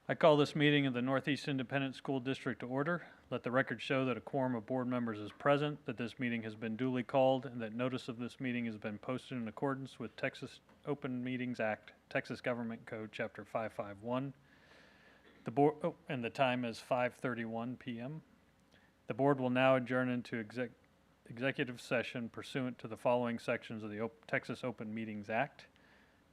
I call this meeting of the Northeast Independent School District to order. Let the record show that a quorum of board members is present, that this meeting has been duly called, and that notice of this meeting has been posted in accordance with Texas Open Meetings Act, Texas Government Code, Chapter 551. And the time is 5:31 p.m. The board will now adjourn into executive session pursuant to the following sections of the Texas Open Meetings Act.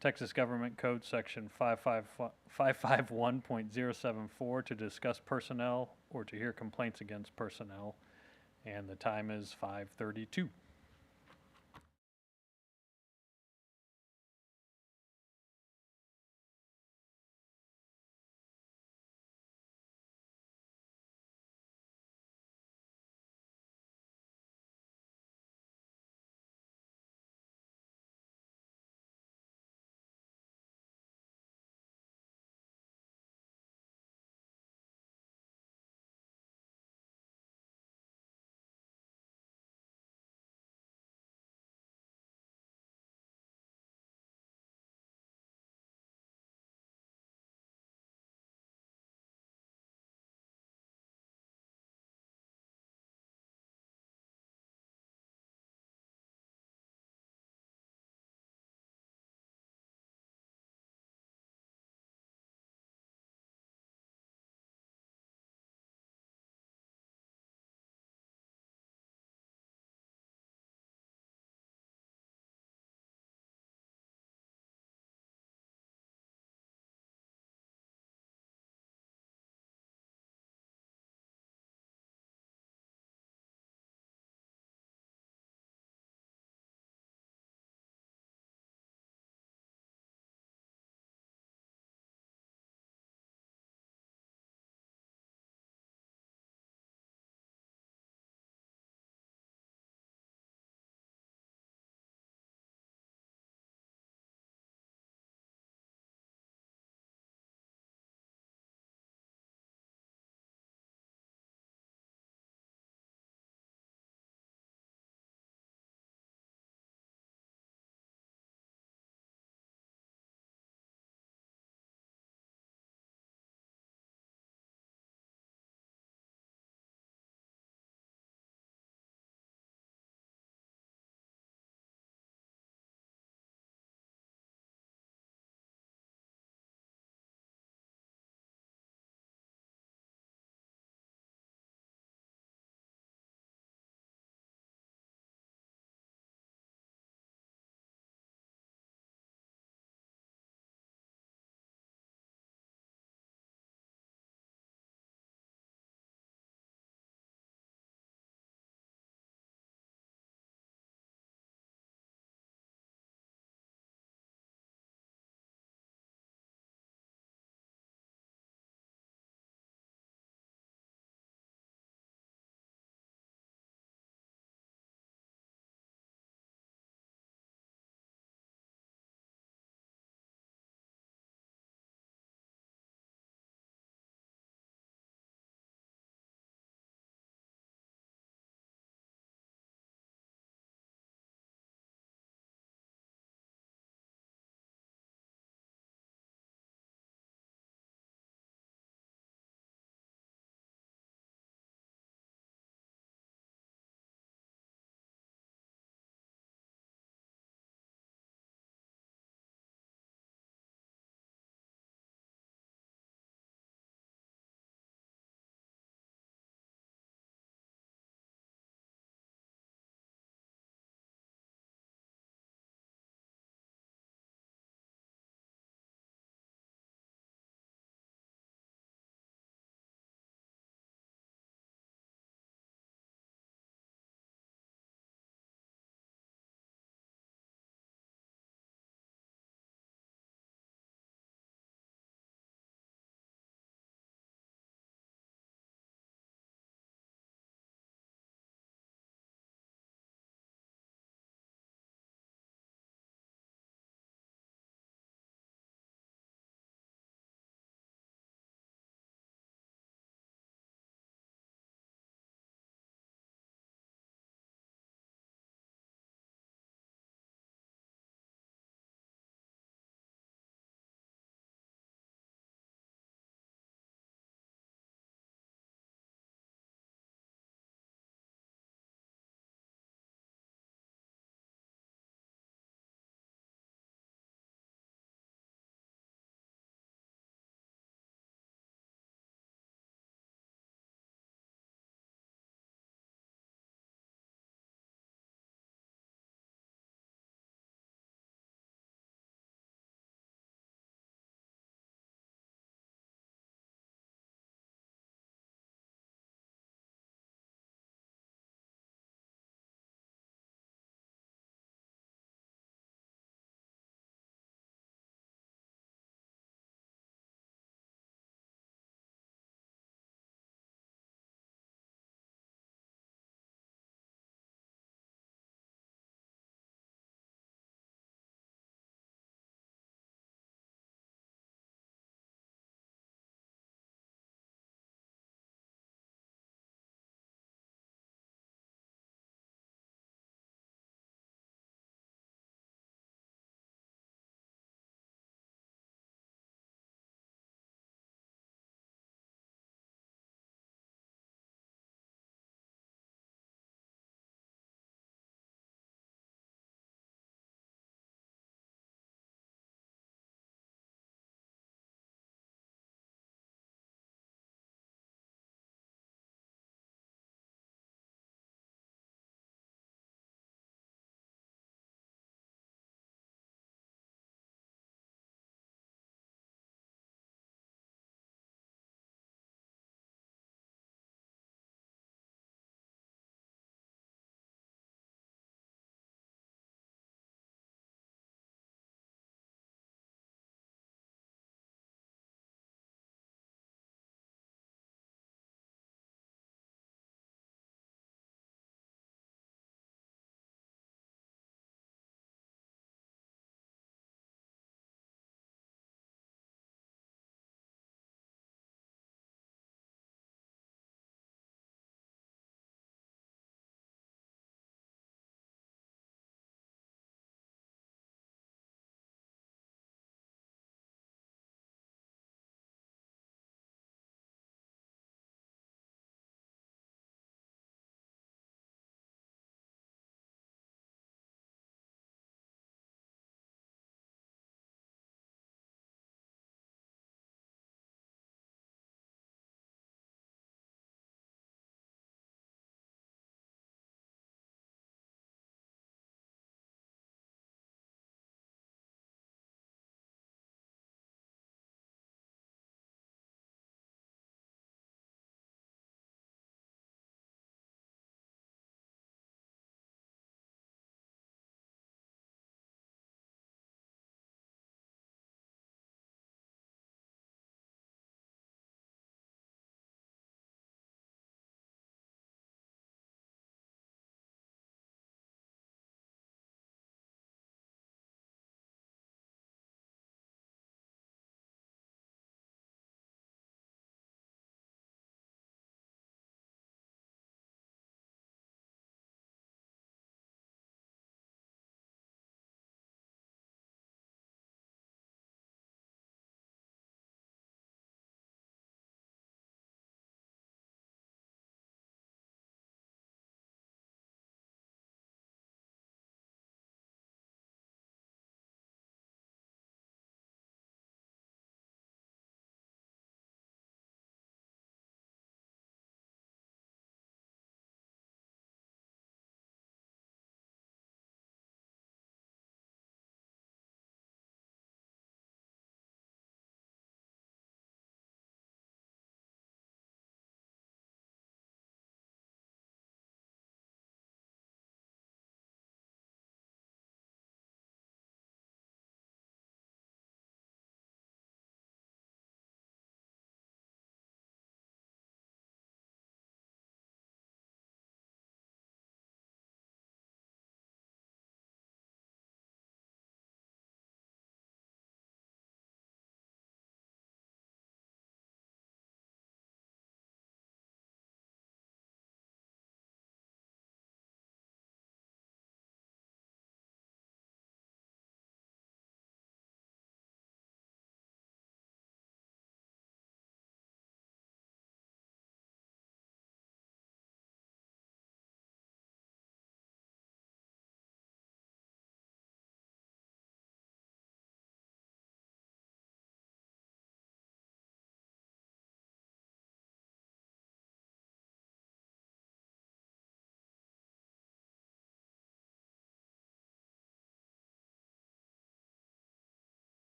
Texas Government Code Section 551.074 to discuss personnel or to hear complaints against personnel, and the time is 5:32.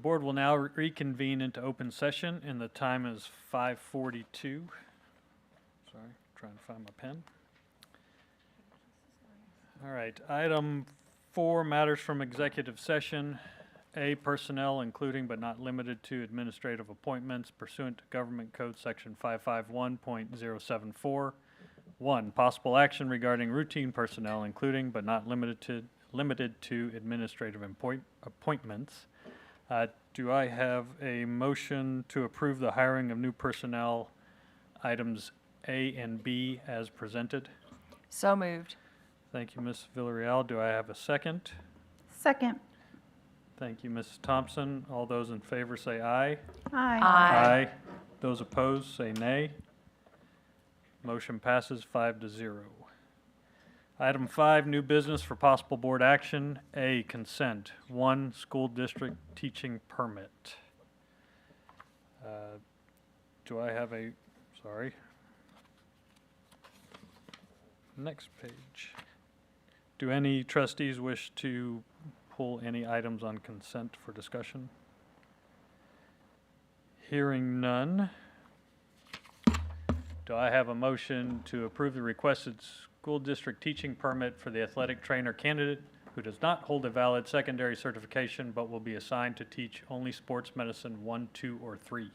The board will now reconvene into open session, and the time is 5:42. Sorry, trying to find my pen. All right, item 4, matters from executive session. A, personnel, including but not limited to administrative appointments pursuant to Government Code Section 551.074. 1, possible action regarding routine personnel, including but not limited to administrative appointments. Do I have a motion to approve the hiring of new personnel, items A and B as presented? So moved. Thank you, Ms. Villarreal. Do I have a second? Second. Thank you, Mrs. Thompson. All those in favor say aye. Aye. Aye. Those opposed say nay. Motion passes 5-0. Item 5, new business for possible board action. A, consent. 1, school district teaching permit. Do I have a, sorry. Next page. Do any trustees wish to pull any items on consent for discussion? Hearing none. Do I have a motion to approve the requested school district teaching permit for the athletic trainer candidate who does not hold a valid secondary certification but will be assigned to teach only sports medicine 1, 2, or 3?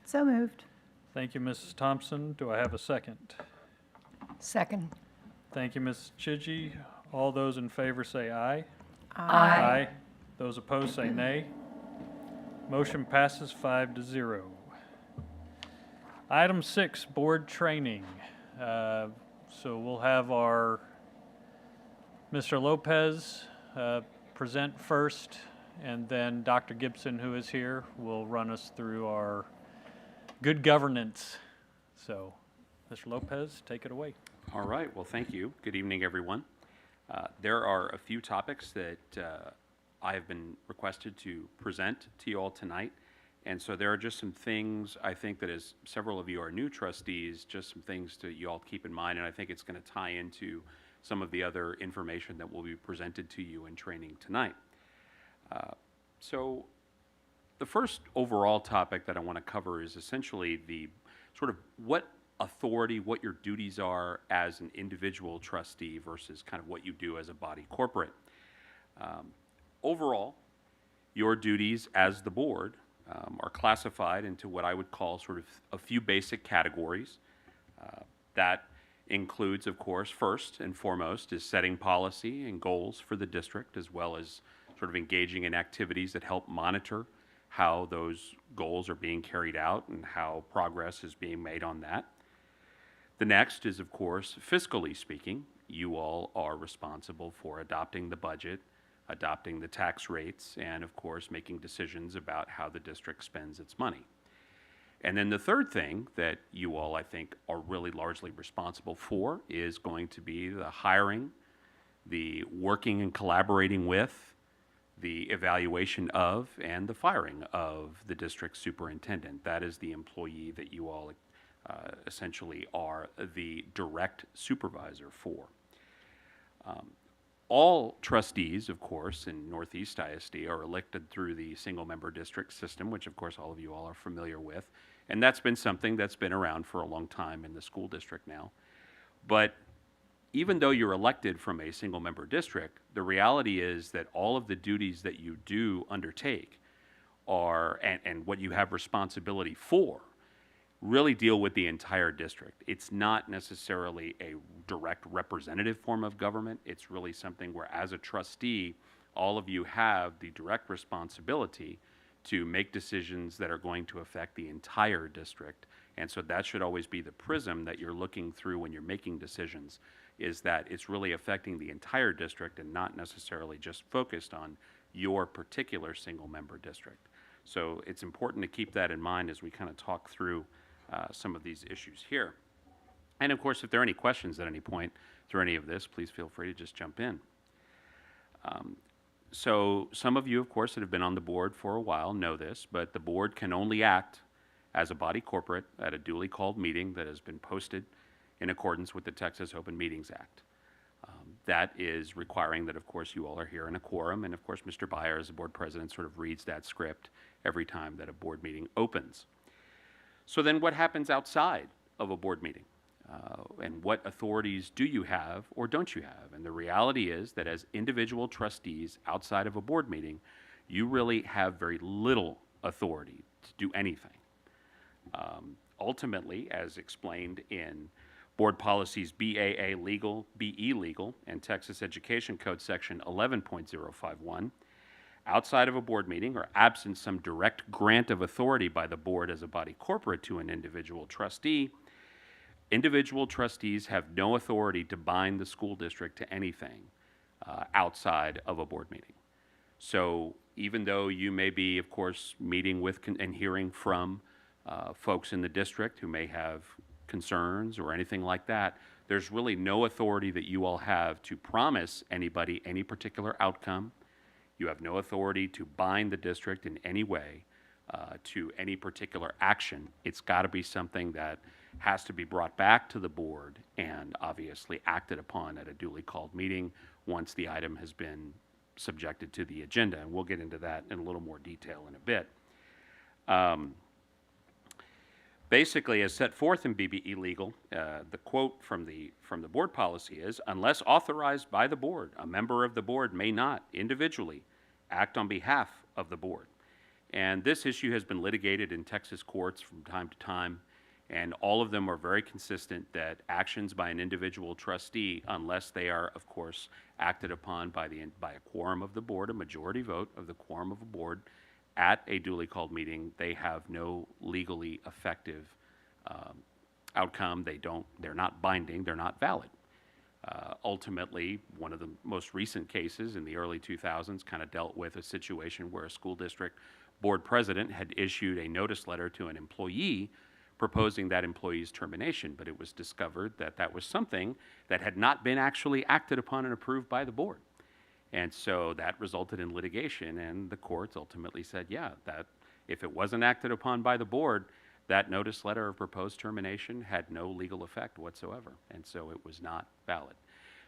So moved. Thank you, Mrs. Thompson. Do I have a second? Second. Thank you, Ms. Chidgey. All those in favor say aye. Aye. Those opposed say nay. Motion passes 5-0. Item 6, board training. So we'll have our Mr. Lopez present first, and then Dr. Gibson, who is here, will run us through our good governance. So, Mr. Lopez, take it away. All right, well, thank you. Good evening, everyone. There are a few topics that I have been requested to present to you all tonight. And so there are just some things, I think that as several of you are new trustees, just some things to you all keep in mind. And I think it's going to tie into some of the other information that will be presented to you in training tonight. So the first overall topic that I want to cover is essentially the sort of what authority, what your duties are as an individual trustee versus kind of what you do as a body corporate. Overall, your duties as the board are classified into what I would call sort of a few basic categories. That includes, of course, first and foremost is setting policy and goals for the district, as well as sort of engaging in activities that help monitor how those goals are being carried out and how progress is being made on that. The next is, of course, fiscally speaking, you all are responsible for adopting the budget, adopting the tax rates, and of course making decisions about how the district spends its money. And then the third thing that you all, I think, are really largely responsible for is going to be the hiring, the working and collaborating with, the evaluation of, and the firing of the district superintendent. That is the employee that you all essentially are the direct supervisor for. All trustees, of course, in Northeast ISD are elected through the single-member district system, which of course all of you all are familiar with. And that's been something that's been around for a long time in the school district now. But even though you're elected from a single-member district, the reality is that all of the duties that you do undertake are, and what you have responsibility for, really deal with the entire district. It's not necessarily a direct representative form of government. It's really something where, as a trustee, all of you have the direct responsibility to make decisions that are going to affect the entire district. And so that should always be the prism that you're looking through when you're making decisions, is that it's really affecting the entire district and not necessarily just focused on your particular single-member district. So it's important to keep that in mind as we kind of talk through some of these issues here. And of course, if there are any questions at any point through any of this, please feel free to just jump in. So some of you, of course, that have been on the board for a while know this, but the board can only act as a body corporate at a duly called meeting that has been posted in accordance with the Texas Open Meetings Act. That is requiring that, of course, you all are here in a quorum, and of course, Mr. Byer, as the board president, sort of reads that script every time that a board meeting opens. So then what happens outside of a board meeting? And what authorities do you have or don't you have? And the reality is that as individual trustees outside of a board meeting, you really have very little authority to do anything. Ultimately, as explained in Board Policies BAA Legal, BE Legal, and Texas Education Code Section 11.051, outside of a board meeting or absent some direct grant of authority by the board as a body corporate to an individual trustee, individual trustees have no authority to bind the school district to anything outside of a board meeting. So even though you may be, of course, meeting with and hearing from folks in the district who may have concerns or anything like that, there's really no authority that you all have to promise anybody any particular outcome. You have no authority to bind the district in any way to any particular action. It's got to be something that has to be brought back to the board and obviously acted upon at a duly called meeting once the item has been subjected to the agenda. And we'll get into that in a little more detail in a bit. Basically, as set forth in BBE Legal, the quote from the board policy is, unless authorized by the board, a member of the board may not individually act on behalf of the board. And this issue has been litigated in Texas courts from time to time, and all of them are very consistent that actions by an individual trustee, unless they are, of course, acted upon by a quorum of the board, a majority vote of the quorum of a board, at a duly called meeting, they have no legally effective outcome. They're not binding, they're not valid. Ultimately, one of the most recent cases in the early 2000s kind of dealt with a situation where a school district board president had issued a notice letter to an employee proposing that employee's termination, but it was discovered that that was something that had not been actually acted upon and approved by the board. And so that resulted in litigation, and the courts ultimately said, yeah, that if it wasn't acted upon by the board, that notice letter of proposed termination had no legal effect whatsoever, and so it was not valid.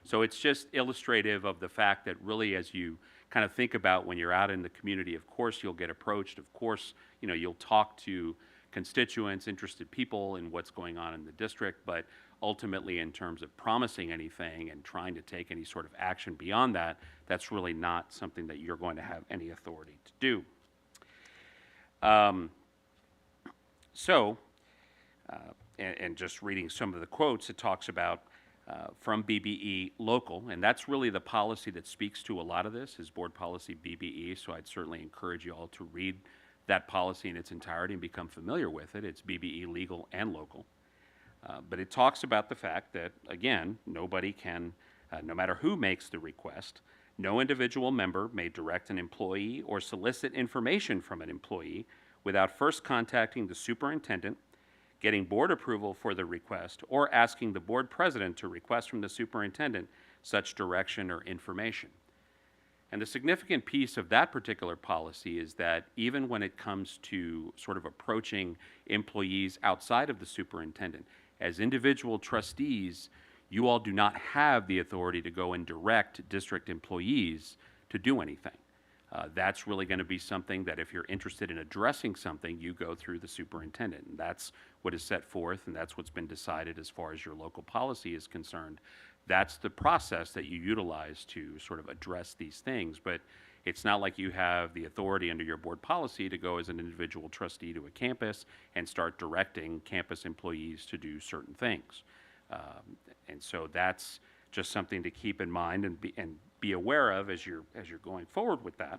So it's just illustrative of the fact that really, as you kind of think about when you're out in the community, of course you'll get approached, of course, you know, you'll talk to constituents, interested people in what's going on in the district, but ultimately in terms of promising anything and trying to take any sort of action beyond that, that's really not something that you're going to have any authority to do. And just reading some of the quotes, it talks about from BBE local, and that's really the policy that speaks to a lot of this, is board policy BBE, so I'd certainly encourage you all to read that policy in its entirety and become familiar with it. It's BBE legal and local. But it talks about the fact that, again, nobody can, no matter who makes the request, no individual member may direct an employee or solicit information from an employee without first contacting the superintendent, getting board approval for the request, or asking the board president to request from the superintendent such direction or information. And the significant piece of that particular policy is that even when it comes to sort of approaching employees outside of the superintendent, as individual trustees, you all do not have the authority to go and direct district employees to do anything. That's really going to be something that if you're interested in addressing something, you go through the superintendent. And that's what is set forth, and that's what's been decided as far as your local policy is concerned. That's the process that you utilize to sort of address these things. But it's not like you have the authority under your board policy to go as an individual trustee to a campus and start directing campus employees to do certain things. And so that's just something to keep in mind and be aware of as you're going forward with that.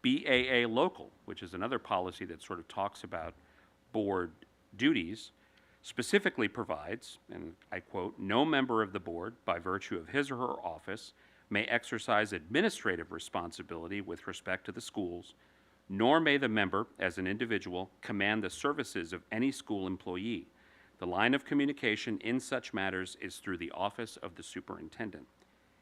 BAA local, which is another policy that sort of talks about board duties, specifically provides, and I quote, no member of the board, by virtue of his or her office, may exercise administrative responsibility with respect to the schools, nor may the member, as an individual, command the services of any school employee. The line of communication in such matters is through the office of the superintendent.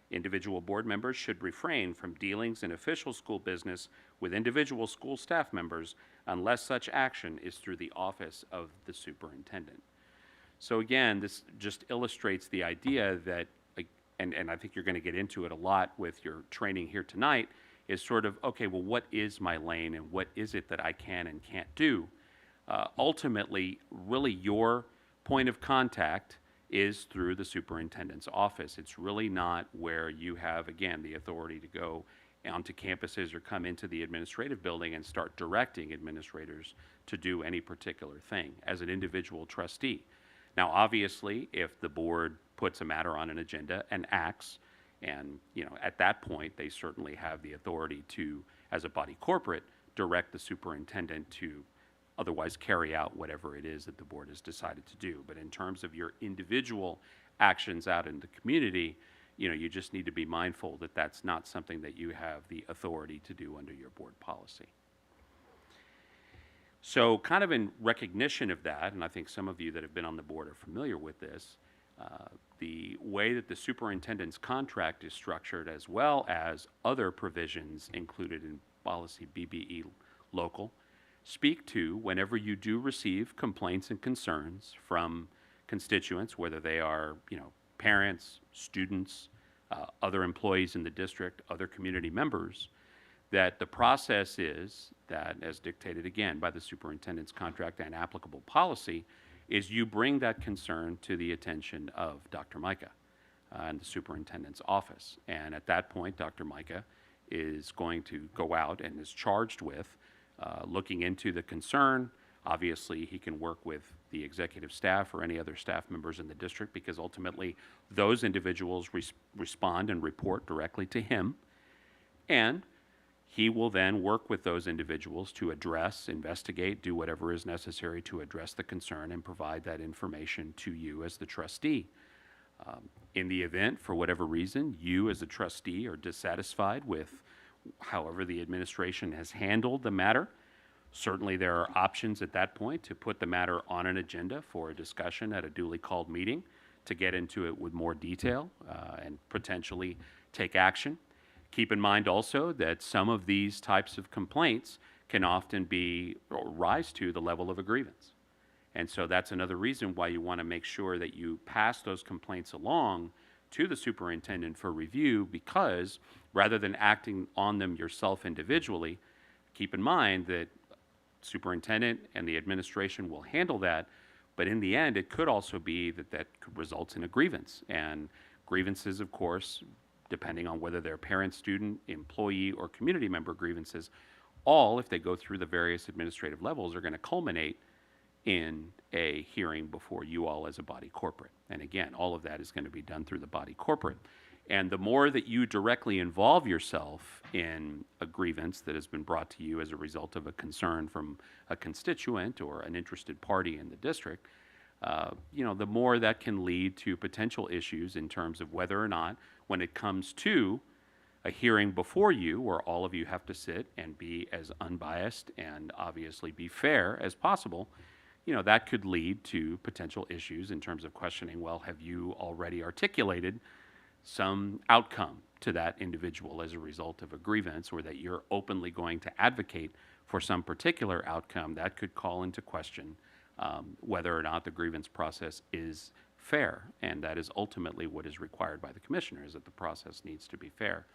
Individual board members should refrain from dealings in official school business with individual school staff members unless such action is through the office of the superintendent. So again, this just illustrates the idea that and I think you're going to get into it a lot with your training here tonight, is sort of, okay, well, what is my lane and what is it that I can and can't do? Ultimately, really your point of contact is through the superintendent's office. It's really not where you have, again, the authority to go onto campuses or come into the administrative building and start directing administrators to do any particular thing as an individual trustee. Now, obviously, if the board puts a matter on an agenda and acts, and, at that point, they certainly have the authority to, as a body corporate, direct the superintendent to otherwise carry out whatever it is that the board has decided to do. But in terms of your individual actions out in the community, you just need to be mindful that that's not something that you have the authority to do under your board policy. So kind of in recognition of that, and I think some of you that have been on the board are familiar with this, the way that the superintendent's contract is structured, as well as other provisions included in policy BBE local, speak to whenever you do receive complaints and concerns from constituents, whether they are, parents, students, other employees in the district, other community members, that the process is that, as dictated again by the superintendent's contract and applicable policy, is you bring that concern to the attention of Dr. Micah and the superintendent's office. And at that point, Dr. Micah is going to go out and is charged with looking into the concern. Obviously, he can work with the executive staff or any other staff members in the district, because ultimately those individuals respond and report directly to him. And he will then work with those individuals to address, investigate, do whatever is necessary to address the concern and provide that information to you as the trustee. In the event, for whatever reason, you as a trustee are dissatisfied with however the administration has handled the matter, certainly there are options at that point to put the matter on an agenda for a discussion at a duly called meeting to get into it with more detail and potentially take action. Keep in mind also that some of these types of complaints can often be or rise to the level of a grievance. And so that's another reason why you want to make sure that you pass those complaints along to the superintendent for review, because rather than acting on them yourself individually, keep in mind that superintendent and the administration will handle that, but in the end, it could also be that that could result in a grievance. And grievances, of course, depending on whether they're parent, student, employee, or community member grievances, all, if they go through the various administrative levels, are going to culminate in a hearing before you all as a body corporate. And again, all of that is going to be done through the body corporate. And the more that you directly involve yourself in a grievance that has been brought to you as a result of a concern from a constituent or an interested party in the district, the more that can lead to potential issues in terms of whether or not, when it comes to a hearing before you, where all of you have to sit and be as unbiased and obviously be fair as possible, that could lead to potential issues in terms of questioning, well, have you already articulated some outcome to that individual as a result of a grievance, or that you're openly going to advocate for some particular outcome that could call into question whether or not the grievance process is fair. And that is ultimately what is required by the commissioners, that the process needs to be fair.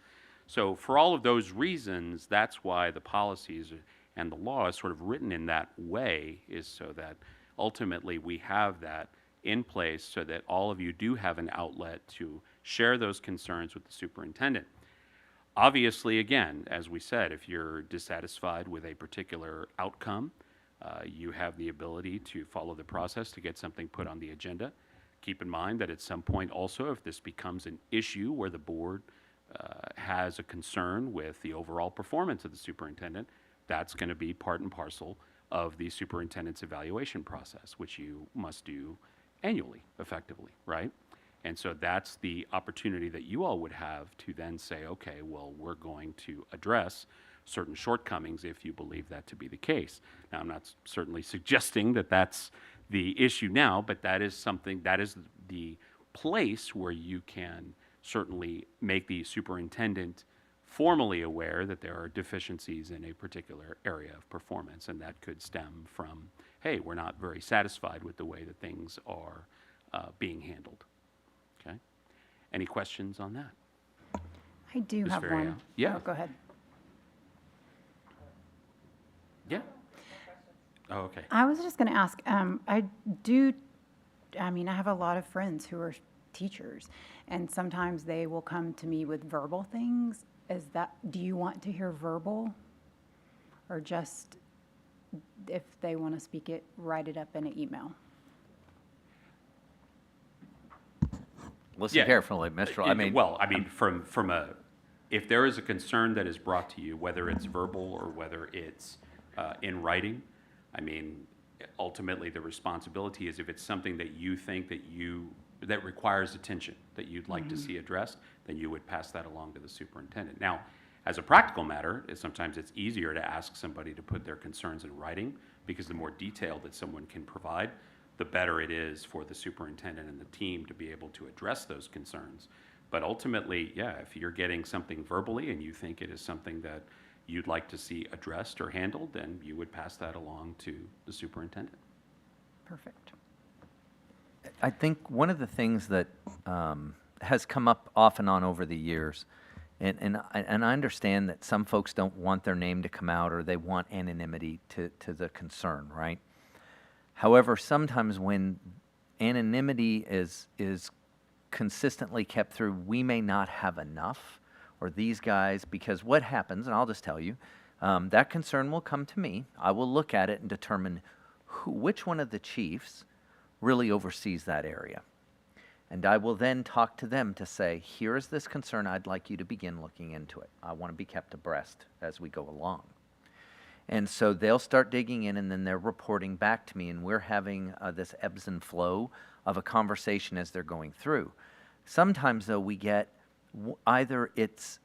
So for all of those reasons, that's why the policies and the law is sort of written in that way, is so that ultimately we have that in place so that all of you do have an outlet to share those concerns with the superintendent. Obviously, again, as we said, if you're dissatisfied with a particular outcome, you have the ability to follow the process to get something put on the agenda. Keep in mind that at some point also, if this becomes an issue where the board has a concern with the overall performance of the superintendent, that's going to be part and parcel of the superintendent's evaluation process, which you must do annually, effectively, right? And so that's the opportunity that you all would have to then say, okay, well, we're going to address certain shortcomings if you believe that to be the case. Now, I'm not certainly suggesting that that's the issue now, but that is something, that is the place where you can certainly make the superintendent formally aware that there are deficiencies in a particular area of performance, and that could stem from, hey, we're not very satisfied with the way that things are being handled. Okay? Any questions on that? I do Ms. have Ferriero? one. Yeah. Oh, go ahead. Yeah. Oh, okay. I was just going to ask, I have a lot of friends who are teachers, and sometimes they will come to me with verbal things. Do you want to hear verbal? Or just, if they want to speak it, write it up in an email? Listen Yeah. carefully, Mr. If there is a concern that is brought to you, whether it's verbal or whether it's in writing, ultimately the responsibility is if it's something that you think that requires attention, that you'd like to see addressed, then you would pass that along to the superintendent. Now, as a practical matter, sometimes it's easier to ask somebody to put their concerns in writing, because the more detail that someone can provide, the better it is for the superintendent and the team to be able to address those concerns. But ultimately, yeah, if you're getting something verbally and you think it is something that you'd like to see addressed or handled, then you would pass that along to the superintendent. Perfect. I think one of the things that has come up off and on over the years, and I understand that some folks don't want their name to come out or they want anonymity to the concern, right? However, sometimes when anonymity is consistently kept through, we may not have enough, or these guys, because what happens, and I'll just tell you, that concern will come to me. I will look at it and determine which one of the chiefs really oversees that area. And I will then talk to them to say, here is this concern, I'd like you to begin looking into it. I want to be kept abreast as we go along. And so they'll start digging in, and then they're reporting back to me, and we're having this ebbs and flow of a conversation as they're going through. Sometimes, though, we get either it's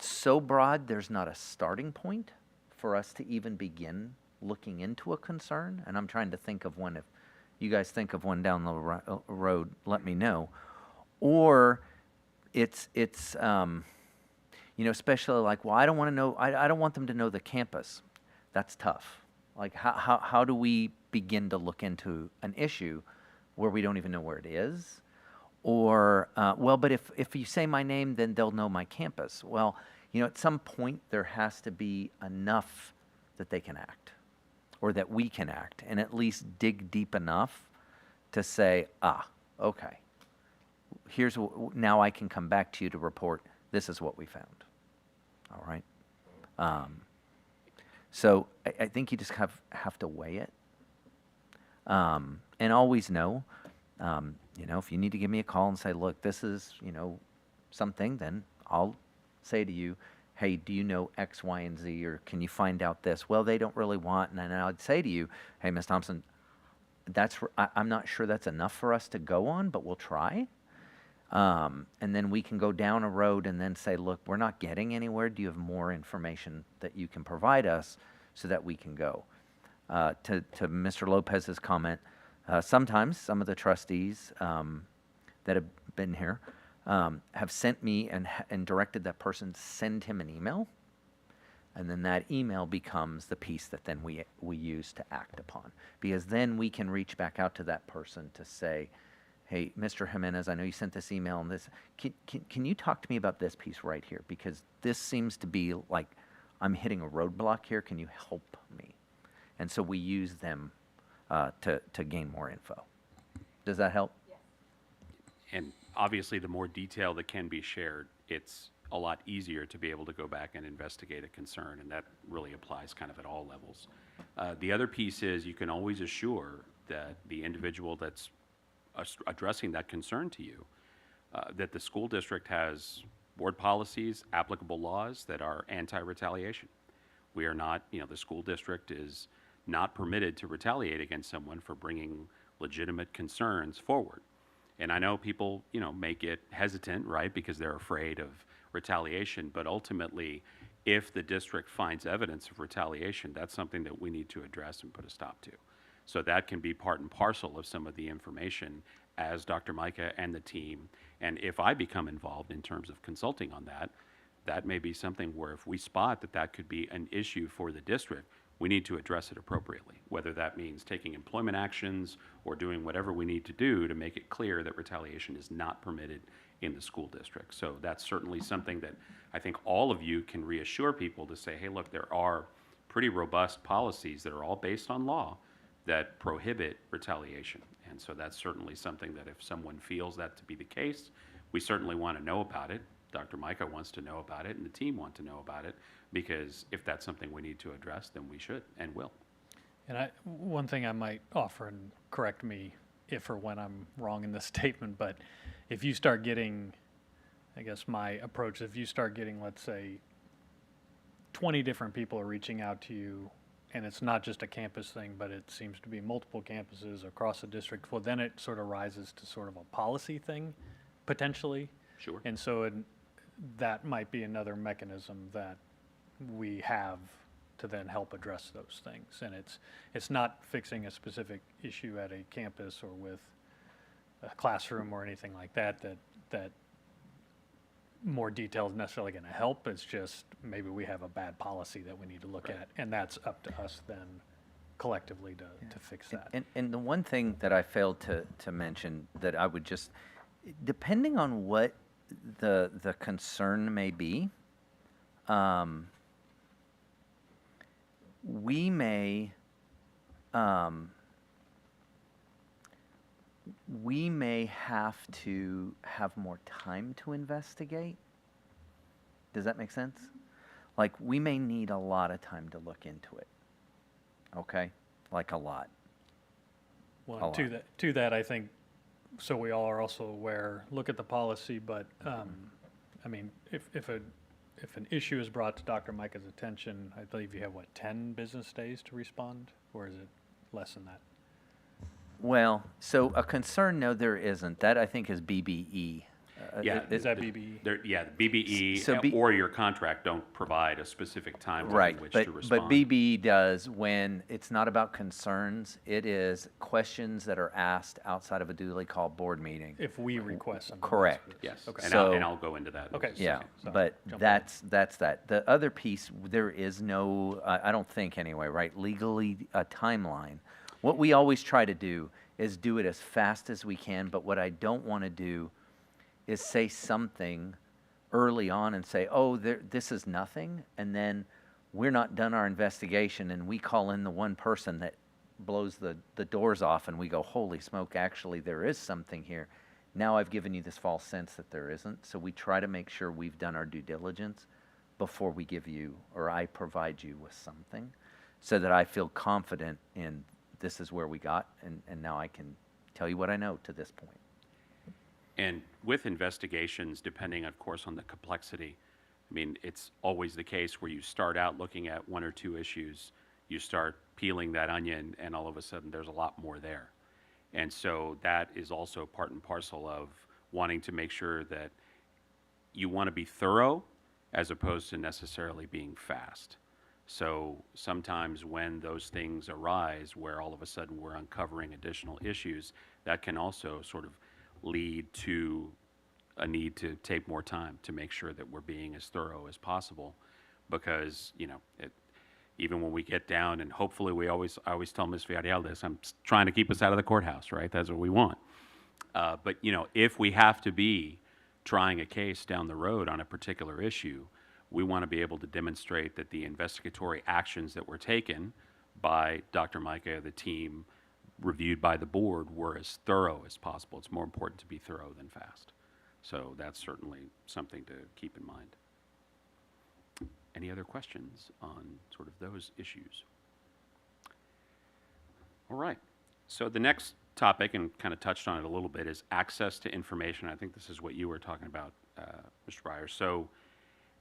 so broad there's not a starting point for us to even begin looking into a concern, and I'm trying to think of one. If you guys think of one down the road, let me know. Or it's especially like, well, I don't want to know, I don't want them to know the campus. That's tough. Like, how do we begin to look into an issue where we don't even know where it is? Or, but if you say my name, then they'll know my campus. Well, at some point there has to be enough that they can act, or that we can act, and at least dig deep enough to say, okay, now I can come back to you to report, this is what we found. All right? So I think you just have to weigh it. And always know, if you need to give me a call and say, look, this is, something, then I'll say to you, hey, do you know X, Y, and Z, or can you find out this? Well, they don't really want, and then I'd say to you, hey, Ms. Thompson, I'm not sure that's enough for us to go on, but we'll try. And then we can go down a road and then say, look, we're not getting anywhere. Do you have more information that you can provide us so that we can go? To Mr. Lopez's comment, sometimes some of the trustees that have been here have sent me and directed that person to send him an email, and then that email becomes the piece that then we use to act upon, because then we can reach back out to that person to say, hey, Mr. Jimenez, I know you sent this email and this. Can you talk to me about this piece right here? Because this seems to be like I'm hitting a roadblock here. Can you help me? And so we use them to gain more info. Does that help? Yes. And obviously, the more detail that can be shared, it's a lot easier to be able to go back and investigate a concern, and that really applies kind of at all levels. The other piece is you can always assure that the individual that's addressing that concern to you, that the school district has board policies, applicable laws that are anti-retaliation. We are not, the school district is not permitted to retaliate against someone for bringing legitimate concerns forward. And I know people, may get hesitant, right, because they're afraid of retaliation, but ultimately, if the district finds evidence of retaliation, that's something that we need to address and put a stop to. So that can be part and parcel of some of the information as Dr. Micah and the team, and if I become involved in terms of consulting on that, that may be something where if we spot that could be an issue for the district, we need to address it appropriately, whether that means taking employment actions or doing whatever we need to do to make it clear that retaliation is not permitted in the school district. So that's certainly something that I think all of you can reassure people to say, hey, look, there are pretty robust policies that are all based on law that prohibit retaliation. And so that's certainly something that if someone feels that to be the case, we certainly want to know about it. Dr. Micah wants to know about it, and the team want to know about it, because if that's something we need to address, then we should and will. And one thing I might offer, and correct me if or when I'm wrong in this statement, but if you start getting, I guess my approach, if you start getting, let's say, 20 different people are reaching out to you, and it's not just a campus thing, but it seems to be multiple campuses across the district, well, then it sort of rises to sort of a policy thing, potentially. Sure. And so that might be another mechanism that we have to then help address those things. And it's not fixing a specific issue at a campus or with a classroom or anything like that more detail is necessarily going to help. It's just maybe we have a bad policy that we need to look at, and that's up to us then collectively to fix that. And the one thing that I failed to mention that I would just, depending on what the concern may be, we may have to have more time to investigate. Does that make sense? Like, we may need a lot of time to look into it. Okay? Like a lot. Well, to that, I think, so we all are also aware, look at the policy, but, I mean, if an issue is brought to Dr. Micah's attention, I believe you have, 10 business days to respond? Or is it less than that? Well, so a concern, no, there isn't. That, I think, is BBE. Yeah, Is that BBE? The BBE So or your contract don't provide a specific time Right, in which but to respond. BBE does when it's not about concerns. It is questions that are asked outside of a duly called board meeting. If we request something. Correct. Yes, Okay. and So- I'll go into that. in Okay. just a Yeah, second. Sorry, but jump that's that. The other piece, there is no, I don't think anyway, right, legally a timeline. What we always try to do is do it as fast as we can, but what I don't want to do is say something early on and say, oh, this is nothing, and then we're not done our investigation, and we call in the one person that blows the doors off, and we go, holy smoke, actually there is something here. Now I've given you this false sense that there isn't, so we try to make sure we've done our due diligence before we give you, or I provide you with something, so that I feel confident in this is where we got, and now I can tell you what I know to this point. And with investigations, depending, of course, on the complexity, I mean, it's always the case where you start out looking at one or two issues, you start peeling that onion, and all of a sudden there's a lot more there. And so that is also part and parcel of wanting to make sure that you want to be thorough as opposed to necessarily being fast. So sometimes when those things arise where all of a sudden we're uncovering additional issues, that can also sort of lead to a need to take more time to make sure that we're being as thorough as possible, because even when we get down, and hopefully I always tell Ms. Villarreal this, I'm trying to keep us out of the courthouse, right? That's what we want. But if we have to be trying a case down the road on a particular issue, we want to be able to demonstrate that the investigatory actions that were taken by Dr. Micah, the team, reviewed by the board, were as thorough as possible. It's more important to be thorough than fast. So that's certainly something to keep in mind. Any other questions on sort of those issues? All right. So the next topic, and kind of touched on it a little bit, is access to information. I think this is what you were talking about, Mr. Breyer. So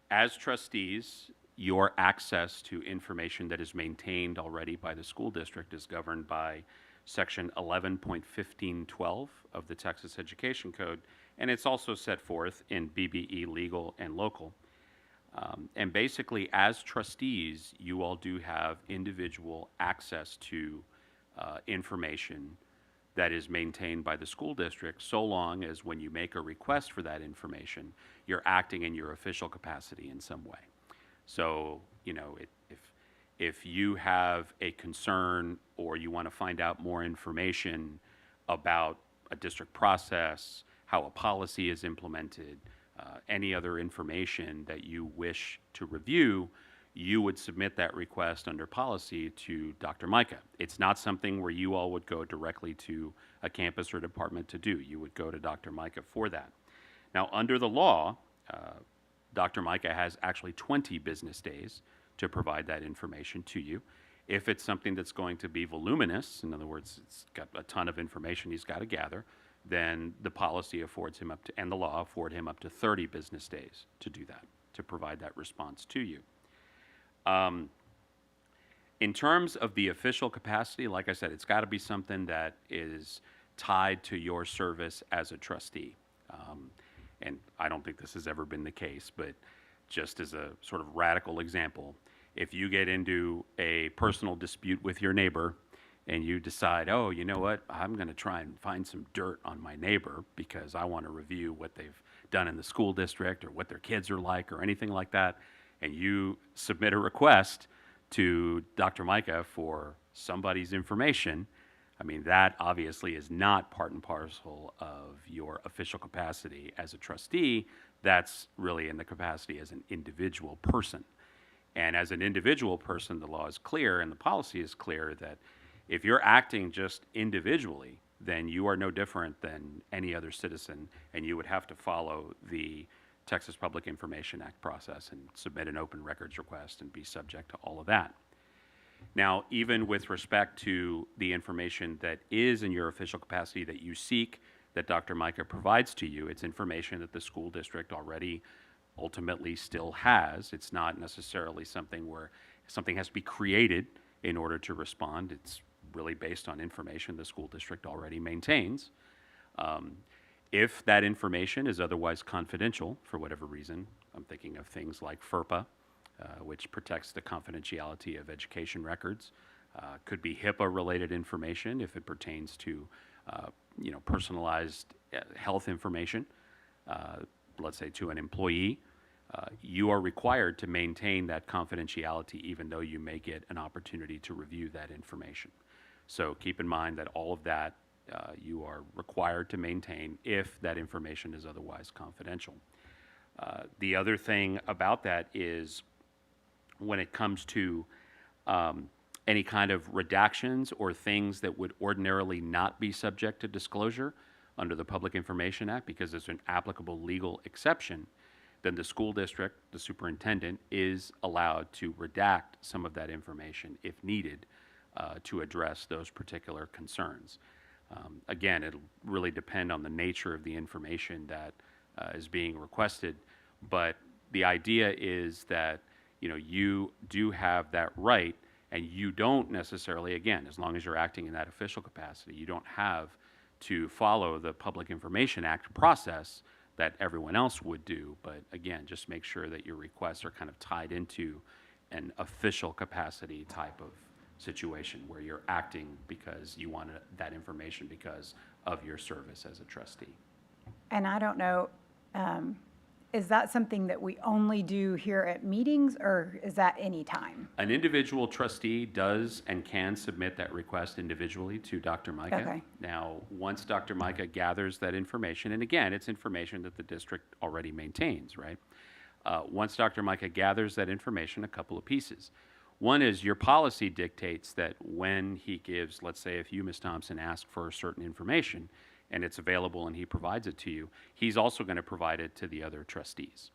as trustees, your access to information that is maintained already by the school district is governed by Section 11.1512 of the Texas Education Code, and it's also set forth in BBE Legal and Local. And basically, as trustees, you all do have individual access to information that is maintained by the school district, so long as when you make a request for that information, you're acting in your official capacity in some way. So, If you have a concern or you want to find out more information about a district process, how a policy is implemented, any other information that you wish to review, you would submit that request under policy to Dr. Micah. It's not something where you all would go directly to a campus or department to do. You would go to Dr. Micah for that. Now, under the law, Dr. Micah has actually 20 business days to provide that information to you. If it's something that's going to be voluminous, in other words, it's got a ton of information he's got to gather, then the policy affords him up to, and the law afford him up to 30 business days to do that, to provide that response to you. In terms of the official capacity, like I said, it's got to be something that is tied to your service as a trustee. And I don't think this has ever been the case, but just as a sort of radical example, if you get into a personal dispute with your neighbor and you decide, oh, you know what, I'm going to try and find some dirt on my neighbor because I want to review what they've done in the school district or what their kids are like or anything like that, and you submit a request to Dr. Micah for somebody's information, I mean, that obviously is not part and parcel of your official capacity as a trustee. That's really in the capacity as an individual person. And as an individual person, the law is clear and the policy is clear that if you're acting just individually, then you are no different than any other citizen, and you would have to follow the Texas Public Information Act process and submit an open records request and be subject to all of that. Now, even with respect to the information that is in your official capacity that you seek, that Dr. Micah provides to you, it's information that the school district already ultimately still has. It's not necessarily something where something has to be created in order to respond. It's really based on information the school district already maintains. If that information is otherwise confidential for whatever reason, I'm thinking of things like FERPA, which protects the confidentiality of education records. Could be HIPAA-related information if it pertains to, personalized health information, let's say to an employee. You are required to maintain that confidentiality even though you may get an opportunity to review that information. So keep in mind that all of that you are required to maintain if that information is otherwise confidential. The other thing about that is when it comes to any kind of redactions or things that would ordinarily not be subject to disclosure under the Public Information Act, because there's an applicable legal exception, then the school district, the superintendent, is allowed to redact some of that information if needed to address those particular concerns. Again, it'll really depend on the nature of the information that is being requested, but the idea is that you do have that right, and you don't necessarily, again, as long as you're acting in that official capacity, you don't have to follow the Public Information Act process that everyone else would do. But again, just make sure that your requests are kind of tied into an official capacity type of situation where you're acting because you want that information because of your service as a trustee. And I don't know, is that something that we only do here at meetings, or is that any time? An individual trustee does and can submit that request individually to Dr. Micah. Okay. Now, once Dr. Micah gathers that information, and again, it's information that the district already maintains, right? Once Dr. Micah gathers that information, a couple of pieces. One is your policy dictates that when he gives, let's say if you, Ms. Thompson, ask for certain information, and it's available and he provides it to you, he's also going to provide it to the other trustees.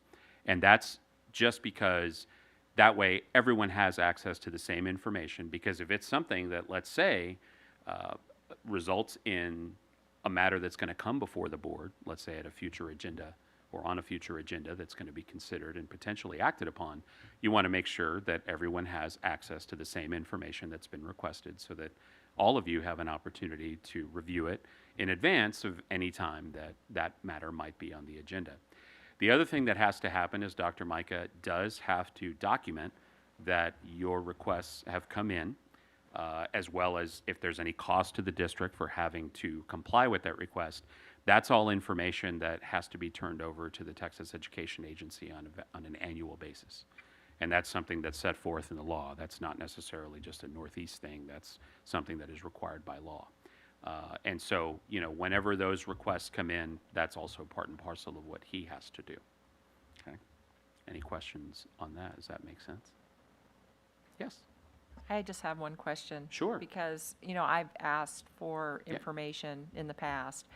And that's just because that way everyone has access to the same information, because if it's something that, let's say, results in a matter that's going to come before the board, let's say at a future agenda or on a future agenda that's going to be considered and potentially acted upon, you want to make sure that everyone has access to the same information that's been requested so that all of you have an opportunity to review it in advance of any time that that matter might be on the agenda. The other thing that has to happen is Dr. Micah does have to document that your requests have come in, as well as if there's any cost to the district for having to comply with that request. That's all information that has to be turned over to the Texas Education Agency on an annual basis. And that's something that's set forth in the law. That's not necessarily just a Northeast thing. That's something that is required by law. And so, you know, whenever those requests come in, that's also part and parcel of what he has to do. Okay? Any questions on that? Does that make sense? Yes? I just have one question. Sure. Because, you know, I've asked for Yeah. information in the past,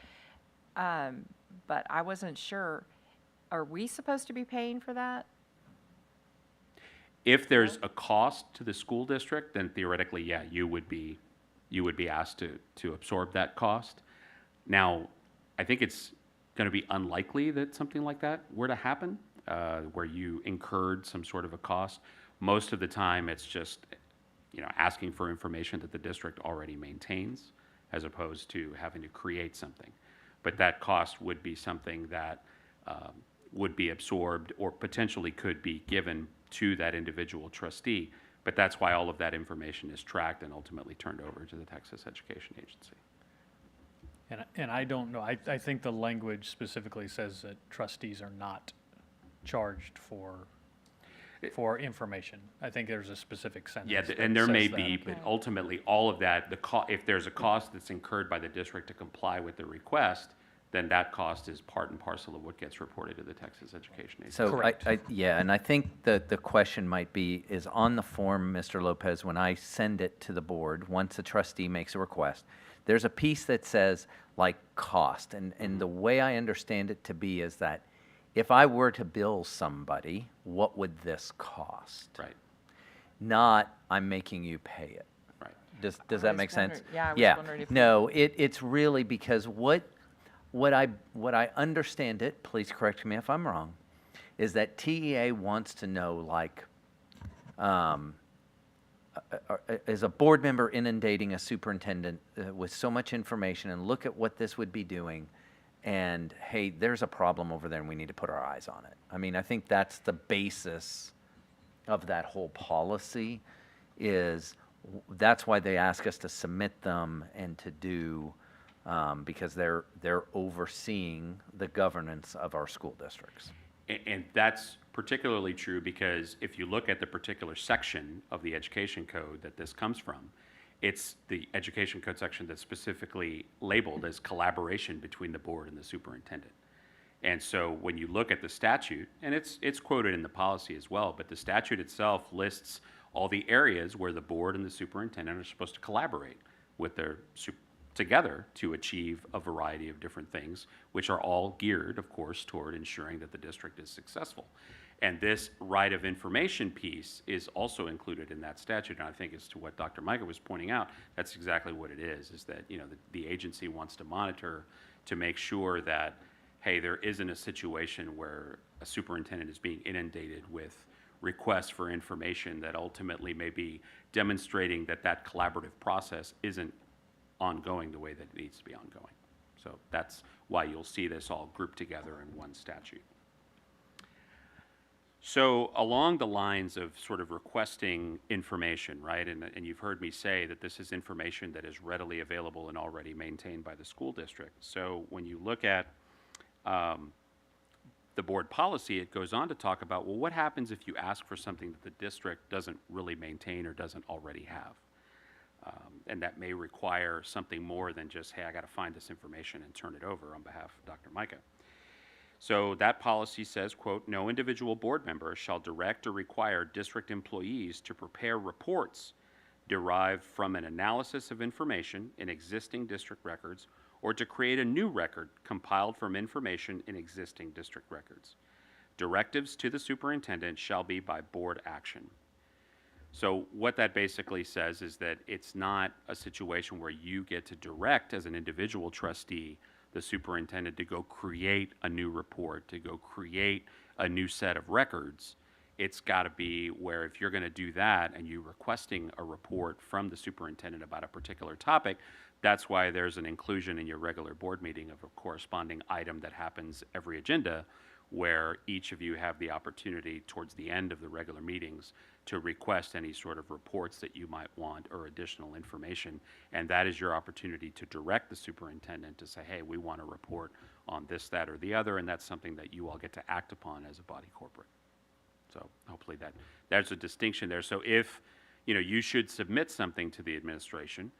but I wasn't sure, are we supposed to be paying for that? If there's a cost to the school district, then theoretically, yeah, you would be asked to absorb that cost. Now, I think it's going to be unlikely that something like that were to happen, where you incurred some sort of a cost. Most of the time, it's just, you know, asking for information that the district already maintains, as opposed to having to create something. But that cost would be something that would be absorbed or potentially could be given to that individual trustee. But that's why all of that information is tracked and ultimately turned over to the Texas Education Agency. And I don't know, I think the language specifically says that trustees are not charged for information. I think there's a specific sentence. Yeah, that and there may says be, that. but ultimately, all of that, if there's a cost that's incurred by the district to comply with the request, then that cost is part and parcel of what gets reported to the Texas Education Agency. So, Correct. yeah, and I think that the question might be, is on the form, Mr. Lopez, when I send it to the board, once a trustee makes a request, there's a piece that says, like, cost. And the way I understand it to be is that if I were to bill somebody, what would this cost? Right, Not, I'm making you pay it. right. Does was that make sense? wondering- yeah, I was wondering if- No, it's really because what I understand it, please correct me if I'm wrong, is that TEA wants to know, like, is a board member inundating a superintendent with so much information, and look at what this would be doing, and hey, there's a problem over there and we need to put our eyes on it. I mean, I think that's the basis of that whole policy, that's why they ask us to submit them and to do, because they're overseeing the governance of our school districts. And that's particularly true because if you look at the particular section of the education code that this comes from, it's the education code section that's specifically labeled as collaboration between the board and the superintendent. And so when you look at the statute, and it's quoted in the policy as well, but the statute itself lists all the areas where the board and the superintendent are supposed to collaborate with their together to achieve a variety of different things, which are all geared, of course, toward ensuring that the district is successful. And this right of information piece is also included in that statute. And I think as to what Dr. Micah was pointing out, that's exactly what it is that, you know, the agency wants to monitor to make sure that, hey, there isn't a situation where a superintendent is being inundated with requests for information that ultimately may be demonstrating that that collaborative process isn't ongoing the way that it needs to be ongoing. So that's why you'll see this all grouped together in one statute. So along the lines of sort of requesting information, right, and you've heard me say that this is information that is readily available and already maintained by the school district. So when you look at the board policy, it goes on to talk about, well, what happens if you ask for something that the district doesn't really maintain or doesn't already have? And that may require something more than just, hey, I got to find this information and turn it over on behalf of Dr. Micah. So that policy says, quote, no individual board member shall direct or require district employees to prepare reports derived from an analysis of information in existing district records or to create a new record compiled from information in existing district records. Directives to the superintendent shall be by board action. So what that basically says is that it's not a situation where you get to direct as an individual trustee the superintendent to go create a new report, to go create a new set of records. It's got to be where if you're going to do that and you're requesting a report from the superintendent about a particular topic, that's why there's an inclusion in your regular board meeting of a corresponding item that happens every agenda, where each of you have the opportunity towards the end of the regular meetings to request any sort of reports that you might want or additional information. And that is your opportunity to direct the superintendent to say, hey, we want a report on this, that, or the other, and that's something that you all get to act upon as a body corporate. So hopefully there's a distinction there. So if, you should submit something to the administration,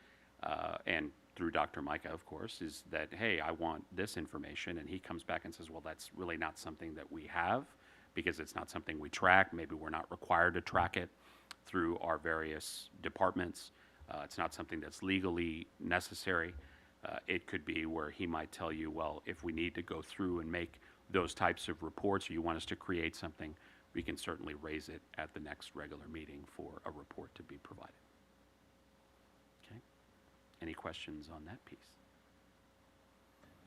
and through Dr. Micah, of course, is that, hey, I want this information, and he comes back and says, well, that's really not something that we have, because it's not something we track. Maybe we're not required to track it through our various departments. It's not something that's legally necessary. It could be where he might tell you, well, if we need to go through and make those types of reports, or you want us to create something, we can certainly raise it at the next regular meeting for a report to be provided. Okay? Any questions on that piece?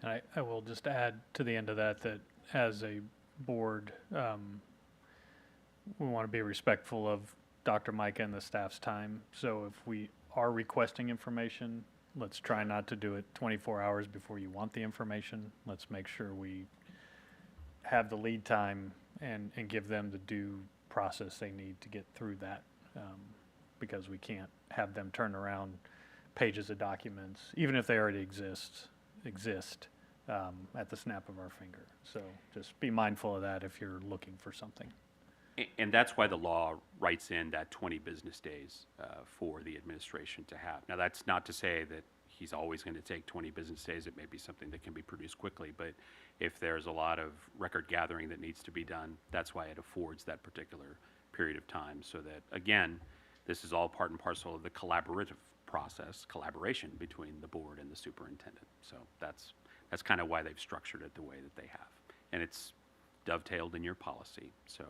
And I will just add to the end of that, that as a board, we want to be respectful of Dr. Micah and the staff's time. So if we are requesting information, let's try not to do it 24 hours before you want the information. Let's make sure we have the lead time and give them the due process they need to get through that, because we can't have them turn around pages of documents, even if they already exist at the snap of our finger. So just be mindful of that if you're looking for something. And that's why the law writes in that 20 business days for the administration to have. Now, that's not to say that he's always going to take 20 business days. It may be something that can be produced quickly, but if there's a lot of record gathering that needs to be done, that's why it affords that particular period of time, so that, again, this is all part and parcel of the collaboration between the board and the superintendent. So that's kind of why they've structured it the way that they have. And it's dovetailed in your policy. So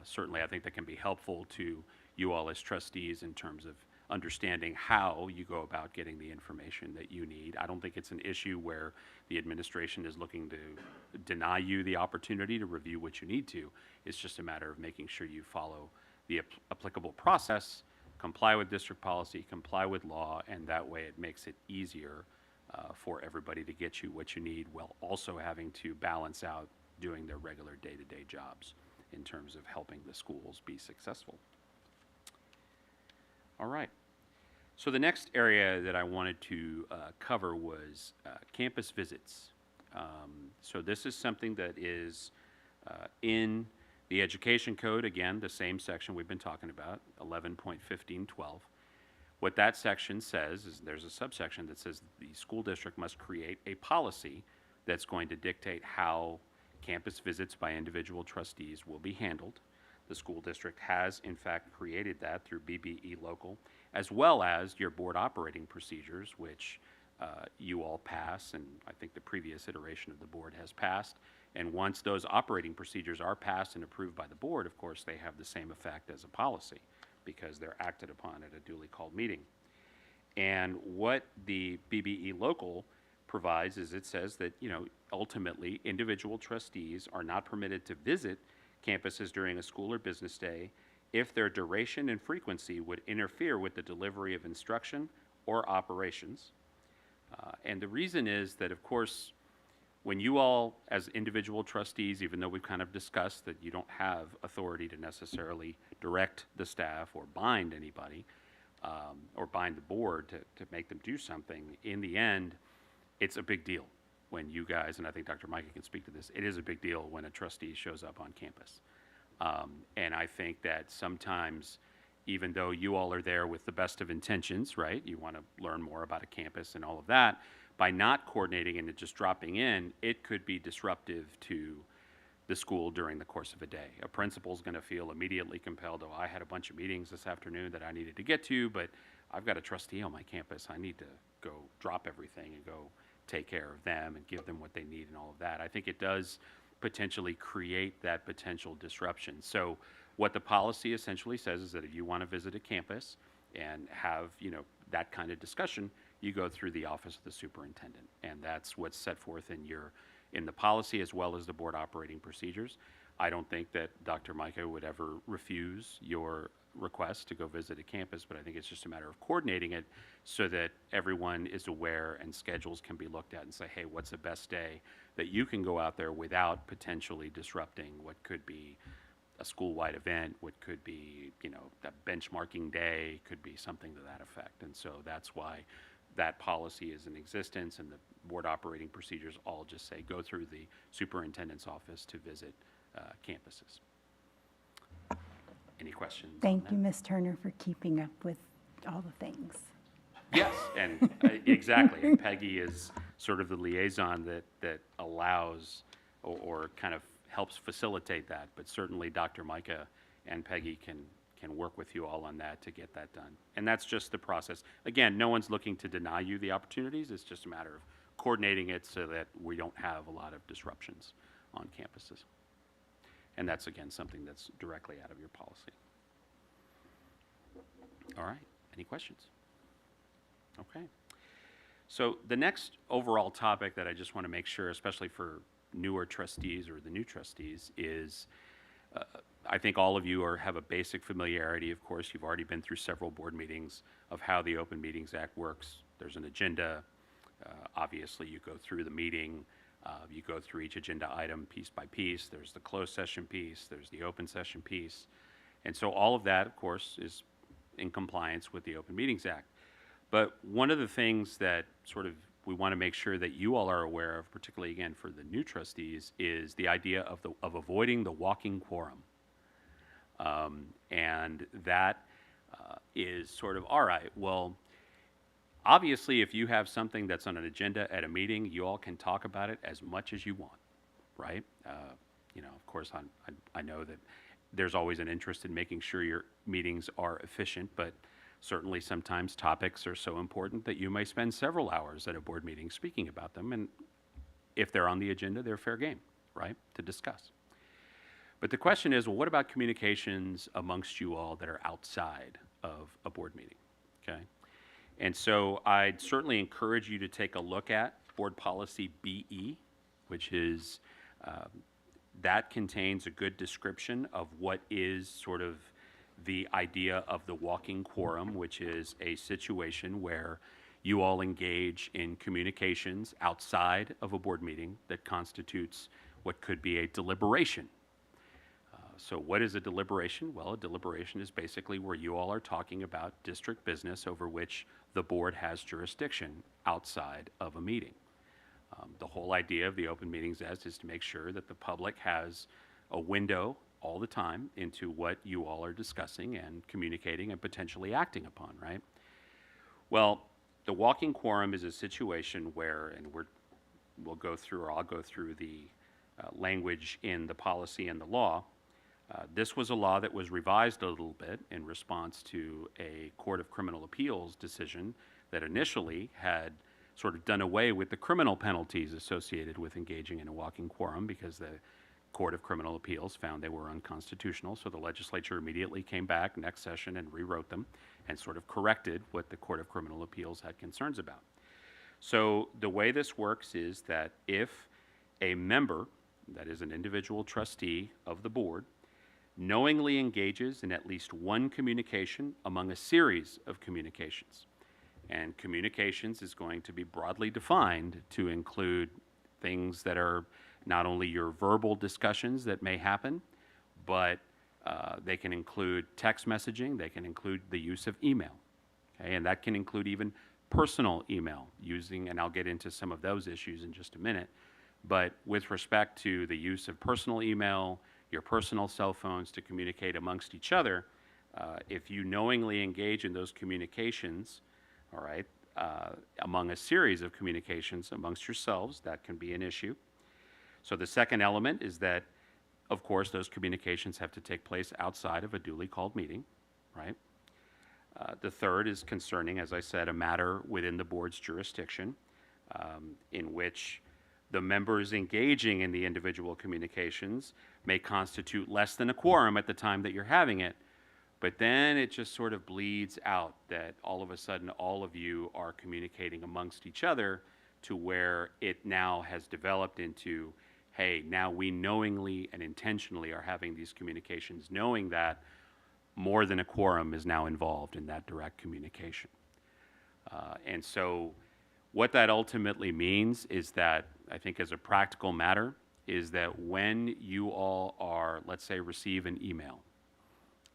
certainly I think that can be helpful to you all as trustees in terms of understanding how you go about getting the information that you need. I don't think it's an issue where the administration is looking to deny you the opportunity to review what you need to. It's just a matter of making sure you follow the applicable process, comply with district policy, comply with law, and that way it makes it easier for everybody to get you what you need, while also having to balance out doing their regular day-to-day jobs in terms of helping the schools be successful. All right. So the next area that I wanted to cover was campus visits. So this is something that is in the education code, again, the same section we've been talking about, 11.1512. What that section says is there's a subsection that says the school district must create a policy that's going to dictate how campus visits by individual trustees will be handled. The school district has, in fact, created that through BBE Local, as well as your board operating procedures, which you all pass, and I think the previous iteration of the board has passed. And once those operating procedures are passed and approved by the board, of course, they have the same effect as a policy because they're acted upon at a duly called meeting. And what the BBE Local provides is it says that, ultimately, individual trustees are not permitted to visit campuses during a school or business day if their duration and frequency would interfere with the delivery of instruction or operations. And the reason is that, of course, when you all, as individual trustees, even though we've kind of discussed that you don't have authority to necessarily direct the staff or bind anybody, or bind the board to make them do something, in the end, it's a big deal when you guys, and I think Dr. Micah can speak to this, it is a big deal when a trustee shows up on campus. And I think that sometimes, even though you all are there with the best of intentions, right? You want to learn more about a campus and all of that. By not coordinating and just dropping in, it could be disruptive to the school during the course of a day. A principal's going to feel immediately compelled, I had a bunch of meetings this afternoon that I needed to get to, but I've got a trustee on my campus. I need to go drop everything and go take care of them and give them what they need and all of that. I think it does potentially create that potential disruption. So what the policy essentially says is that if you want to visit a campus and have, that kind of discussion, you go through the office of the superintendent. And that's what's set forth in the policy as well as the board operating procedures. I don't think that Dr. Micah would ever refuse your request to go visit a campus, but I think it's just a matter of coordinating it so that everyone is aware and schedules can be looked at and say, hey, what's the best day that you can go out there without potentially disrupting what could be a school-wide event, what could be, a benchmarking day, could be something to that effect. And so that's why that policy is in existence, and the board operating procedures all just say go through the superintendent's office to visit campuses. questions on Thank that. you, Ms. Turner, for keeping up with all the things. Yes, and exactly. And Peggy is sort of the liaison that allows or kind of helps facilitate that. But certainly Dr. Micah and Peggy can work with you all on that to get that done. And that's just the process. Again, no one's looking to deny you the opportunities. It's just a matter of coordinating it so that we don't have a lot of disruptions on campuses. And that's, again, something that's directly out of your policy. All right, any questions? Okay. So the next overall topic that I just want to make sure, especially for newer trustees or the new trustees, is I think all of you have a basic familiarity. Of course, you've already been through several board meetings of how the Open Meetings Act works. There's an agenda. Obviously, you go through the meeting. You go through each agenda item piece by piece. There's the closed session piece. There's the open session piece. And so all of that, of course, is in compliance with the Open Meetings Act. But one of the things that sort of we want to make sure that you all are aware of, particularly again for the new trustees, is the idea of avoiding the walking quorum. And that is sort of, all right, well, obviously if you have something that's on an agenda at a meeting, you all can talk about it as much as you want, right? You know, of course, I know that there's always an interest in making sure your meetings are efficient, but certainly sometimes topics are so important that you may spend several hours at a board meeting speaking about them, and if they're on the agenda, they're fair game, right, to discuss. But the question is, well, what about communications amongst you all that are outside of a board meeting, okay? And so I'd certainly encourage you to take a look at Board Policy BE, which is, that contains a good description of what is sort of the idea of the walking quorum, which is a situation where you all engage in communications outside of a board meeting that constitutes what could be a deliberation. So what is a deliberation? Well, a deliberation is basically where you all are talking about district business over which the board has jurisdiction outside of a meeting. The whole idea of the Open Meetings Act is to make sure that the public has a window all the time into what you all are discussing and communicating and potentially acting upon, right? Well, the walking quorum is a situation where, and we'll go through, or I'll go through the language in the policy and the law. This was a law that was revised a little bit in response to a Court of Criminal Appeals decision that initially had sort of done away with the criminal penalties associated with engaging in a walking quorum because the Court of Criminal Appeals found they were unconstitutional. So the legislature immediately came back next session and rewrote them and sort of corrected what the Court of Criminal Appeals had concerns about. So the way this works is that if a member, that is an individual trustee of the board, knowingly engages in at least one communication among a series of communications, and communications is going to be broadly defined to include things that are not only your verbal discussions that may happen, but they can include text messaging, they can include the use of email, okay? And that can include even personal email using, and I'll get into some of those issues in just a minute, but with respect to the use of personal email, your personal cell phones to communicate amongst each other, if you knowingly engage in those communications, all right, among a series of communications amongst yourselves, that can be an issue. So the second element is that, of course, those communications have to take place outside of a duly called meeting, right? The third is concerning, as I said, a matter within the board's jurisdiction in which the members engaging in the individual communications may constitute less than a quorum at the time that you're having it, but then it just sort of bleeds out that all of a sudden all of you are communicating amongst each other to where it now has developed into, hey, now we knowingly and intentionally are having these communications, knowing that more than a quorum is now involved in that direct communication. And so what that ultimately means is that, I think as a practical matter, is that when you all are, let's say, receive an email,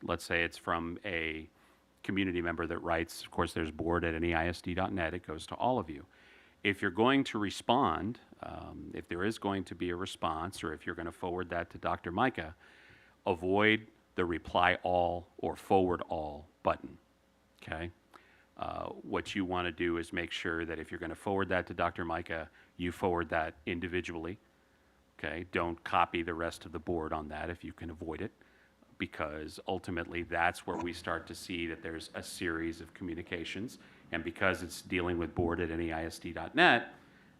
let's say it's from a community member that writes, of course there's board@neisd.net, it goes to all of you. If you're going to respond, if there is going to be a response, or if you're going to forward that to Dr. Micah, avoid the reply all or forward all button, okay? What you want to do is make sure that if you're going to forward that to Dr. Micah, you forward that individually, okay? Don't copy the rest of the board on that if you can avoid it, because ultimately that's where we start to see that there's a series of communications, and because it's dealing with board@neisd.net,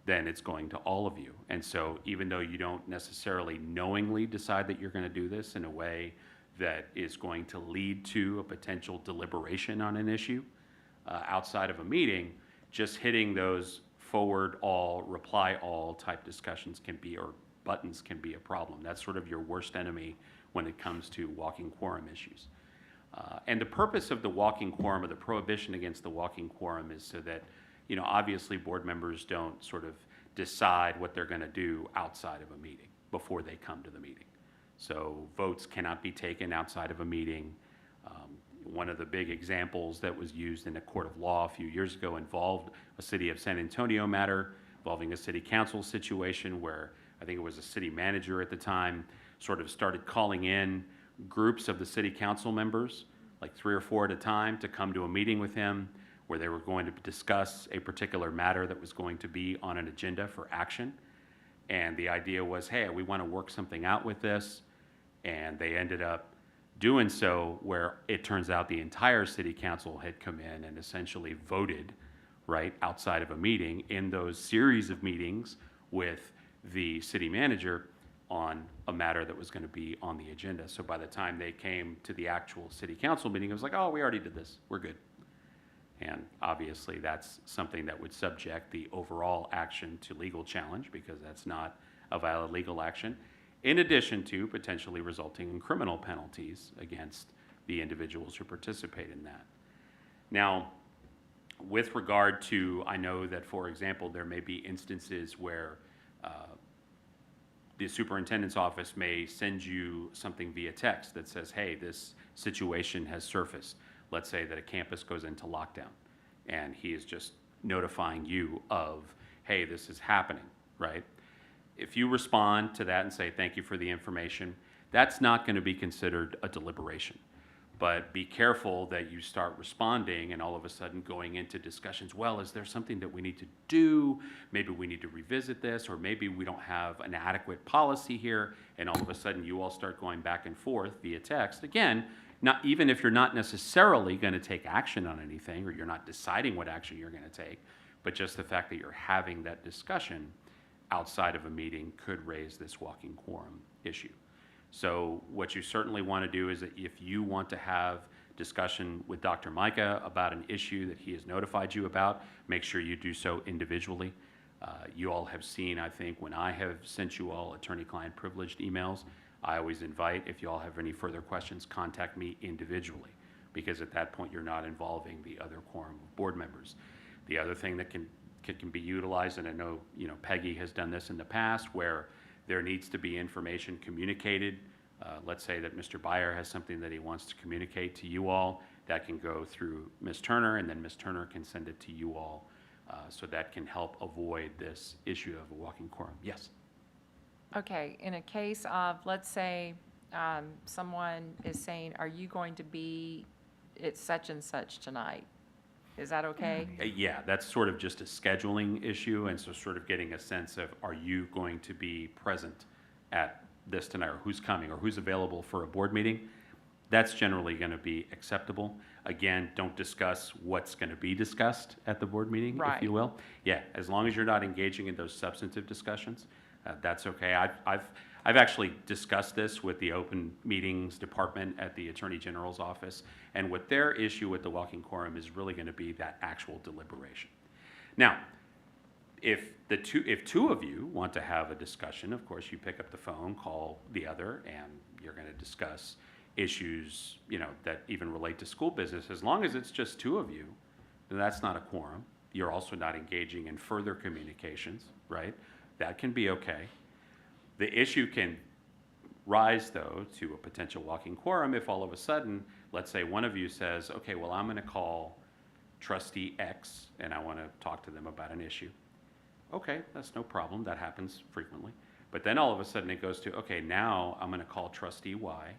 then it's going to all of you. And so even though you don't necessarily knowingly decide that you're going to do this in a way that is going to lead to a potential deliberation on an issue outside of a meeting, just hitting those forward all, reply all type discussions can be, or buttons can be a problem. That's sort of your worst enemy when it comes to walking quorum issues. And the purpose of the walking quorum, or the prohibition against the walking quorum, is so that, you know, obviously board members don't sort of decide what they're going to do outside of a meeting before they come to the meeting. So votes cannot be taken outside of a meeting. One of the big examples that was used in a court of law a few years ago involved a city of San Antonio matter involving a city council situation where I think it was a city manager at the time sort of started calling in groups of the city council members, like 3 or 4 at a time, to come to a meeting with him where they were going to discuss a particular matter that was going to be on an agenda for action. And the idea was, hey, we want to work something out with this. And they ended up doing so where it turns out the entire city council had come in and essentially voted, right, outside of a meeting in those series of meetings with the city manager on a matter that was going to be on the agenda. So by the time they came to the actual city council meeting, it was like, oh, we already did this, we're good. And obviously that's something that would subject the overall action to legal challenge, because that's not a valid legal action, in addition to potentially resulting in criminal penalties against the individuals who participate in that. Now, with regard to, I know that, for example, there may be instances where the superintendent's office may send you something via text that says, hey, this situation has surfaced. Let's say that a campus goes into lockdown, and he is just notifying you of, hey, this is happening, right? If you respond to that and say, thank you for the information, that's not going to be considered a deliberation. But be careful that you start responding and all of a sudden going into discussions, well, is there something that we need to do? Maybe we need to revisit this, or maybe we don't have an adequate policy here, and all of a sudden you all start going back and forth via text. Again, not even if you're not necessarily going to take action on anything, or you're not deciding what action you're going to take, but just the fact that you're having that discussion outside of a meeting could raise this walking quorum issue. So what you certainly want to do is that if you want to have discussion with Dr. Micah about an issue that he has notified you about, make sure you do so individually. You all have seen, I think, when I have sent you all attorney-client privileged emails, I always invite, if you all have any further questions, contact me individually, because at that point you're not involving the other quorum of board members. The other thing that can be utilized, and I know, you know, Peggy has done this in the past, where there needs to be information communicated. Let's say that Mr. Byer has something that he wants to communicate to you all. That can go through Ms. Turner, and then Ms. Turner can send it to you all. So that can help avoid this issue of a walking quorum. Yes? Okay, in a case of, let's say, someone is saying, are you going to be at such and such tonight? Is that okay? Yeah, that's sort of just a scheduling issue, and so sort of getting a sense of, are you going to be present at this tonight, or who's coming, or who's available for a board meeting? That's generally going to be acceptable. Again, don't discuss what's going to be discussed at the board meeting, if you will. Yeah, as long as you're not engaging in those substantive discussions, that's okay. I've actually discussed this with the Open Meetings Department at the Attorney General's office, and what their issue with the walking quorum is really going to be that actual deliberation. Now, if two of you want to have a discussion, of course, you pick up the phone, call the other, and you're going to discuss issues, you know, that even relate to school business. As long as it's just two of you, then that's not a quorum. You're also not engaging in further communications, right? That can be okay. The issue can rise, though, to a potential walking quorum if all of a sudden, let's say one of you says, okay, well, I'm going to call trustee X and I want to talk to them about an issue. Okay, that's no problem. That happens frequently. But then all of a sudden it goes to, okay, now I'm going to call trustee Y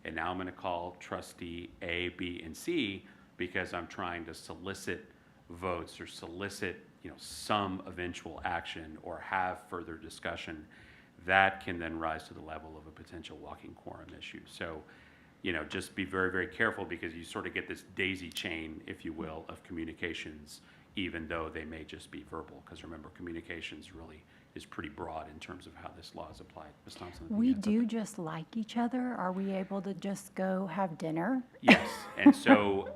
and now I'm going to call trustee A, B, and C because I'm trying to solicit votes or solicit, some eventual action or have further discussion, that can then rise to the level of a potential walking quorum issue. So, just be very, very careful because you sort of get this daisy chain, if you will, of communications, even though they may just be verbal. Because remember, communications really is pretty broad in terms of how this law is applied. Ms. Thompson? We do just like each other. Are we able to just go have dinner? Yes, and so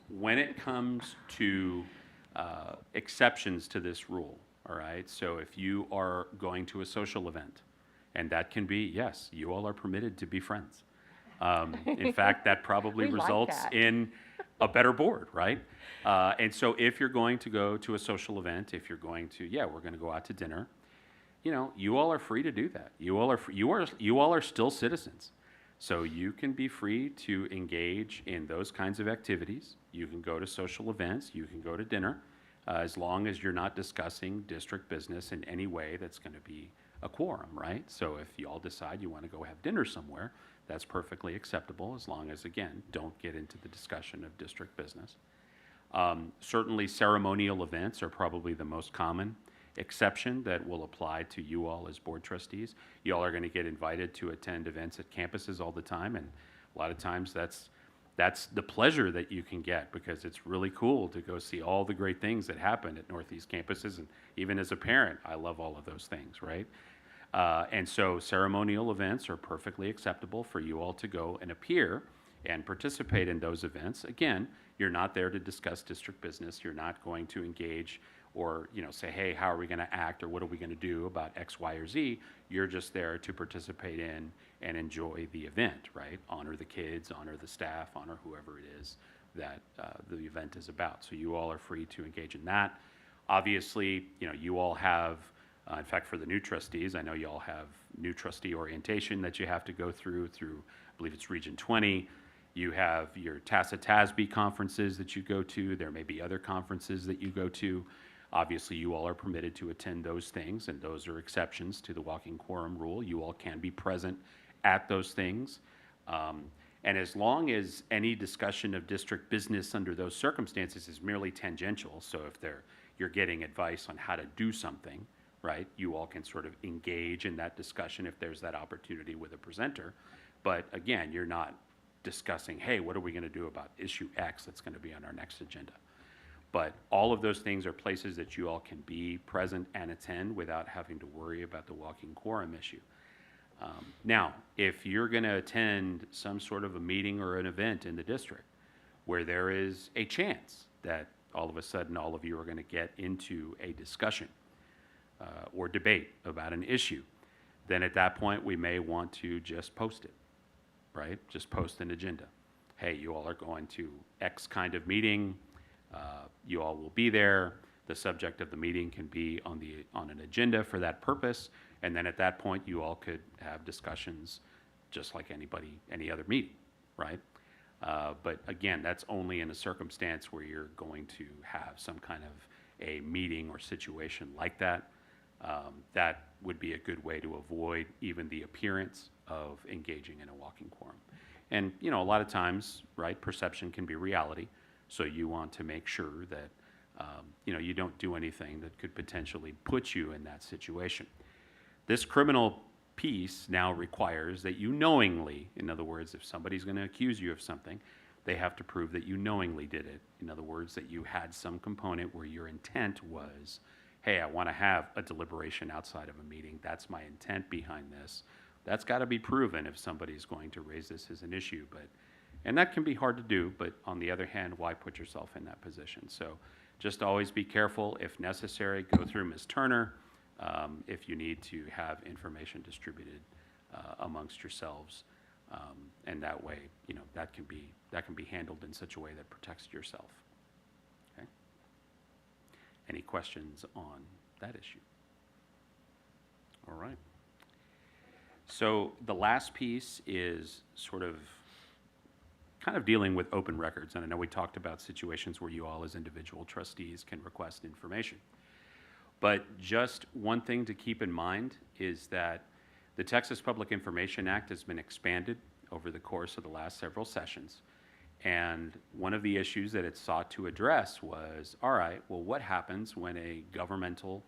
when it comes to exceptions to this rule, all right, so if you are going to a social event, and that can be, yes, you all are permitted to be friends. In fact, that probably We like results that. in a better board, right? And so if you're going to go to a social event, if you're going to, we're going to go out to dinner, you all are free to do that. You all are still citizens. So you can be free to engage in those kinds of activities. You can go to social events, you can go to dinner, as long as you're not discussing district business in any way that's going to be a quorum, right? So if you all decide you want to go have dinner somewhere, that's perfectly acceptable, as long as, again, don't get into the discussion of district business. Certainly ceremonial events are probably the most common exception that will apply to you all as board trustees. You all are going to get invited to attend events at campuses all the time, and a lot of times that's the pleasure that you can get, because it's really cool to go see all the great things that happen at Northeast campuses, and even as a parent, I love all of those things, right? And so ceremonial events are perfectly acceptable for you all to go and appear and participate in those events. Again, you're not there to discuss district business. You're not going to engage or say, hey, how are we going to act, or what are we going to do about X, Y, or Z. You're just there to participate in and enjoy the event, right? Honor the kids, honor the staff, honor whoever it is that the event is about. So you all are free to engage in that. Obviously, you all have, in fact, for the new trustees, I know you all have new trustee orientation that you have to go through, I believe it's Region 20. You have your TASA-TASB conferences that you go to. There may be other conferences that you go to. Obviously, you all are permitted to attend those things, and those are exceptions to the walking quorum rule. You all can be present at those things. And as long as any discussion of district business under those circumstances is merely tangential, so if you're getting advice on how to do something, right, you all can sort of engage in that discussion if there's that opportunity with a presenter. But again, you're not discussing, hey, what are we going to do about issue X that's going to be on our next agenda? But all of those things are places that you all can be present and attend without having to worry about the walking quorum issue. Now, if you're going to attend some sort of a meeting or an event in the district where there is a chance that all of a sudden all of you are going to get into a discussion or debate about an issue, then at that point we may want to just post it, right? Just post an agenda. Hey, you all are going to X kind of meeting. You all will be there. The subject of the meeting can be on an agenda for that purpose, and then at that point you all could have discussions just like any other meeting, right? But again, that's only in a circumstance where you're going to have some kind of a meeting or situation like that. That would be a good way to avoid even the appearance of engaging in a walking quorum. And a lot of times, right, perception can be reality. So you want to make sure that you don't do anything that could potentially put you in that situation. This criminal piece now requires that you knowingly, in other words, if somebody's going to accuse you of something, they have to prove that you knowingly did it. In other words, that you had some component where your intent was, hey, I want to have a deliberation outside of a meeting. That's my intent behind this. That's got to be proven if somebody's going to raise this as an issue. And that can be hard to do, but on the other hand, why put yourself in that position? So just always be careful. If necessary, go through Ms. Turner if you need to have information distributed amongst yourselves. And that way, that can be handled in such a way that protects yourself. Okay? Any questions on that issue? All right. So the last piece is sort of kind of dealing with open records. And I know we talked about situations where you all as individual trustees can request information. But just one thing to keep in mind is that the Texas Public Information Act has been expanded over the course of the last several sessions. And one of the issues that it sought to address was, all right, well, what happens when a governmental,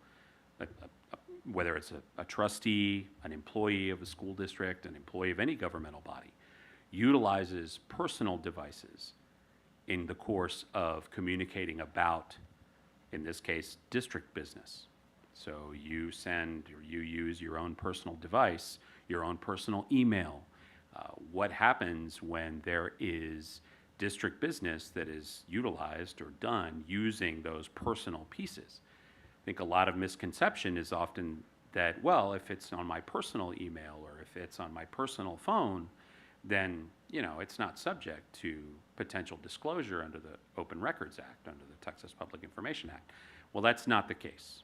whether it's a trustee, an employee of a school district, an employee of any governmental body, utilizes personal devices in the course of communicating about, in this case, district business. So you send or you use your own personal device, your own personal email. What happens when there is district business that is utilized or done using those personal pieces? I think a lot of misconception is often that, well, if it's on my personal email or if it's on my personal phone, then, you know, it's not subject to potential disclosure under the Open Records Act, under the Texas Public Information Act. Well, that's not the case.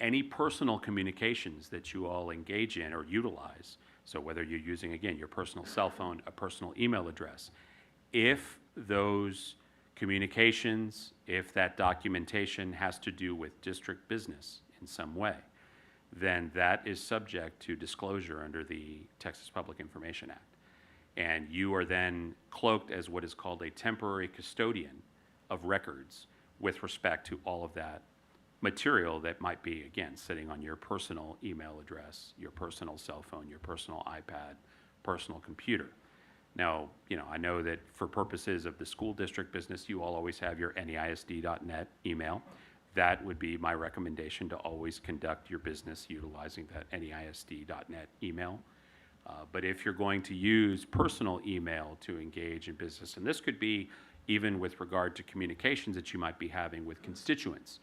Any personal communications that you all engage in or utilize, so whether you're using, again, your personal cell phone, a personal email address, if those communications, if that documentation has to do with district business in some way, then that is subject to disclosure under the Texas Public Information Act. And you are then cloaked as what is called a temporary custodian of records with respect to all of that material that might be, again, sitting on your personal email address, your personal cell phone, your personal iPad, personal computer. Now, you know, I know that for purposes of the school district business, you all always have your NEISD.net email. That would be my recommendation, to always conduct your business utilizing that NEISD.net email. But if you're going to use personal email to engage in business, and this could be even with regard to communications that you might be having with constituents,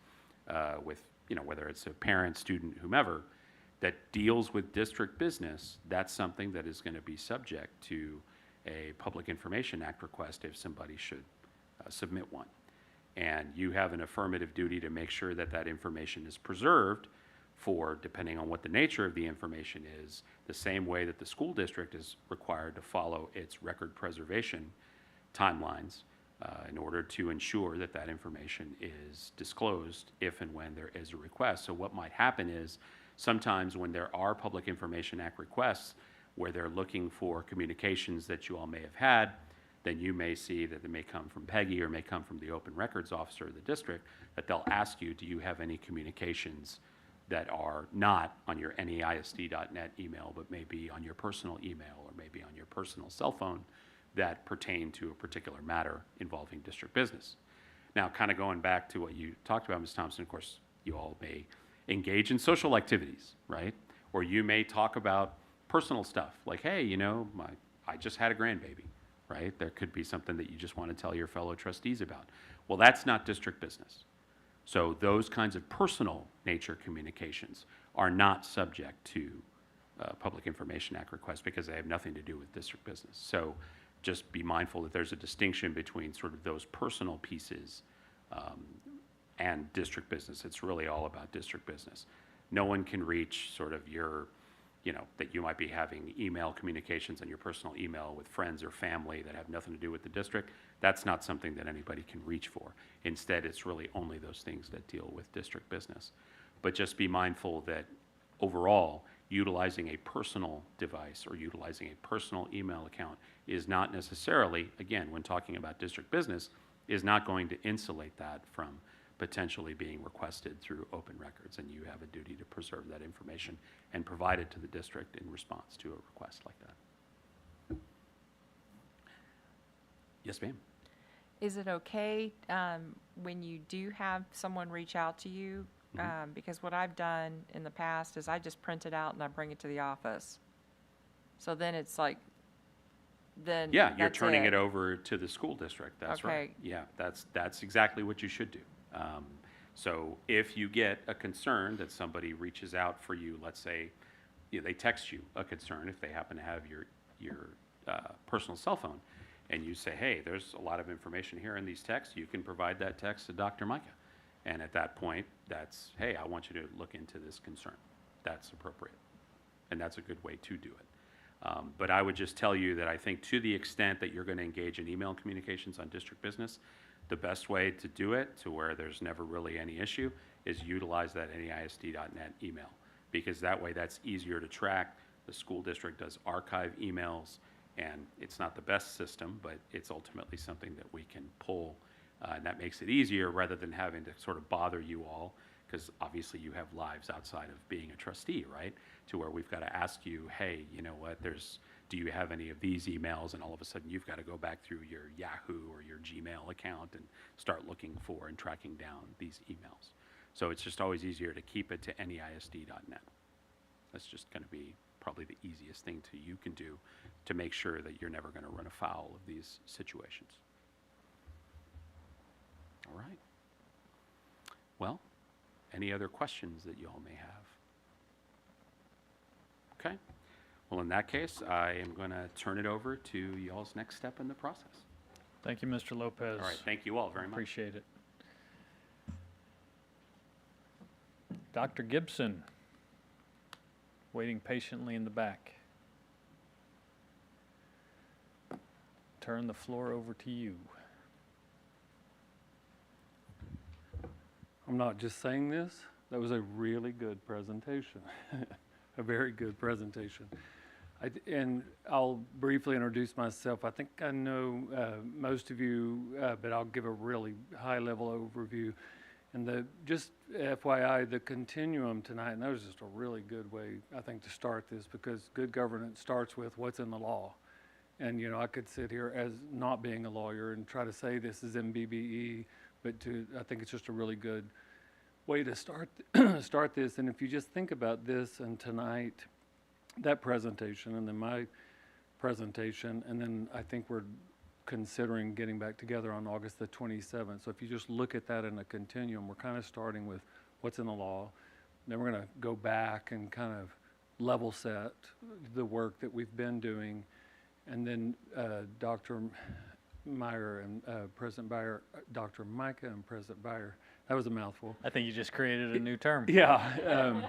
with, you know, whether it's a parent, student, whomever, that deals with district business, that's something that is going to be subject to a Public Information Act request if somebody should submit one. And you have an affirmative duty to make sure that that information is preserved for, depending on what the nature of the information is, the same way that the school district is required to follow its record preservation timelines in order to ensure that that information is disclosed if and when there is a request. So what might happen is, sometimes when there are Public Information Act requests where they're looking for communications that you all may have had, then you may see that they may come from Peggy or may come from the Open Records Officer of the district, that they'll ask you, do you have any communications that are not on your NEISD.net email, but maybe on your personal email or maybe on your personal cell phone, that pertain to a particular matter involving district business. Now, kind of going back to what you talked about, Ms. Thompson, of course, you all may engage in social activities, right? Or you may talk about personal stuff, like, hey, you know, I just had a grandbaby, right? There could be something that you just want to tell your fellow trustees about. Well, that's not district business. So those kinds of personal nature communications are not subject to Public Information Act requests because they have nothing to do with district business. So just be mindful that there's a distinction between sort of those personal pieces and district business. It's really all about district business. No one can reach sort of your, you know, that you might be having email communications on your personal email with friends or family that have nothing to do with the district. That's not something that anybody can reach for. Instead, it's really only those things that deal with district business. But just be mindful that overall, utilizing a personal device or utilizing a personal email account is not necessarily, again, when talking about district business, is not going to insulate that from potentially being requested through open records, and you have a duty to preserve that information and provide it to the district in response to a request like that. Yes, ma'am. Is it okay when you do have someone reach out to you? Because what I've done in the past is I just print it out and I bring it to the office. So then it's like, then Yeah, you're that's turning it over to the school district, that's right. Okay. Yeah, that's exactly what you should do. So if you get a concern that somebody reaches out for you, let's say, you know, they text you a concern if they happen to have your personal cell phone, and you say, hey, there's a lot of information here in these texts, you can provide that text to Dr. Micah. And at that point, that's, hey, I want you to look into this concern. That's appropriate. And that's a good way to do it. But I would just tell you that I think to the extent that you're going to engage in email communications on district business, the best way to do it, to where there's never really any issue, is utilize that NEISD.net email. Because that way that's easier to track. The school district does archive emails, And it's not the best system, but it's ultimately something that we can pull. And that makes it easier rather than having to sort of bother you all, because obviously you have lives outside of being a trustee, right? To where we've got to ask you, hey, you know what, do you have any of these emails? And all of a sudden you've got to go back through your Yahoo or your Gmail account and start looking for and tracking down these emails. So it's just always easier to keep it to neisd.net. That's just going to be probably the easiest thing you can do to make sure that you're never going to run afoul of these situations. All right. Well, any other questions that you all may have? Okay. Well, in that case, I am going to turn it over to y'all's next step in the process. Thank you, Mr. Lopez. All right. Thank you all very much. Appreciate it. Dr. Gibson, waiting patiently in the back. Turn the floor over to you. I'm not just saying this. That was a really good presentation, a very good presentation. And I'll briefly introduce myself. I think I know most of you, but I'll give a really high-level overview. And just FYI, the continuum tonight, and that was just a really good way, I think, to start this, because good governance starts with what's in the law. And, you know, I could sit here as not being a lawyer and try to say this is MBBE, but I think it's just a really good way to start this. And if you just think about this and tonight, that presentation, and then my presentation, and then I think we're considering getting back together on August the 27th. So if you just look at that in a continuum, we're kind of starting with what's in the law. Then we're going to go back and kind of level set the work that we've been doing. And then Dr. Meyer and President Beyer, Dr. Micah and President Beyer. That was a mouthful. I think you just created a new term. Yeah.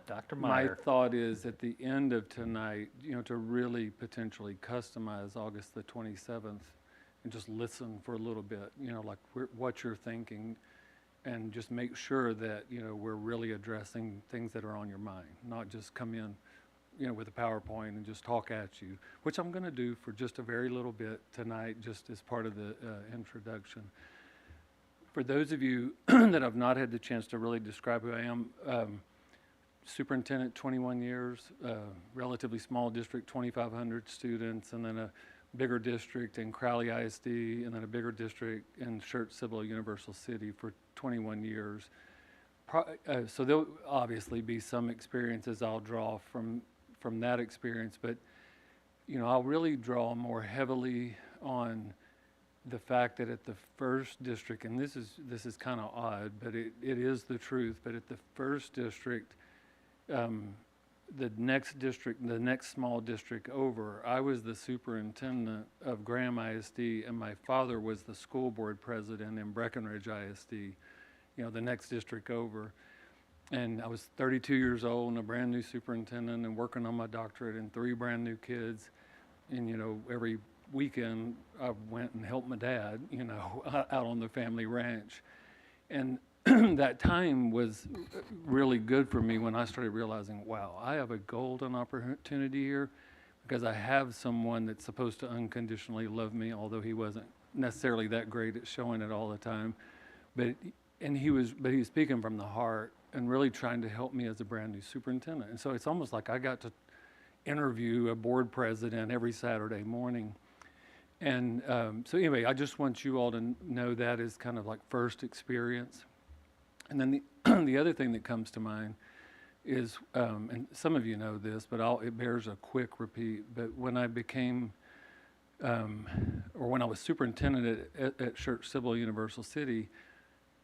Dr. My Meyer. thought is at the end of tonight, you know, to really potentially customize August the 27th and just listen for a little bit, you know, like what you're thinking, and just make sure that, you know, we're really addressing things that are on your mind, not just come in, you know, with a PowerPoint and just talk at you, which I'm going to do for just a very little bit tonight, just as part of the introduction. For those of you that have not had the chance to really describe who I am, superintendent, 21 years, relatively small district, 2,500 students, and then a bigger district in Crowley ISD, and then a bigger district in Churchill Universal City for 21 years. So there'll obviously be some experiences I'll draw from that experience, but you know, I'll really draw more heavily on the fact that at the first district, and this is kind of odd, but it is the truth, but at the first district, the next small district over, I was the superintendent of Graham ISD, and my father was the school board president in Breckenridge ISD, you know, the next district over. And I was 32 years old and a brand new superintendent and working on my doctorate and 3 brand new kids. And, you know, every weekend I went and helped my dad, you know, out on the family ranch. And that time was really good for me when I started realizing, wow, I have a golden opportunity here, because I have someone that's supposed to unconditionally love me, although he wasn't necessarily that great at showing it all the time. But he was speaking from the heart and really trying to help me as a brand new superintendent. And so it's almost like I got to interview a board president every Saturday morning. And so anyway, I just want you all to know that is kind of like first experience. And then the other thing that comes to mind is, and some of you know this, but it bears a quick repeat, but when I became, or when I was superintendent at Churchill Universal City,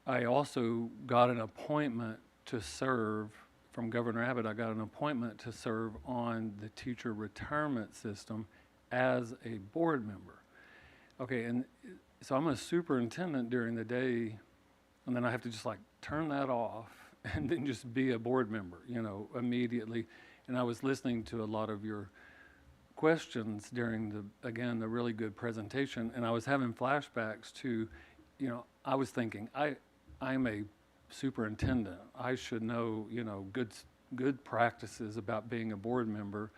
I also got an appointment to serve from Governor Abbott. I got an appointment to serve on the teacher retirement system as a board member. Okay, and so I'm a superintendent during the day, and then I have to just like turn that off and then just be a board member, you know, immediately. And I was listening to a lot of your questions during the really good presentation, and I was having flashbacks to, you know, I was thinking, I'm a superintendent. I should know, you know, good practices about being a board member.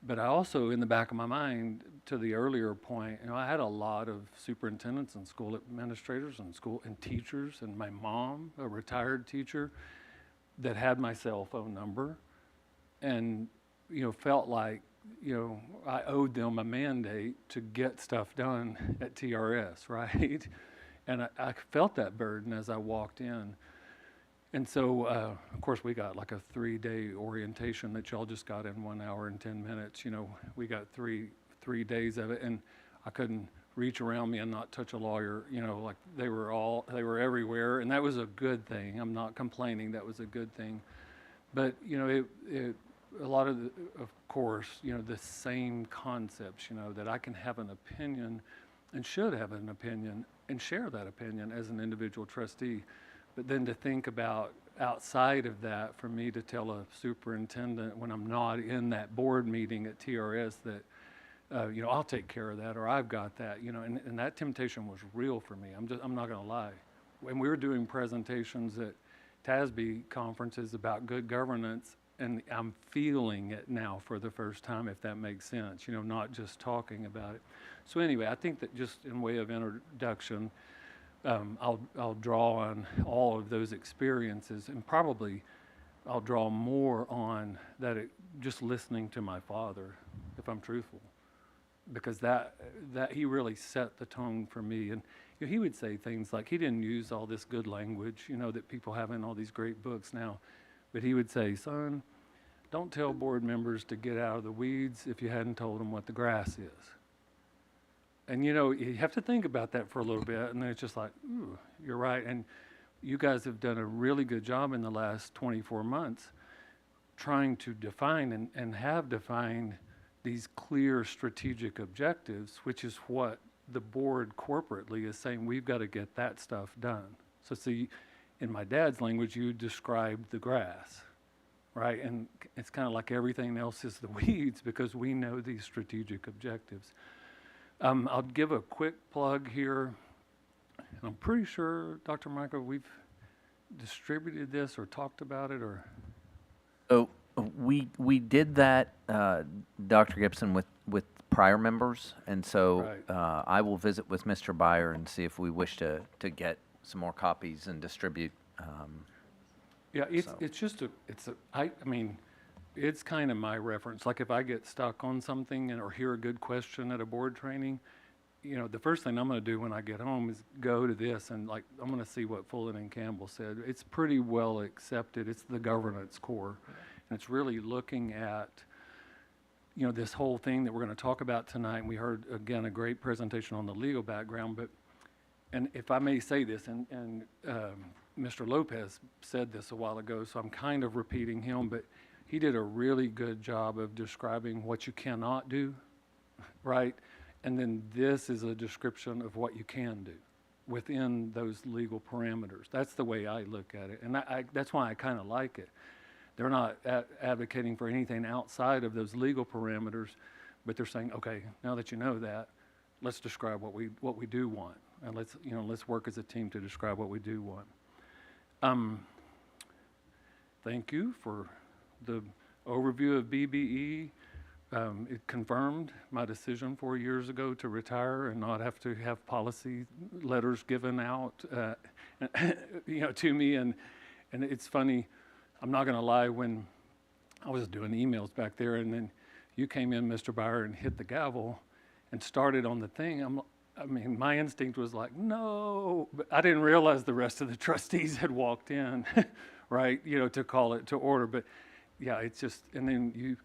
But I also, in the back of my mind, to the earlier point, I had a lot of superintendents and school administrators and school and teachers, and my mom, a retired teacher, that had my cell phone number, and felt like I owed them a mandate to get stuff done at TRS, right? And I felt that burden as I walked in. And so, of course, we got like a 3-day orientation that y'all just got in 1 hour and 10 minutes. We got three days of it, and I couldn't reach around me and not touch a lawyer. Like they were everywhere, and that was a good thing. I'm not complaining. That was a good thing. But a lot of course, the same concepts. That I can have an opinion, and should have an opinion, and share that opinion as an individual trustee. But then to think about outside of that, for me to tell a superintendent when I'm not in that board meeting at TRS that, I'll take care of that, or I've got that, and that temptation was real for me. I'm not gonna lie. When we were doing presentations at TASB conferences about good governance, and I'm feeling it now for the first time, if that makes sense, not just talking about it. So anyway, I think that just in way of introduction, I'll draw on all of those experiences, and probably I'll draw more on that just listening to my father, if I'm truthful, because that he really set the tone for me. And he would say things like, he didn't use all this good language, that people have in all these great books now, but he would say, son, don't tell board members to get out of the weeds if you hadn't told them what the grass is. And you have to think about that for a little bit, and then it's just like, ooh, you're right. And you guys have done a really good job in the last 24 months trying to define and have defined these clear strategic objectives, which is what the board corporately is saying, we've got to get that stuff done. So see, in my dad's language, you described the grass, right? And it's kind of like everything else is the weeds, because we know these strategic objectives. I'll give a quick plug here. And I'm pretty sure, Dr. Michael, we've distributed this or talked about it, or? So we did that, Dr. Gibson, with prior members, and so Right. I will visit with Mr. Byer and see if we wish to get some more copies and distribute. Yeah, So- it's kind of my reference. Like if I get stuck on something or hear a good question at a board training, the first thing I'm going to do when I get home is go to this and I'm going to see what Fulton and Campbell said. It's pretty well accepted. It's the governance core. And it's really looking at, this whole thing that we're going to talk about tonight. And we heard, again, a great presentation on the legal background. And if I may say this, and Mr. Lopez said this a while ago, so I'm kind of repeating him, but he did a really good job of describing what you cannot do, right? And then this is a description of what you can do within those legal parameters. That's the way I look at it. And that's why I kind of like it. They're not advocating for anything outside of those legal parameters, but they're saying, okay, now that you know that, let's describe what we do want. And let's work as a team to describe what we do want. Thank you for the overview of BBE. It confirmed my decision 4 years ago to retire and not have to have policy letters given out, to me. And it's funny, I'm not going to lie, when I was doing emails back there and then you came in, Mr. Byer, and hit the gavel and started on the thing, my instinct was like, no, but I didn't realize the rest of the trustees had walked in, right, to call it to order. But yeah, it's just, and then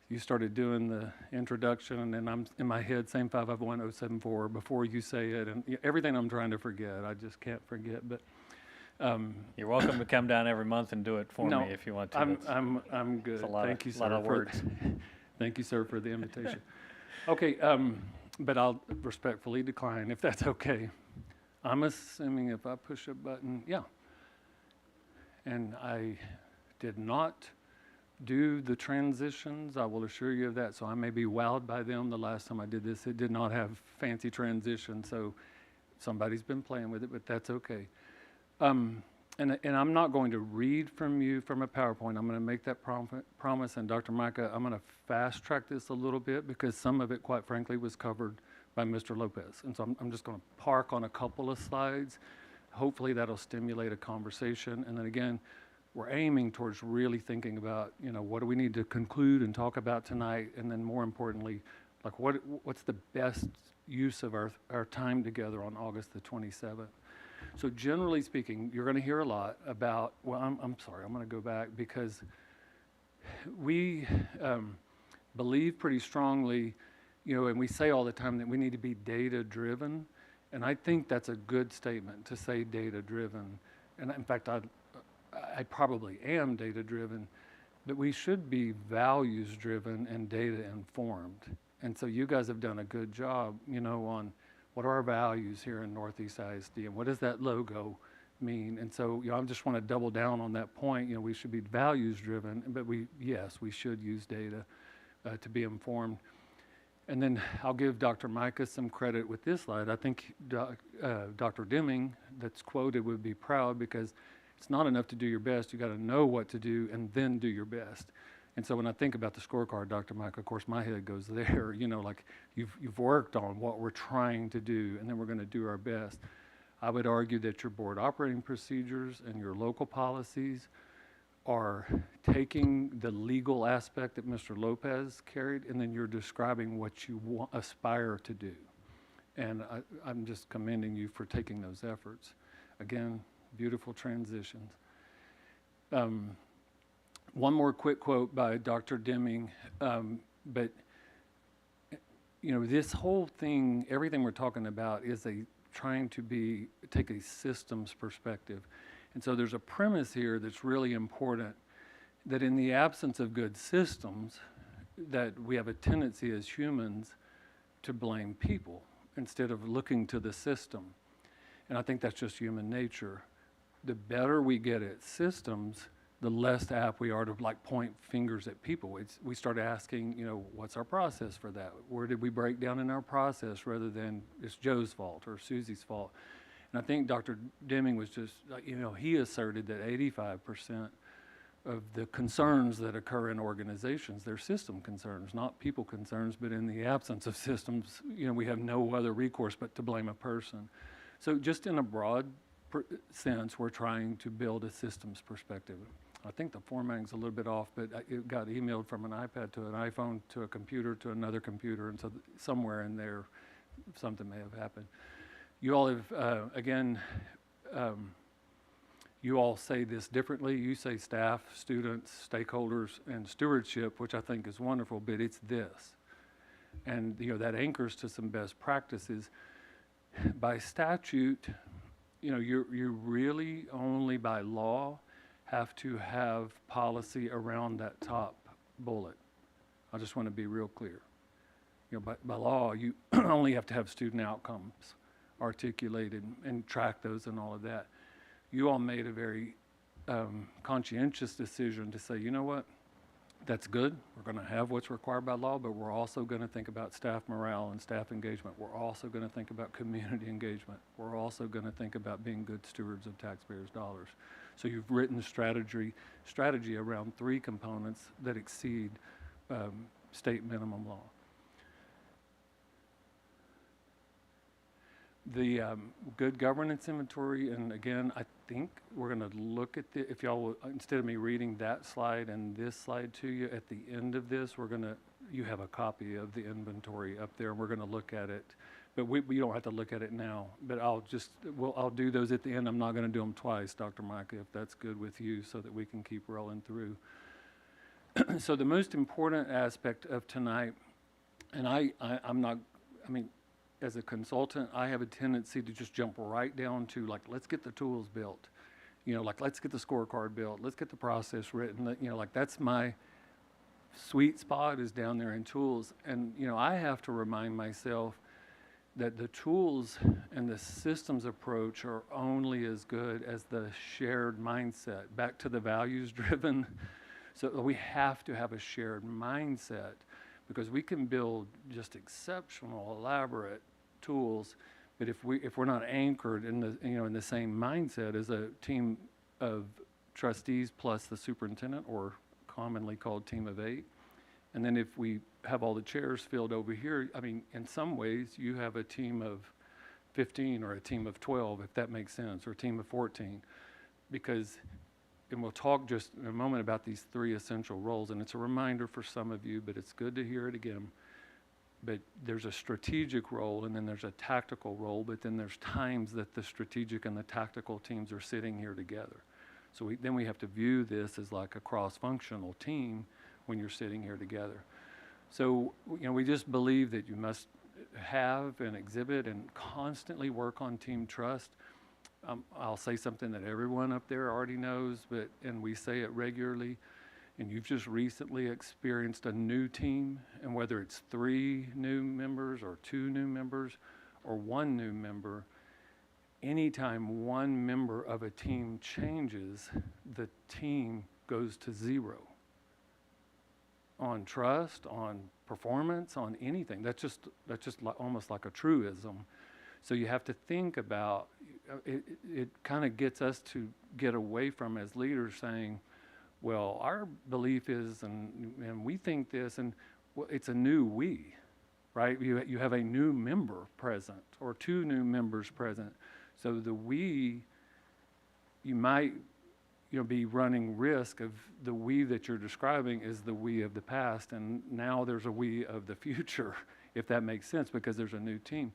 you started doing the introduction, and then I'm in my head saying 551074 before you say it, and everything I'm trying to forget, I just can't forget. But You're welcome to come down every month and do it for no, me if you want to. I'm good. It's a lot Thank you, of sir. words. Thank you, sir, for the invitation. Okay, but I'll respectfully decline if that's okay. I'm assuming if I push a button, yeah. And I did not do the transitions, I will assure you of that. So I may be wowed by them. The last time I did this, it did not have fancy transition. So somebody's been playing with it, but that's okay. and I'm not going to read from you from a PowerPoint. I'm going to make that promise. And Dr. Micah, I'm going to fast track this a little bit because some of it, quite frankly, was covered by Mr. Lopez. And so I'm just going to park on a couple of slides. Hopefully that'll stimulate a conversation. And then again, we're aiming towards really thinking about, you know, what do we need to conclude and talk about tonight? And then more importantly, like what's the best use of our time together on August the 27th? So generally speaking, you're going to hear a lot about, well, I'm sorry, I'm going to go back because we believe pretty strongly, you know, and we say all the time that we need to be data-driven, and I think that's a good statement to say data-driven. And in fact, I probably am data-driven, but we should be values-driven and data-informed. And so you guys have done a good job, you know, on what are our values here in Northeast ISD and what does that logo mean? And so, you know, I just want to double down on that point. You know, we should be values-driven, but yes, we should use data to be informed. And then I'll give Dr. Micah some credit with this slide. I think Dr. Deming, that's quoted, would be proud because it's not enough to do your best. You got to know what to do and then do your best. And so when I think about the scorecard, Dr. Micah, of course, my head goes there. You know, like you've worked on what we're trying to do, and then we're going to do our best. I would argue that your board operating procedures and your local policies are taking the legal aspect that Mr. Lopez carried, and then you're describing what you aspire to do. And I'm just commending you for taking those efforts. Again, beautiful transitions. One more quick quote by Dr. Deming, but you know, this whole thing, everything we're talking about is trying to take a systems perspective. And so there's a premise here that's really important, that in the absence of good systems, that we have a tendency as humans to blame people instead of looking to the system. And I think that's just human nature. The better we get at systems, the less apt we are to like point fingers at people. We start asking, you know, what's our process for that? Where did we break down in our process rather than it's Joe's fault or Susie's fault? And I think Dr. Deming was just, you know, he asserted that 85% of the concerns that occur in organizations, they're system concerns, not people concerns, but in the absence of systems, you know, we have no other recourse but to blame a person. So just in a broad sense, we're trying to build a systems perspective. I think the formatting's a little bit off, but it got emailed from an iPad to an iPhone to a computer to another computer, and so somewhere in there something may have happened. You all have, again, you all say this differently. You say staff, students, stakeholders, and stewardship, which I think is wonderful, but it's this. And, you know, that anchors to some best practices. By statute, you know, you really only by law have to have policy around that top bullet. I just want to be real clear. You know, by law, you only have to have student outcomes articulated and track those and all of that. You all made a very conscientious decision to say, you know what, that's good. We're going to have what's required by law, but we're also going to think about staff morale and staff engagement. We're also going to think about community engagement. We're also going to think about being good stewards of taxpayers' dollars. So you've written strategy around 3 components that exceed state minimum law. The good governance inventory, and again, I think we're going to look at if y'all will, instead of me reading that slide and this slide to you, at the end of this, you have a copy of the inventory up there, and we're going to look at it. But we don't have to look at it now. But I'll do those at the end. I'm not going to do them twice, Dr. Micah, if that's good with you, so that we can keep rolling through. So the most important aspect of tonight, and I'm not, I mean, as a consultant, I have a tendency to just jump right down to like, let's get the tools built. You know, like, let's get the scorecard built. Let's get the process written. You know, like, that's my sweet spot, is down there in tools. And, you know, I have to remind myself that the tools and the systems approach are only as good as the shared mindset. Back to the values driven. So we have to have a shared mindset, because we can build just exceptional, elaborate tools, but if we're not anchored in the same mindset as a team of trustees plus the superintendent, or commonly called team of 8. And then if we have all the chairs filled over here, I mean, in some ways, you have a team of 15 or a team of 12, if that makes sense, or a team of 14. Because, and we'll talk just in a moment about these 3 essential roles, and it's a reminder for some of you, but it's good to hear it again. But there's a strategic role, and then there's a tactical role, but then there's times that the strategic and the tactical teams are sitting here together. So then we have to view this as like a cross-functional team when you're sitting here together. So, we just believe that you must have and exhibit and constantly work on team trust. I'll say something that everyone up there already knows, and we say it regularly, and you've just recently experienced a new team, and whether it's 3 new members or 2 new members or 1 new member, anytime 1 member of a team changes, the team goes to 0 on trust, on performance, on anything. That's just almost like a truism. So you have to think about it. It kind of gets us to get away from, as leaders, saying, well, our belief is, and we think this, and well, it's a new we, right? You have a new member present, or 2 new members present. So the we, you might be running risk of the we that you're describing is the we of the past, and now there's a we of the future, if that makes sense, because there's a new team.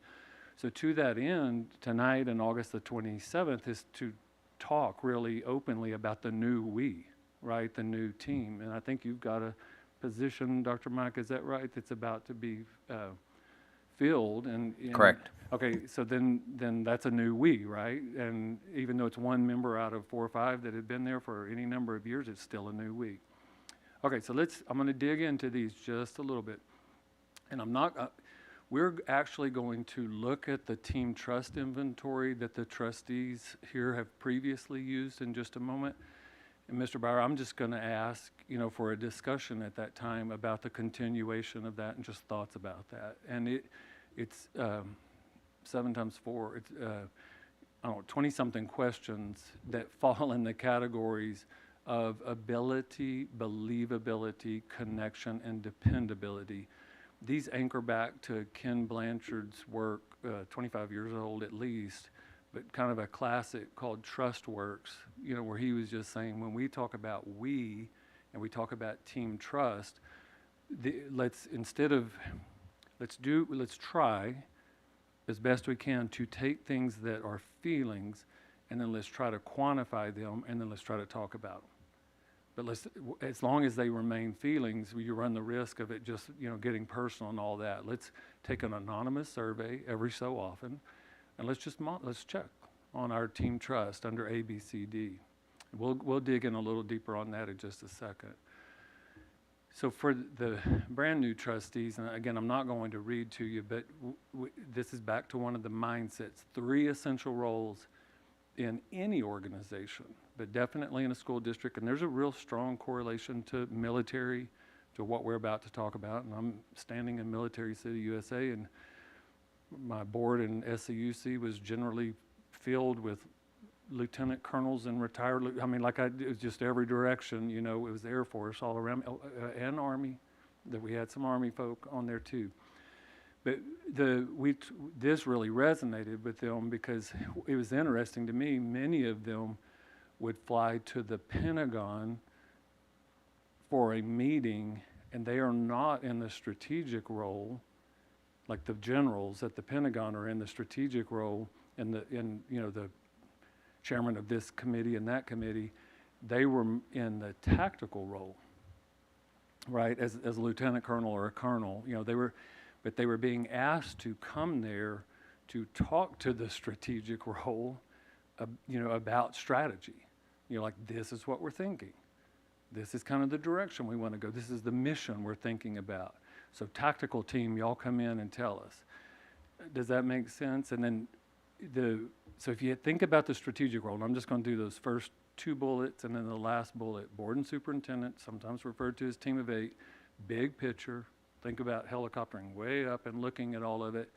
So to that end, tonight and August the 27th is to talk really openly about the new we, right? The new team. And I think you've got a position, Dr. Mike, is that right? That's about to be filled. And Correct. Okay, so then that's a new we, right? And even though it's 1 member out of 4 or 5 that had been there for any number of years, it's still a new we. Okay, so I'm going to dig into these just a little bit. And we're actually going to look at the team trust inventory that the trustees here have previously used in just a moment. And Mr. Bauer, I'm just going to ask, for a discussion at that time about the continuation of that and just thoughts about that. And it's 7 times 4, it's, 20-something questions that fall in the categories of ability, believability, connection, and dependability. These anchor back to Ken Blanchard's work, 25 years old at least, but kind of a classic called Trust Works, where he was just saying, when we talk about we and we talk about team trust, let's try as best we can to take things that are feelings, and then let's try to quantify them, and then let's try to talk about them. But as long as they remain feelings, you run the risk of it just, getting personal and all that. Let's take an anonymous survey every so often, and let's check on our team trust under A, B, C, D. We'll dig in a little deeper on that in just a second. So for the brand new trustees, and again, I'm not going to read to you, but this is back to one of the mindsets. 3 essential roles in any organization, but definitely in a school district. And there's a real strong correlation to military, to what we're about to talk about. And I'm standing in Military City, USA, and my board in SCUC was generally filled with lieutenant colonels and retired, it was just every direction, it was the Air Force all around, and Army, that we had some Army folk on there too. But this really resonated with them because it was interesting to me, many of them would fly to the Pentagon for a meeting, and they are not in the strategic role, like the generals at the Pentagon are in the strategic role, and the chairman of this committee and that committee, they were in the tactical role, right, as a lieutenant colonel or a colonel. But they were being asked to come there to talk to the strategic role, about strategy. Like, this is what we're thinking. This is kind of the direction we want to go. This is the mission we're thinking about. So tactical team, y'all come in and tell us. Does that make sense? And then so if you think about the strategic role, and I'm just going to do those first 2 bullets, and then the last bullet, board and superintendent, sometimes referred to as team of 8, big picture. Think about helicoptering way up and looking at all of it.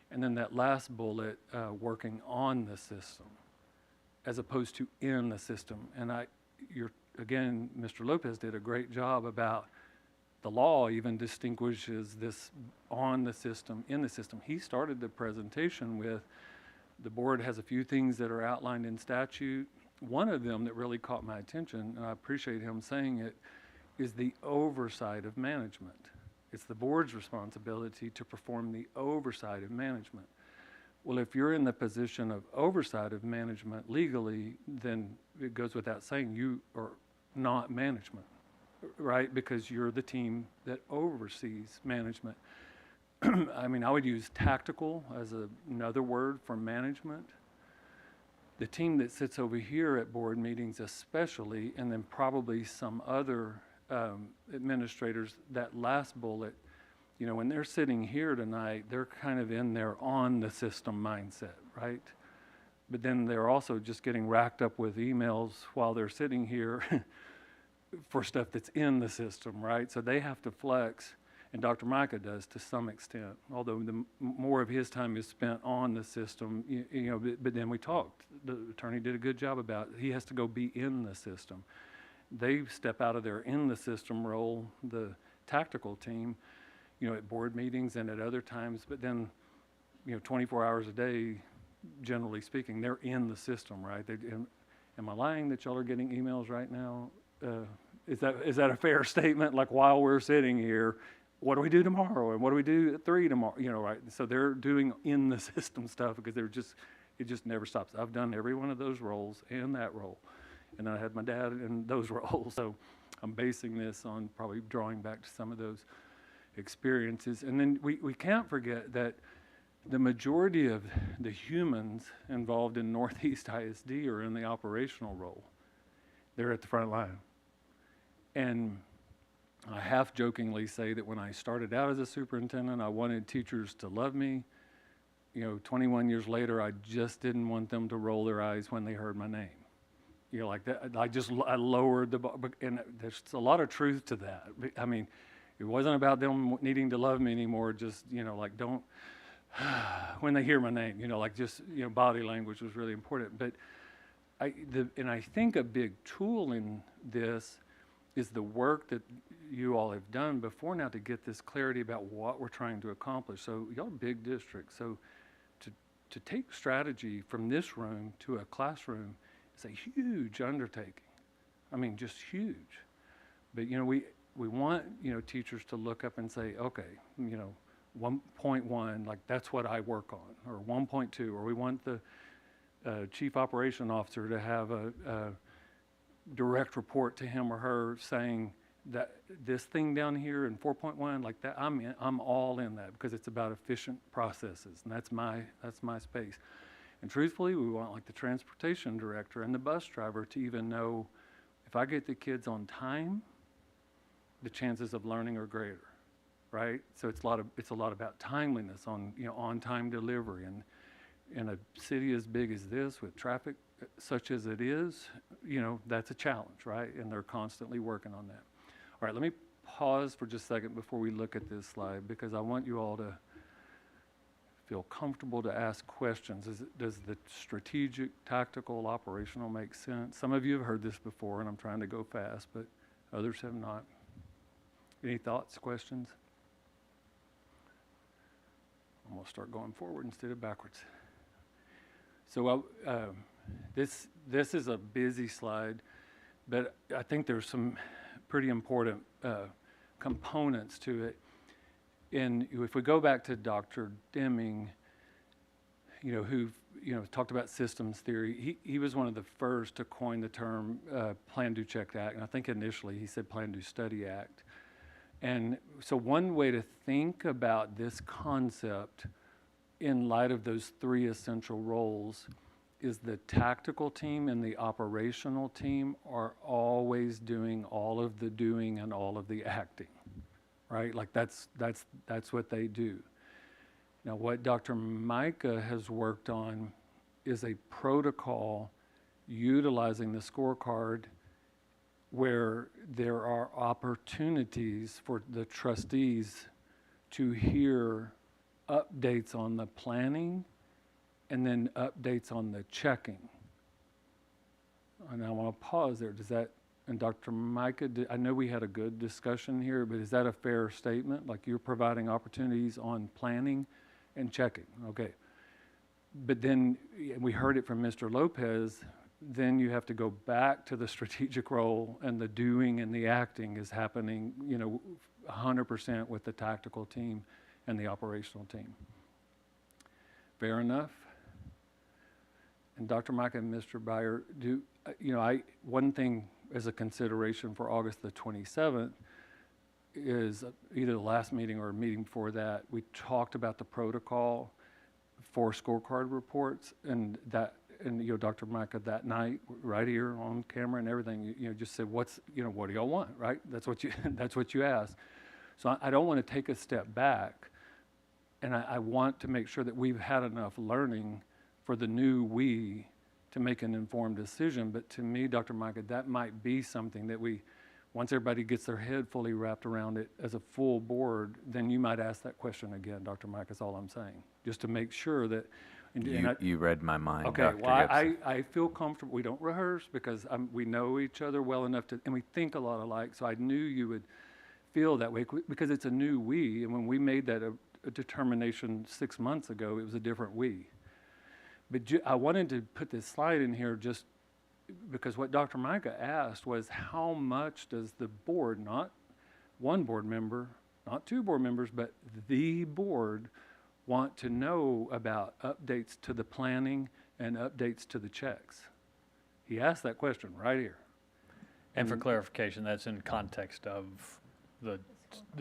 And then that last bullet, working on the system. as opposed to in the system. And again, Mr. Lopez did a great job about the law even distinguishes this on the system, in the system. He started the presentation with, the board has a few things that are outlined in statute. One of them that really caught my attention, and I appreciate him saying it, is the oversight of management. It's the board's responsibility to perform the oversight of management. Well, if you're in the position of oversight of management legally, then it goes without saying you are not management, right? Because you're the team that oversees management. I mean, I would use tactical as another word for management. The team that sits over here at board meetings especially, and then probably some other administrators, that last bullet, you know, when they're sitting here tonight, they're kind of in their on the system mindset, right? But then they're also just getting racked up with emails while they're sitting here for stuff that's in the system, right? So they have to flex, and Dr. Micah does to some extent, although more of his time is spent on the system, you know, but then we talked. The attorney did a good job about it. He has to go be in the system. They step out of their in the system role, the tactical team, you know, at board meetings and at other times, but then, you know, 24 hours a day, generally speaking, they're in the system, right? Am I lying that y'all are getting emails right now? Is that a fair statement? Like, while we're sitting here, what do we do tomorrow? And what do we do at 3 tomorrow? You know, right? So they're doing in the system stuff because it just never stops. I've done every one of those roles and that role. And I had my dad in those roles. So I'm basing this on probably drawing back to some of those experiences. And then we can't forget that the majority of the humans involved in Northeast ISD are in the operational role. They're at the front line. And I half jokingly say that when I started out as a superintendent, I wanted teachers to love me. You know, 21 years later, I just didn't want them to roll their eyes when they heard my name. You know, like that, I lowered the bar, and there's a lot of truth to that. I mean, it wasn't about them needing to love me anymore, just, you know, like, don't, when they hear my name, you know, like, just, you know, body language was really important. But I think a big tool in this is the work that you all have done before now to get this clarity about what we're trying to accomplish. So y'all are big districts, so to take strategy from this room to a classroom is a huge undertaking. I mean, just huge. But, you know, we want, you know, teachers to look up and say, okay, you know, 1.1, like, that's what I work on, or 1.2, or we want the chief operation officer to have a direct report to him or her saying that this thing down here in 4.1, like that, I'm all in that, because it's about efficient processes, and that's my space. And truthfully, we want, like, the transportation director and the bus driver to even know, if I get the kids on time, the chances of learning are greater, right? So it's a lot about timeliness, on, you know, on-time delivery. And in a city as big as this, with traffic such as it is, you know, that's a challenge, right? And they're constantly working on that. All right, let me pause for just a second before we look at this slide, because I want you all to feel comfortable to ask questions. Does the strategic, tactical, operational make sense? Some of you have heard this before, and I'm trying to go fast, but others have not. Any thoughts, questions? I'm going to start going forward instead of backwards. So this is a busy slide, but I think there's some pretty important components to it. And if we go back to Dr. Deming, you know, who, you know, talked about systems theory, he was one of the first to coin the term Plan, Do, Check, Act. And I think initially he said Plan, Do, Study, Act. And so one way to think about this concept in light of those 3 essential roles is the tactical team and the operational team are always doing all of the doing and all of the acting, right? Like, that's what they do. Now, what Dr. Micah has worked on is a protocol utilizing the scorecard where there are opportunities for the trustees to hear updates on the planning and then updates on the checking. and I want to pause there, does that, and Dr. Micah, I know we had a good discussion here, but is that a fair statement? Like you're providing opportunities on planning and checking, okay. But then, we heard it from Mr. Lopez, then you have to go back to the strategic role, and the doing and the acting is happening, 100% with the tactical team and the operational team. Fair enough? And Dr. Micah and Mr. Byer, one thing as a consideration for August the 27th is either the last meeting or a meeting before that, we talked about the protocol for scorecard reports, and Dr. Micah that night, right here on camera and everything, just said, what do y'all want, right? That's what you asked. So I don't want to take a step back, and I want to make sure that we've had enough learning for the new we to make an informed decision. But to me, Dr. Micah, that might be something that once everybody gets their head fully wrapped around it as a full board, then you might ask that question again, Dr. Micah, is all I'm saying, just to make sure that. You read my mind, Okay, Dr. well, Gibson. I feel comfortable. We don't rehearse because we know each other well enough and we think a lot alike. So I knew you would feel that way because it's a new we. And when we made that a determination 6 months ago, it was a different we. But I wanted to put this slide in here just because what Dr. Micah asked was how much does the board, not one board member, not two board members, but the board want to know about updates to the planning and updates to the checks? He asked that question right here. And for clarification, that's in context of the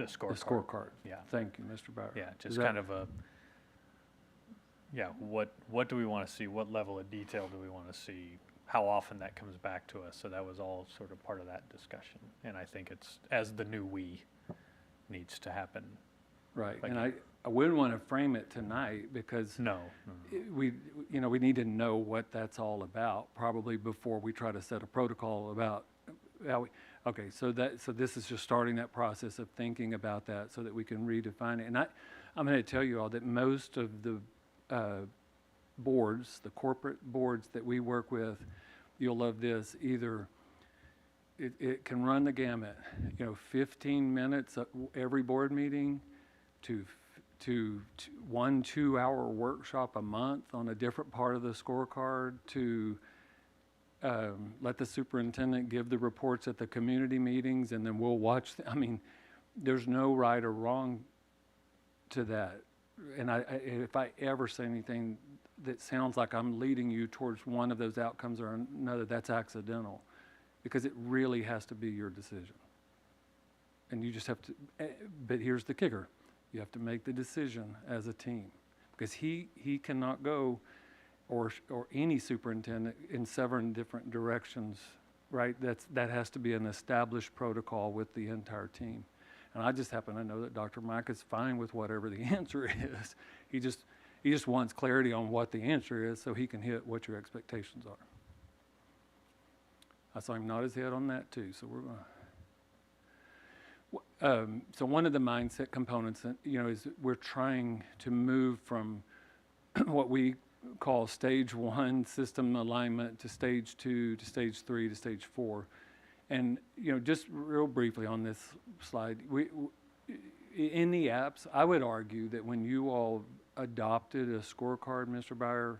scorecard. The scorecard. Yeah. Thank you, Mr. Bauer. Yeah, Is just that- kind of what do we want to see? What level of detail do we want to see? How often that comes back to us? So that was all sort of part of that discussion. And I think it's, as the new we, needs to happen. Right, Like and it- I wouldn't want to frame it tonight because No. we need to know what that's all about probably before we try to set a protocol about how okay, so this is just starting that process of thinking about that so that we can redefine it. And I'm going to tell you all that most of the boards, the corporate boards that we work with, you'll love this, either it can run the gamut, 15 minutes every board meeting to 1 2-hour workshop a month on a different part of the scorecard, to let the superintendent give the reports at the community meetings, and then we'll watch. There's no right or wrong to that. And if I ever say anything that sounds like I'm leading you towards one of those outcomes or another, that's accidental, because it really has to be your decision. And you just have to, but here's the kicker. You have to make the decision as a team, because he cannot go, or any superintendent, in 7 different directions, right? That has to be an established protocol with the entire team. And I just happen to know that Dr. Mike is fine with whatever the answer is. He just wants clarity on what the answer is so he can hit what your expectations are. I saw him nod his head on that too, so we're going to. So one of the mindset components, is we're trying to move from what we call stage 1 system alignment to stage 2 to stage 3 to stage 4. And, just real briefly on this slide, in the apps, I would argue that when you all adopted a scorecard, Mr. Byer,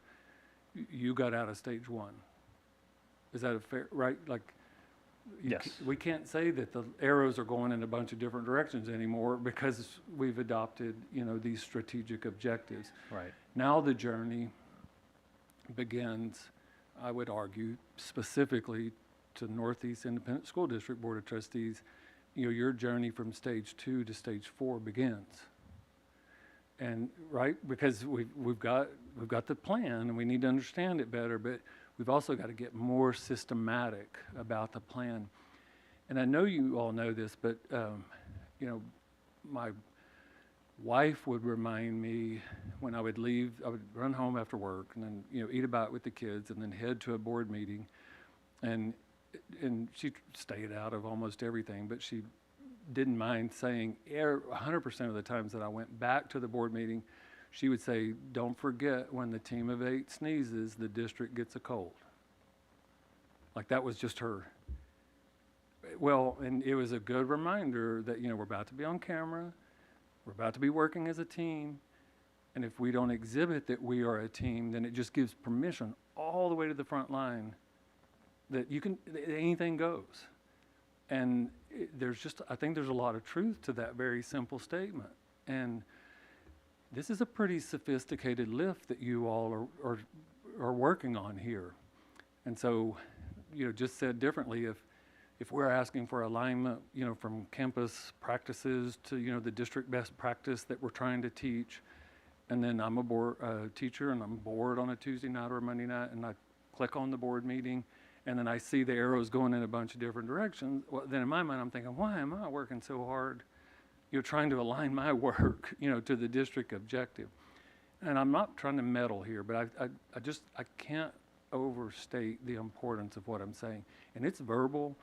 you got out of stage 1. Is that a fair, right? Like, Yes. we can't say that the arrows are going in a bunch of different directions anymore because we've adopted, these strategic objectives. Right. Now the journey begins, I would argue, specifically to Northeast Independent School District Board of Trustees. Your journey from stage 2 to stage 4 begins. And right, because we've got the plan and we need to understand it better, but we've also got to get more systematic about the plan. And I know you all know this, but my wife would remind me when I would leave, I would run home after work and then eat a bite with the kids and then head to a board meeting, and she stayed out of almost everything, but she didn't mind saying 100% of the times that I went back to the board meeting, she would say, "Don't forget, when the team of 8 sneezes, the district gets a cold." Like that was just her. Well, and it was a good reminder that, we're about to be on camera, we're about to be working as a team, and if we don't exhibit that we are a team, then it just gives permission all the way to the front line that anything goes. And I think there's a lot of truth to that very simple statement. And this is a pretty sophisticated lift that you all are working on here. And so, just said differently, if we're asking for alignment, from campus practices to, the district best practice that we're trying to teach, and then I'm a board teacher and I'm bored on a Tuesday night or a Monday night, and I click on the board meeting, and then I see the arrows going in a bunch of different directions, well, then in my mind I'm thinking, why am I working so hard, trying to align my work, to the district objective? And I'm not trying to meddle here, but I can't overstate the importance of what I'm saying. And it's verbal,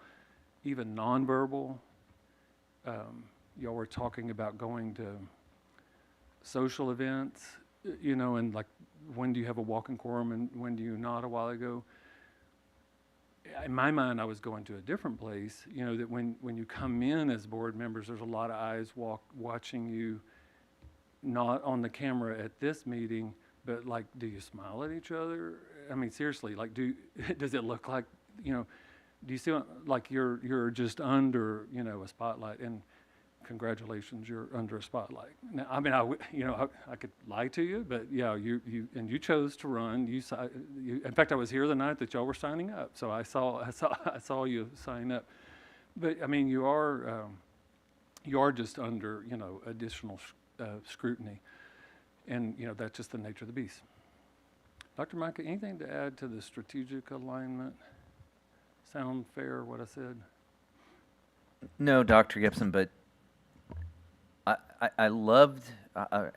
even nonverbal. Y'all were talking about going to social events, and like, when do you have a walking quorum and when do you not, a while ago. In my mind, I was going to a different place, that when you come in as board members, there's a lot of eyes watching you, not on the camera at this meeting, but like, do you smile at each other? I mean, seriously, like, does it look like, do you see like you're just under, a spotlight? And congratulations, you're under a spotlight. Now, I mean, I could lie to you, but yeah, you chose to run. In fact, I was here the night that y'all were signing up, so I saw you sign up. But I mean, you are just under, additional scrutiny, and that's just the nature of the beast. Dr. Micah, anything to add to the strategic alignment? Sound fair, what I said? No, Dr. Gibson, but I loved,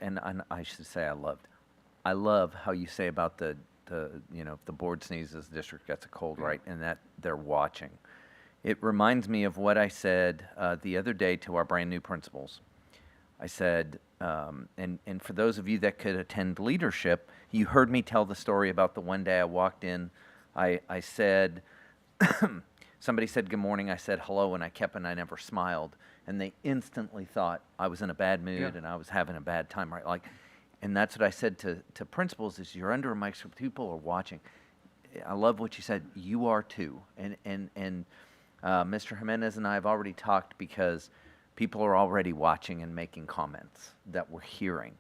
and I should say I love how you say about the if the board sneezes, the district gets a cold, right? And that they're watching. It reminds me of what I said the other day to our brand new principals. I said, and for those of you that could attend leadership, you heard me tell the story about the one day I walked in. I said, somebody said good morning. I said hello, and I never smiled. And they instantly thought I was in a bad mood and I was having a bad time, right? Like, and that's what I said to principals is you're under a microscope, people are watching. I love what you said. You are too. And Mr. Jimenez and I have already talked because people are already watching and making comments that we're hearing.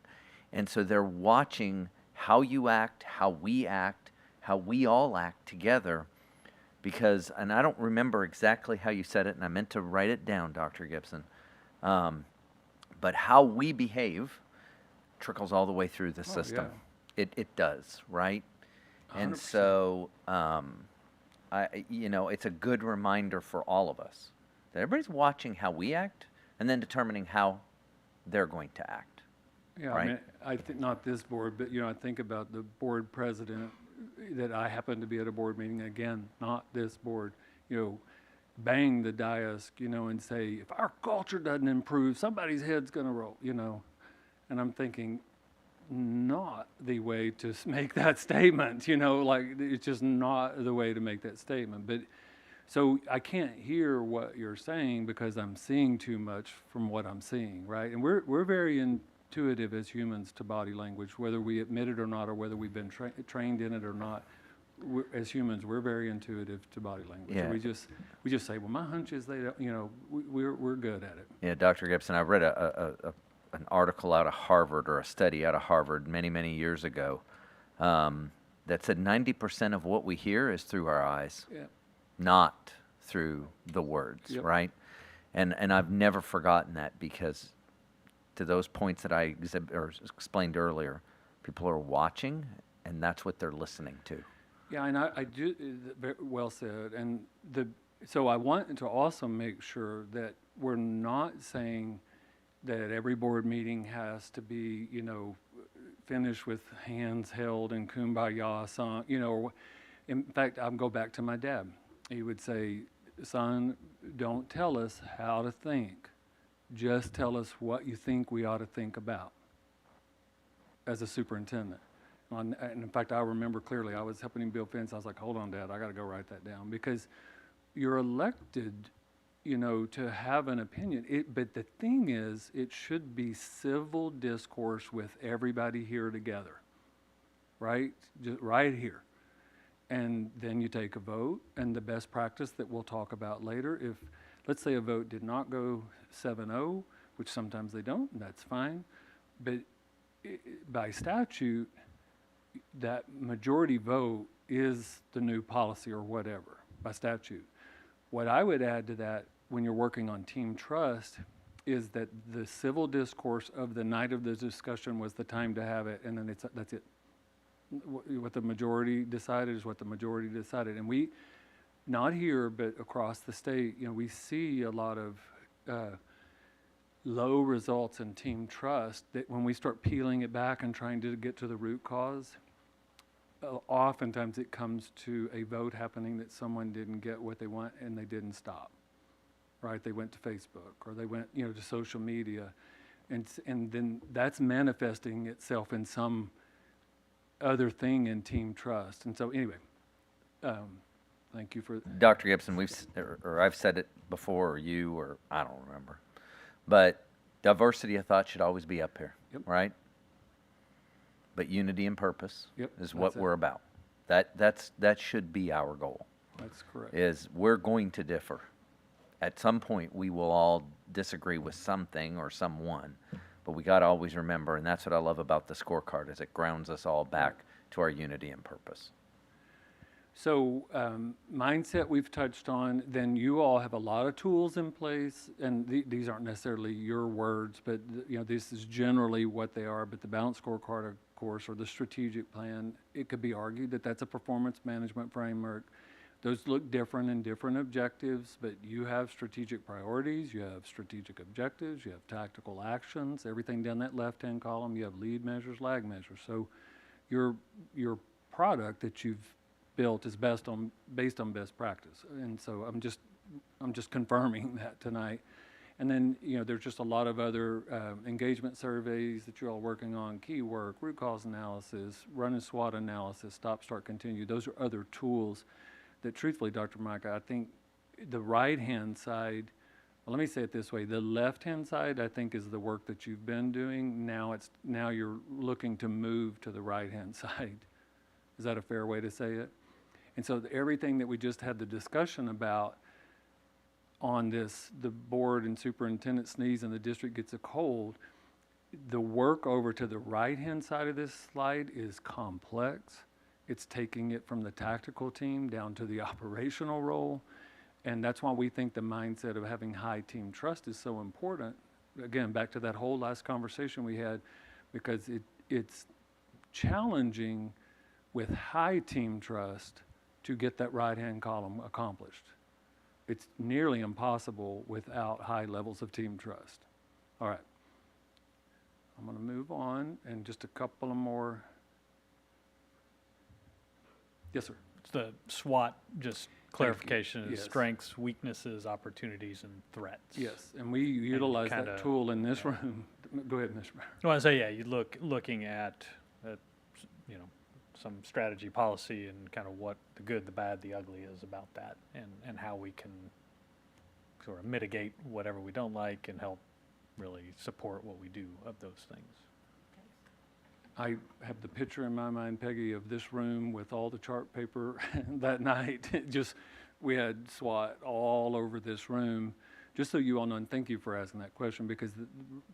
And so they're watching how you act, how we all act together. Because, and I don't remember exactly how you said it, and I meant to write it down, Dr. Gibson, but how we behave trickles all the way through the system. Yeah. It does, right? 100%. And so, it's a good reminder for all of us that everybody's watching how we act and then determining how they're going to act. Yeah, right? I mean, I think not this board, but I think about the board president that I happen to be at a board meeting, again, not this board, bang the dais, and say, if our culture doesn't improve, somebody's head's going to roll, And I'm thinking, not the way to make that statement, like it's just not the way to make that statement. But so I can't hear what you're saying because I'm seeing too much from what I'm seeing, right? And we're very intuitive as humans to body language, whether we admit it or not, or whether we've been trained in it or not. As humans, we're very intuitive to body language. Yeah. We just say, well, my hunch is they don't, we're good at it. Yeah, Dr. Gibson, I read an article out of Harvard, or a study out of Harvard many, many years ago, that said 90% of what we hear is through our eyes, not through the words, right? And I've never forgotten that, because to those points that I explained earlier, people are watching, and that's what they're listening to. Yeah, and I do, very well said. And so I want to also make sure that we're not saying that every board meeting has to be, finished with hands held and kumbaya song, or in fact, I'll go back to my dad. He would say, son, don't tell us how to think. Just tell us what you think we ought to think about as a superintendent. And in fact, I remember clearly, I was helping him build fence. I was like, hold on, Dad, I got to go write that down. Because you're elected, you know, to have an opinion. But the thing is, it should be civil discourse with everybody here together, right? Just right here. And then you take a vote, and the best practice that we'll talk about later, if, let's say a vote did not go 7-0, which sometimes they don't, and that's fine. But by statute, that majority vote is the new policy or whatever, by statute. What I would add to that when you're working on team trust is that the civil discourse of the night of the discussion was the time to have it, and then that's it. What the majority decided is what the majority decided. And we, not here, but across the state, you know, we see a lot of low results in team trust that when we start peeling it back and trying to get to the root cause, oftentimes it comes to a vote happening that someone didn't get what they want and they didn't stop, right? They went to Facebook or they went, you know, to social media, and then that's manifesting itself in some other thing in team trust. And so anyway, thank you for Dr. Gibson, or I've said it before, or you, or I don't remember, but diversity of thought should always be up here, Yep. right? But unity and purpose Yep, is what that's it. we're about. That should be our goal. That's correct. Is we're going to differ. At some point, we will all disagree with something or someone, but we got to always remember, and that's what I love about the scorecard, is it grounds us all back to our unity and purpose. So mindset we've touched on, then you all have a lot of tools in place, and these aren't necessarily your words, but you know, this is generally what they are. But the balanced scorecard, of course, or the strategic plan, it could be argued that that's a performance management framework. Those look different in different objectives, but you have strategic priorities, you have strategic objectives, you have tactical actions, everything down that left-hand column, you have lead measures, lag measures. So your product that you've built is based on best practice. And so I'm just confirming that tonight. And then, you know, there's just a lot of other engagement surveys that you're all working on, key work, root cause analysis, run and SWOT analysis, stop, start, continue. Those are other tools that truthfully, Dr. Micah, I think the right-hand side, well, let me say it this way, the left-hand side, I think, is the work that you've been doing. Now you're looking to move to the right-hand side. Is that a fair way to say it? And so everything that we just had the discussion about on this, the board and superintendent sneeze and the district gets a cold, the work over to the right-hand side of this slide is complex. It's taking it from the tactical team down to the operational role. And that's why we think the mindset of having high team trust is so important. Again, back to that whole last conversation we had, because it's challenging with high team trust to get that right-hand column accomplished. It's nearly impossible without high levels of team trust. All right. I'm going to move on, and just a couple of more. Yes, sir. It's the SWOT, just clarification, is Yes. strengths, weaknesses, opportunities, and threats. Yes, and we utilize that kinda- tool in this room. Go ahead, Mr. Mayor. Well, I say, yeah, you looking at, you know, some strategy, policy, and kind of what the good, the bad, the ugly is about that, and how we can sort of mitigate whatever we don't like and help really support what we do of those things. I have the picture in my mind, Peggy, of this room with all the chart paper that night. We had SWOT all over this room. Just so you all know, and thank you for asking that question, because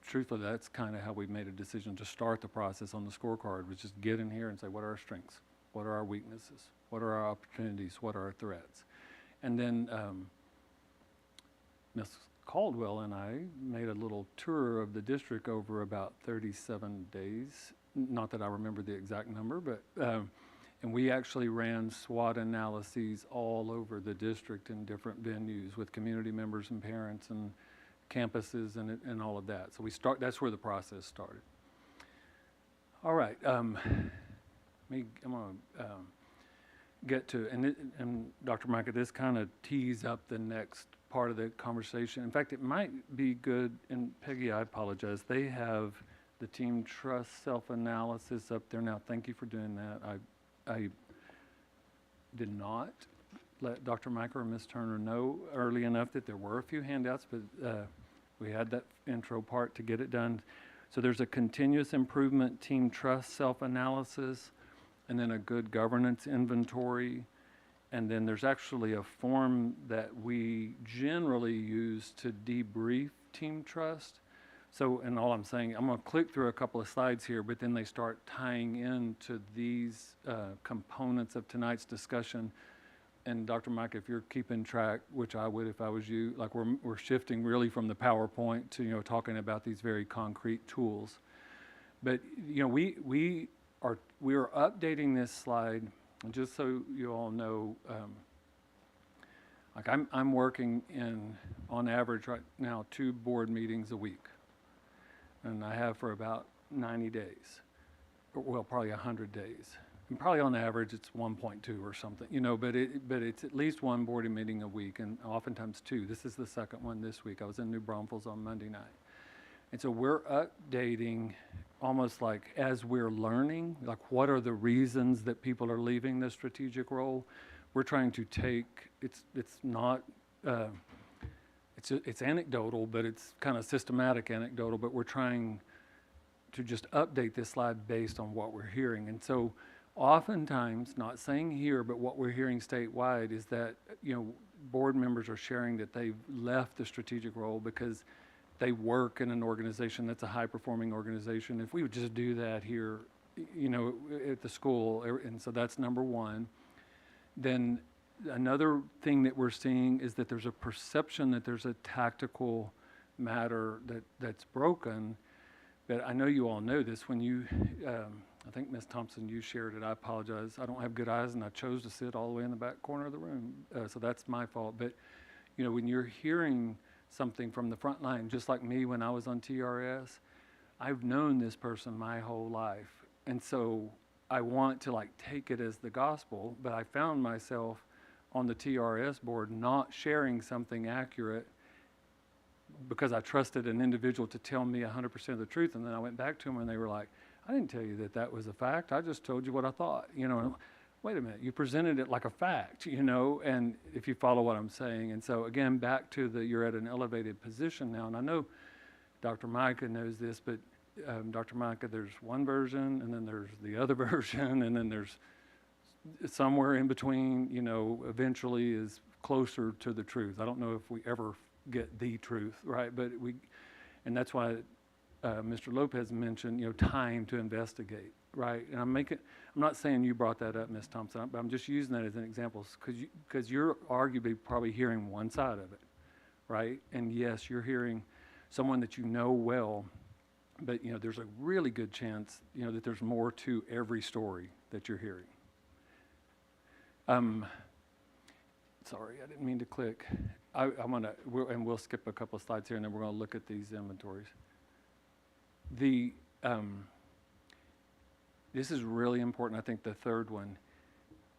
truthfully, that's kind of how we made a decision to start the process on the scorecard, was just get in here and say, what are our strengths? What are our weaknesses? What are our opportunities? What are our threats? And then Ms. Caldwell and I made a little tour of the district over about 37 days. Not that I remember the exact number, but and we actually ran SWOT analyses all over the district in different venues with community members and parents and campuses and all of that. So that's where the process started. All right, I'm going to get to, and Dr. Micah, this kind of tees up the next part of the conversation. In fact, it might be good, and Peggy, I apologize, they have the team trust self-analysis up there now. Thank you for doing that. I did not let Dr. Mike or Ms. Turner know early enough that there were a few handouts, but we had that intro part to get it done. So there's a continuous improvement team trust self-analysis, and then a good governance inventory. And then there's actually a form that we generally use to debrief team trust. So, and all I'm saying, I'm going to click through a couple of slides here, but then they start tying into these components of tonight's discussion. And Dr. Mike, if you're keeping track, which I would if I was you, like we're shifting really from the PowerPoint to, you know, talking about these very concrete tools. But, you know, we are updating this slide, and just so you all know, like I'm working in, on average right now, 2 board meetings a week. And I have for about 90 days, well, probably 100 days. And probably on average, it's 1.2 or something, you know, but it's at least 1 board meeting a week, and oftentimes 2. This is the second one this week. I was in New Braunfels on Monday night. And so we're updating almost like as we're learning, like what are the reasons that people are leaving the strategic role. We're trying to take, it's not, it's anecdotal, but it's kind of systematic anecdotal, but we're trying to just update this slide based on what we're hearing. And so oftentimes, not saying here, but what we're hearing statewide is that, you know, board members are sharing that they've left the strategic role because they work in an organization that's a high-performing organization. If we would just do that here, you know, at the school, and so that's number one. Then another thing that we're seeing is that there's a perception that there's a tactical matter that's broken. But I know you all know this. When you, I think Ms. Thompson, you shared it. I apologize. I don't have good eyes, and I chose to sit all the way in the back corner of the room. So that's my fault. But, you know, when you're hearing something from the front line, just like me when I was on TRS, I've known this person my whole life. And so I want to like take it as the gospel, but I found myself on the TRS board not sharing something accurate because I trusted an individual to tell me 100% of the truth. And then I went back to them and they were like, I didn't tell you that that was a fact. I just told you what I thought, you know. Wait a minute, you presented it like a fact, you know, and if you follow what I'm saying. And so again, back to the, you're at an elevated position now. And I know Dr. Micah knows this, but Dr. Micah, there's one version, and then there's the other version, and then there's somewhere in between, you know, eventually is closer to the truth. I don't know if we ever get the truth, right? But we, and that's why Mr. Lopez mentioned, you know, time to investigate, right? And I'm not saying you brought that up, Ms. Thompson, but I'm just using that as an example because you're arguably probably hearing one side of it, right? And yes, you're hearing someone that you know well, but, you know, there's a really good chance, you know, that there's more to every story that you're hearing. Sorry, I didn't mean to click. I'm gonna, and we'll skip a couple of slides here, and then we're gonna look at these inventories. This is really important, I think the third one.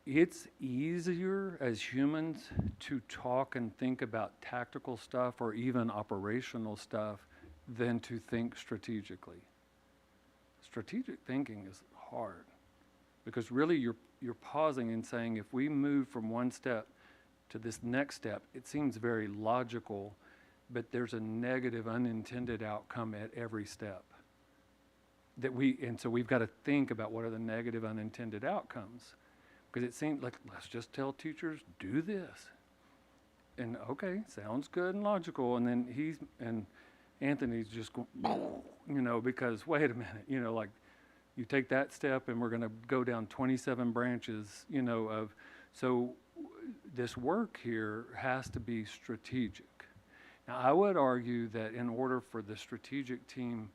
It's easier as humans to talk and think about tactical stuff or even operational stuff than to think strategically. Strategic thinking is hard because really you're pausing and saying, if we move from one step to this next step, it seems very logical, but there's a negative unintended outcome at every step. And so we've got to think about what are the negative unintended outcomes. Because it seems like, let's just tell teachers, do this. And okay, sounds good and logical. And then Anthony's just going, you know, because wait a minute, you know, like you take that step and we're going to go down 27 branches, you know, so this work here has to be strategic. Now, I would argue that in order for the strategic team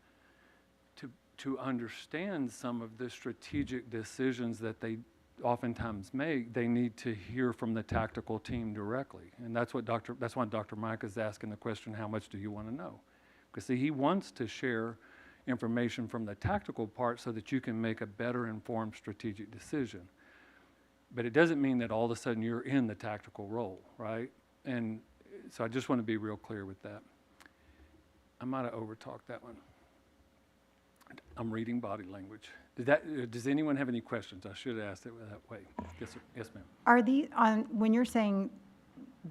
to understand some of the strategic decisions that they oftentimes make, they need to hear from the tactical team directly. And that's why Dr. Mike is asking the question, how much do you want to know? Because see, he wants to share information from the tactical part so that you can make a better informed strategic decision. But it doesn't mean that all of a sudden you're in the tactical role, right? And so I just want to be real clear with that. I might have overtalked that one. I'm reading body language. Does anyone have any questions? I should have asked it that way. Yes, sir. Yes, ma'am. Are when you're saying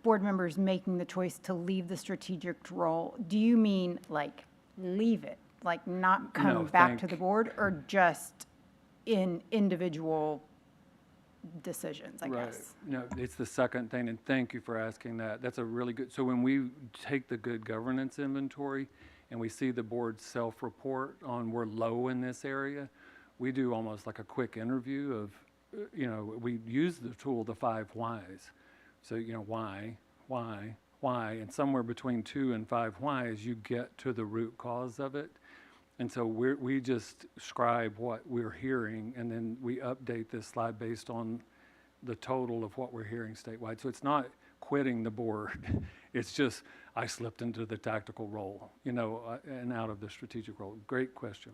board members making the choice to leave the strategic role, do you mean like leave it, like not come No, back to the board, or just in individual decisions, I Right. guess? No, it's the second thing, and thank you for asking that. That's a really good, so when we take the good governance inventory and we see the board's self-report on we're low in this area, we do almost like a quick interview of, we use the tool, the 5 whys. So, why, and somewhere between 2 and 5 whys, you get to the root cause of it. And so we just scribe what we're hearing, and then we update this slide based on the total of what we're hearing statewide. So it's not quitting the board. It's just, I slipped into the tactical role, and out of the strategic role. Great question.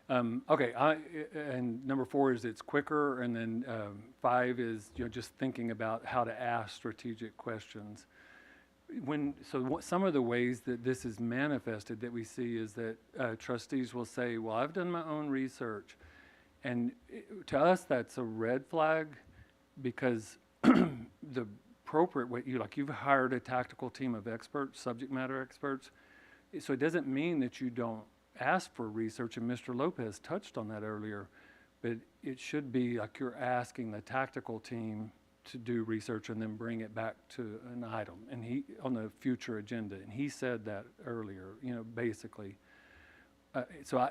Okay, and number 4 is it's quicker, and then 5 is just thinking about how to ask strategic questions. Some of the ways that this is manifested that we see is that trustees will say, well, I've done my own research. And to us, that's a red flag, because the appropriate way, you've hired a tactical team of experts, subject matter experts. So it doesn't mean that you don't ask for research, and Mr. Lopez touched on that earlier, but it should be like you're asking the tactical team to do research and then bring it back to an item and on the future agenda. And he said that earlier, basically.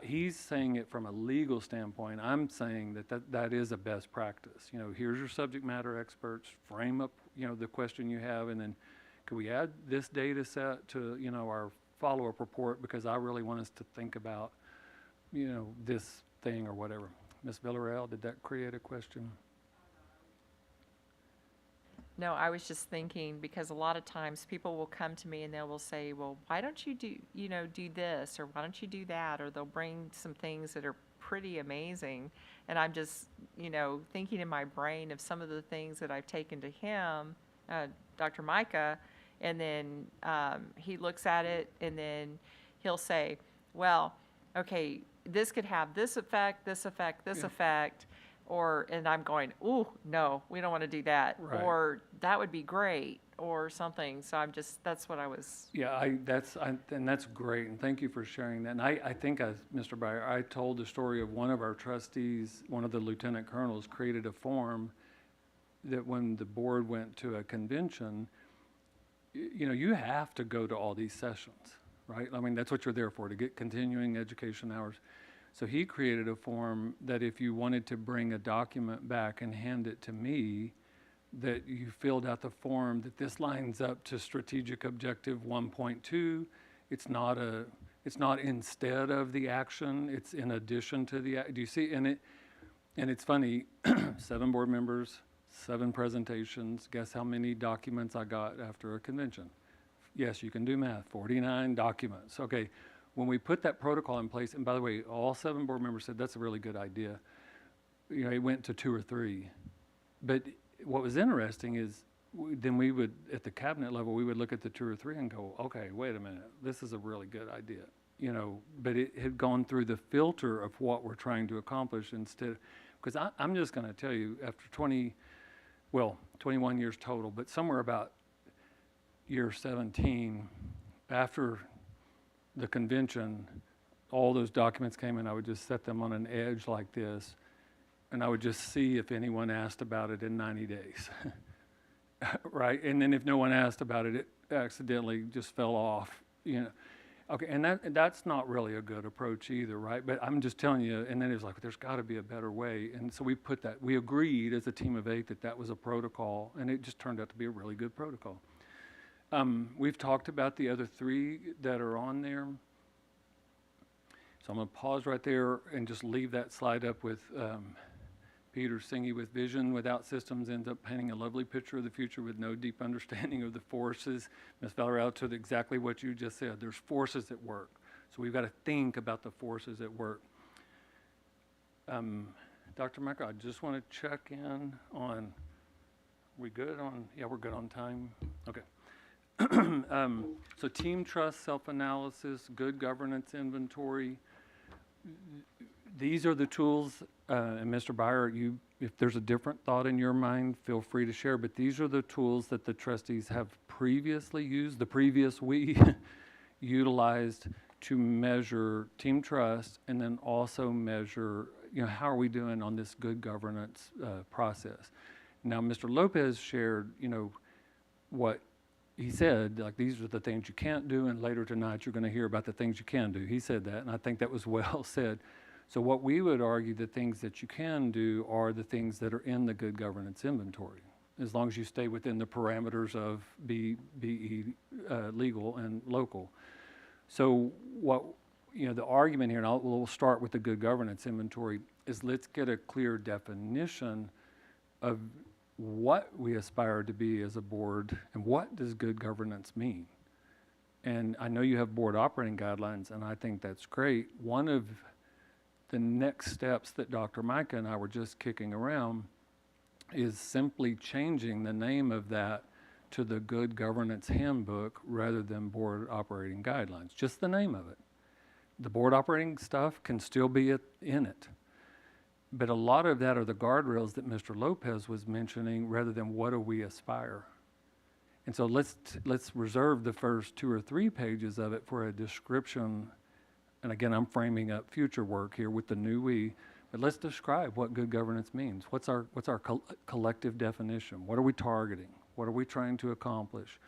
He's saying it from a legal standpoint. I'm saying that is a best practice. Here's your subject matter experts, frame up, the question you have, and then could we add this data set to, our follow-up report, because I really want us to think about, this thing or whatever. Ms. Villarreal, did that create a question? No, I was just thinking, because a lot of times people will come to me and they will say, well, why don't you do this, or why don't you do that? Or they'll bring some things that are pretty amazing. And I'm just, thinking in my brain of some of the things that I've taken to him, Dr. Micah, and then he looks at it and then he'll say, well, okay, this could have this effect, this effect, this effect. And I'm going, ooh, no, we don't want to do that. Right. Or that would be great, or something. So that's what I was. Yeah, and that's great, and thank you for sharing that. And I think, Mr. Breyer, I told the story of one of our trustees, one of the lieutenant colonels, created a form that when the board went to a convention, you have to go to all these sessions, right? I mean, that's what you're there for, to get continuing education hours. So he created a form that if you wanted to bring a document back and hand it to me, that you filled out the form that this lines up to strategic objective 1.2. It's not instead of the action, it's in addition to the, do you see? And it's funny, 7 board members, 7 presentations. Guess how many documents I got after a convention? Yes, you can do math, 49 documents. Okay. When we put that protocol in place, and by the way, all 7 board members said that's a really good idea. It went to 2 or 3. But what was interesting is then we would, at the cabinet level, we would look at the 2 or 3 and go, okay, wait a minute, this is a really good idea. But it had gone through the filter of what we're trying to accomplish instead. Because I'm just going to tell you, after 21 years total, but somewhere about year 17, after the convention, all those documents came in, I would just set them on an edge like this, and I would just see if anyone asked about it in 90 days, right? And then if no one asked about it, it accidentally just fell off, Okay, and that's not really a good approach either, right? But I'm just telling you, and then it's like, there's got to be a better way. And so we agreed as a team of 8 that was a protocol, and it just turned out to be a really good protocol. We've talked about the other 3 that are on there. So I'm going to pause right there and just leave that slide up with Peter Singy with vision without systems ends up painting a lovely picture of the future with no deep understanding of the forces. Ms. Villarreal, to exactly what you just said, there's forces at work. So we've got to think about the forces at work. Dr. Micah, I just want to check in on, we good on, yeah, we're good on time. Okay. So team trust, self-analysis, good governance inventory. these are the tools, and Mr. Byer, if there's a different thought in your mind, feel free to share, but these are the tools that the trustees have previously used, the previous we utilized to measure team trust and then also measure, how are we doing on this good governance process. Now, Mr. Lopez shared, what he said, like, these are the things you can't do, and later tonight you're going to hear about the things you can do. He said that, and I think that was well said. So what we would argue, the things that you can do are the things that are in the good governance inventory, as long as you stay within the parameters of BE legal and local. So what, the argument here, and we'll start with the good governance inventory, is let's get a clear definition of what we aspire to be as a board and what does good governance mean. And I know you have board operating guidelines, and I think that's great. One of the next steps that Dr. Micah and I were just kicking around is simply changing the name of that to the Good Governance Handbook rather than Board Operating Guidelines, just the name of it. The board operating stuff can still be in it. But a lot of that are the guardrails that Mr. Lopez was mentioning rather than what do we aspire. And so let's reserve the first 2 or 3 pages of it for a description. And again, I'm framing up future work here with the new we, but let's describe what good governance means. What's our collective definition? What are we targeting? What are we trying to accomplish?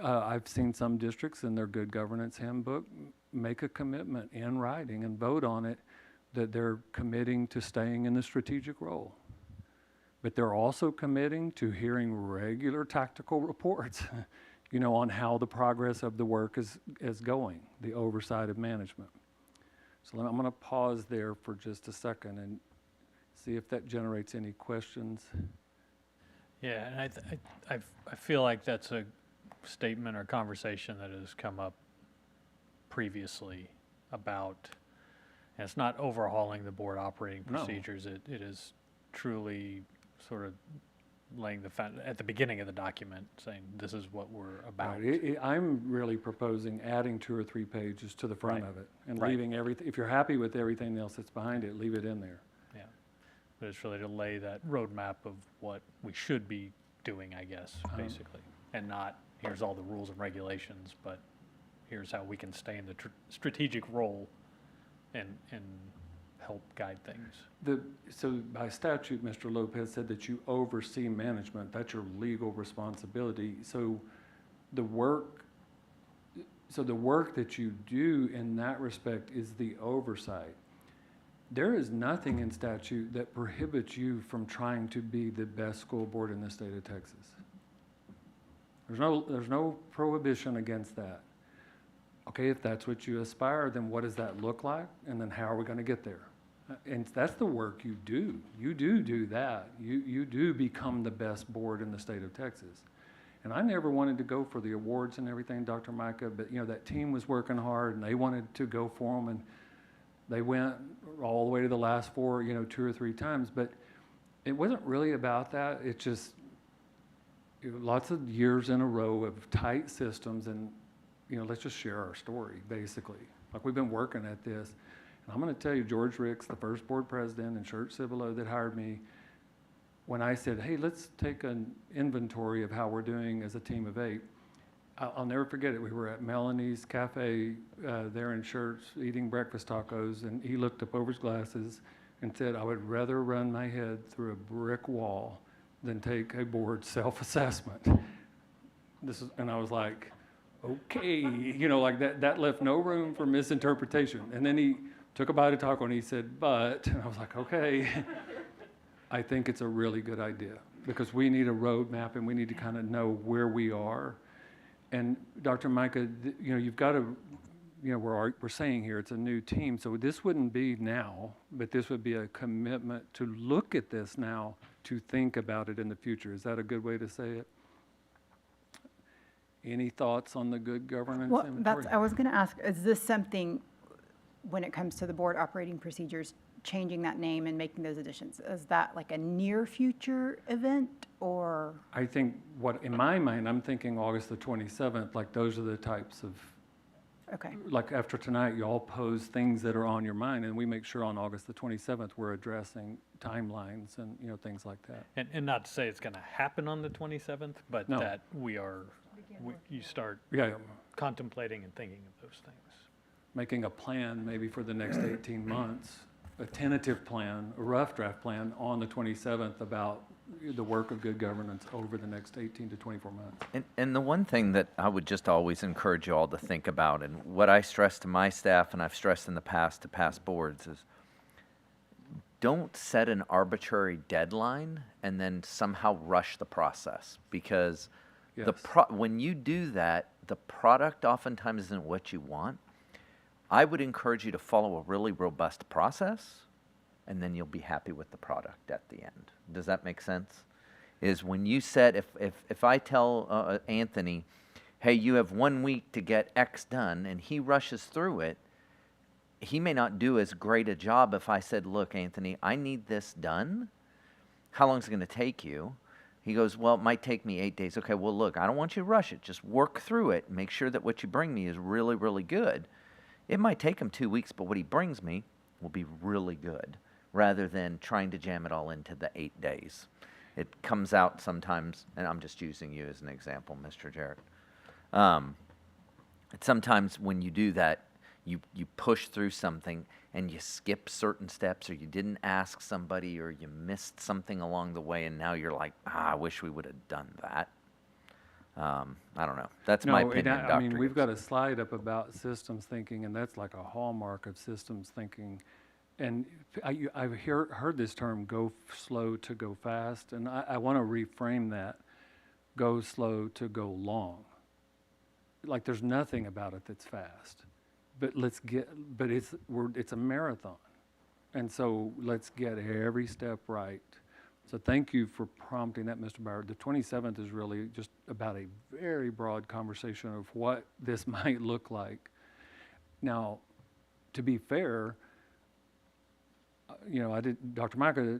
I've seen some districts in their good governance handbook make a commitment in writing and vote on it that they're committing to staying in the strategic role. But they're also committing to hearing regular tactical reports, on how the progress of the work is going, the oversight of management. So I'm going to pause there for just a second and see if that generates any questions. Yeah, and I feel like that's a statement or conversation that has come up previously about, and it's not overhauling the board operating No. procedures. It is truly sort of laying at the beginning of the document, saying this is what we're about. Right. I'm really proposing adding 2 or 3 pages to the front Right. of it and Right. leaving everything. If you're happy with everything else that's behind it, leave it in there. Yeah, but it's really to lay that roadmap of what we should be doing, I guess, basically, and not here's all the rules and regulations, but here's how we can stay in the strategic role and help guide things. So by statute, Mr. Lopez said that you oversee management. That's your legal responsibility. So the work that you do in that respect is the oversight. There is nothing in statute that prohibits you from trying to be the best school board in the state of Texas. There's no prohibition against that. Okay, if that's what you aspire, then what does that look like? And then how are we going to get there? And that's the work you do. You do that. You do become the best board in the state of Texas. And I never wanted to go for the awards and everything, Dr. Micah, but that team was working hard and they wanted to go for them, and they went all the way to the last 4, 2 or 3 times. But it wasn't really about that. It's just lots of years in a row of tight systems, and let's just share our story, basically. Like, we've been working at this. And I'm going to tell you, George Ricks, the first board president, and Churchill that hired me, when I said, hey, let's take an inventory of how we're doing as a team of 8, I'll never forget it. We were at Melanie's Cafe there in Church eating breakfast tacos, and he looked up over his glasses and said, I would rather run my head through a brick wall than take a board self-assessment. And I was like, okay, like that left no room for misinterpretation. And then he took a bite of taco and he said, but, and I was like, okay, I think it's a really good idea because we need a roadmap and we need to kind of know where we are. And Dr. Micah, you've got to, we're saying here it's a new team, so this wouldn't be now, but this would be a commitment to look at this now, to think about it in the future. Is that a good way to say it? Any thoughts on the good governance inventory? I was going to ask, is this something, when it comes to the board operating procedures, changing that name and making those additions, is that like a near future event, or? I think in my mind, I'm thinking August the 27th, like those are the types of Okay, like after tonight, you all pose things that are on your mind, and we make sure on August the 27th, we're addressing timelines and, you know, things like that. And not to say it's gonna happen on the 27th, but No. that you start Yeah, contemplating and thinking of those things. making a plan maybe for the next 18 months, a tentative plan, a rough draft plan on the 27th about the work of good governance over the next 18 to 24 months. And the one thing that I would just always encourage you all to think about, and what I stress to my staff and I've stressed in the past to past boards, is don't set an arbitrary deadline and then somehow rush the process, because Yes. when you do that, the product oftentimes isn't what you want. I would encourage you to follow a really robust process, and then you'll be happy with the product at the end. Does that make sense? Is when you set, if I tell Anthony, hey, you have 1 week to get X done, and he rushes through it, he may not do as great a job if I said, look, Anthony, I need this done. How long is it going to take you? He goes, well, it might take me 8 days. Okay, well, look, I don't want you to rush it. Just work through it. Make sure that what you bring me is really, really good. It might take him 2 weeks, but what he brings me will be really good, rather than trying to jam it all into the 8 days. It comes out sometimes, and I'm just using you as an example, Mr. Jarrett. Sometimes when you do that, you push through something and you skip certain steps, or you didn't ask somebody, or you missed something along the way, and now you're like, I wish we would have done that. I don't know. That's my No, and opinion, I mean, Dr. we've got Gibson. a slide up about systems thinking, and that's like a hallmark of systems thinking. And I've heard this term, go slow to go fast, and I want to reframe that, go slow to go long. Like, there's nothing about it that's fast, but it's a marathon. And so let's get every step right. So thank you for prompting that, Mr. Bauer. The 27th is really just about a very broad conversation of what this might look like. Now, to be fair, you know, Dr. Micah,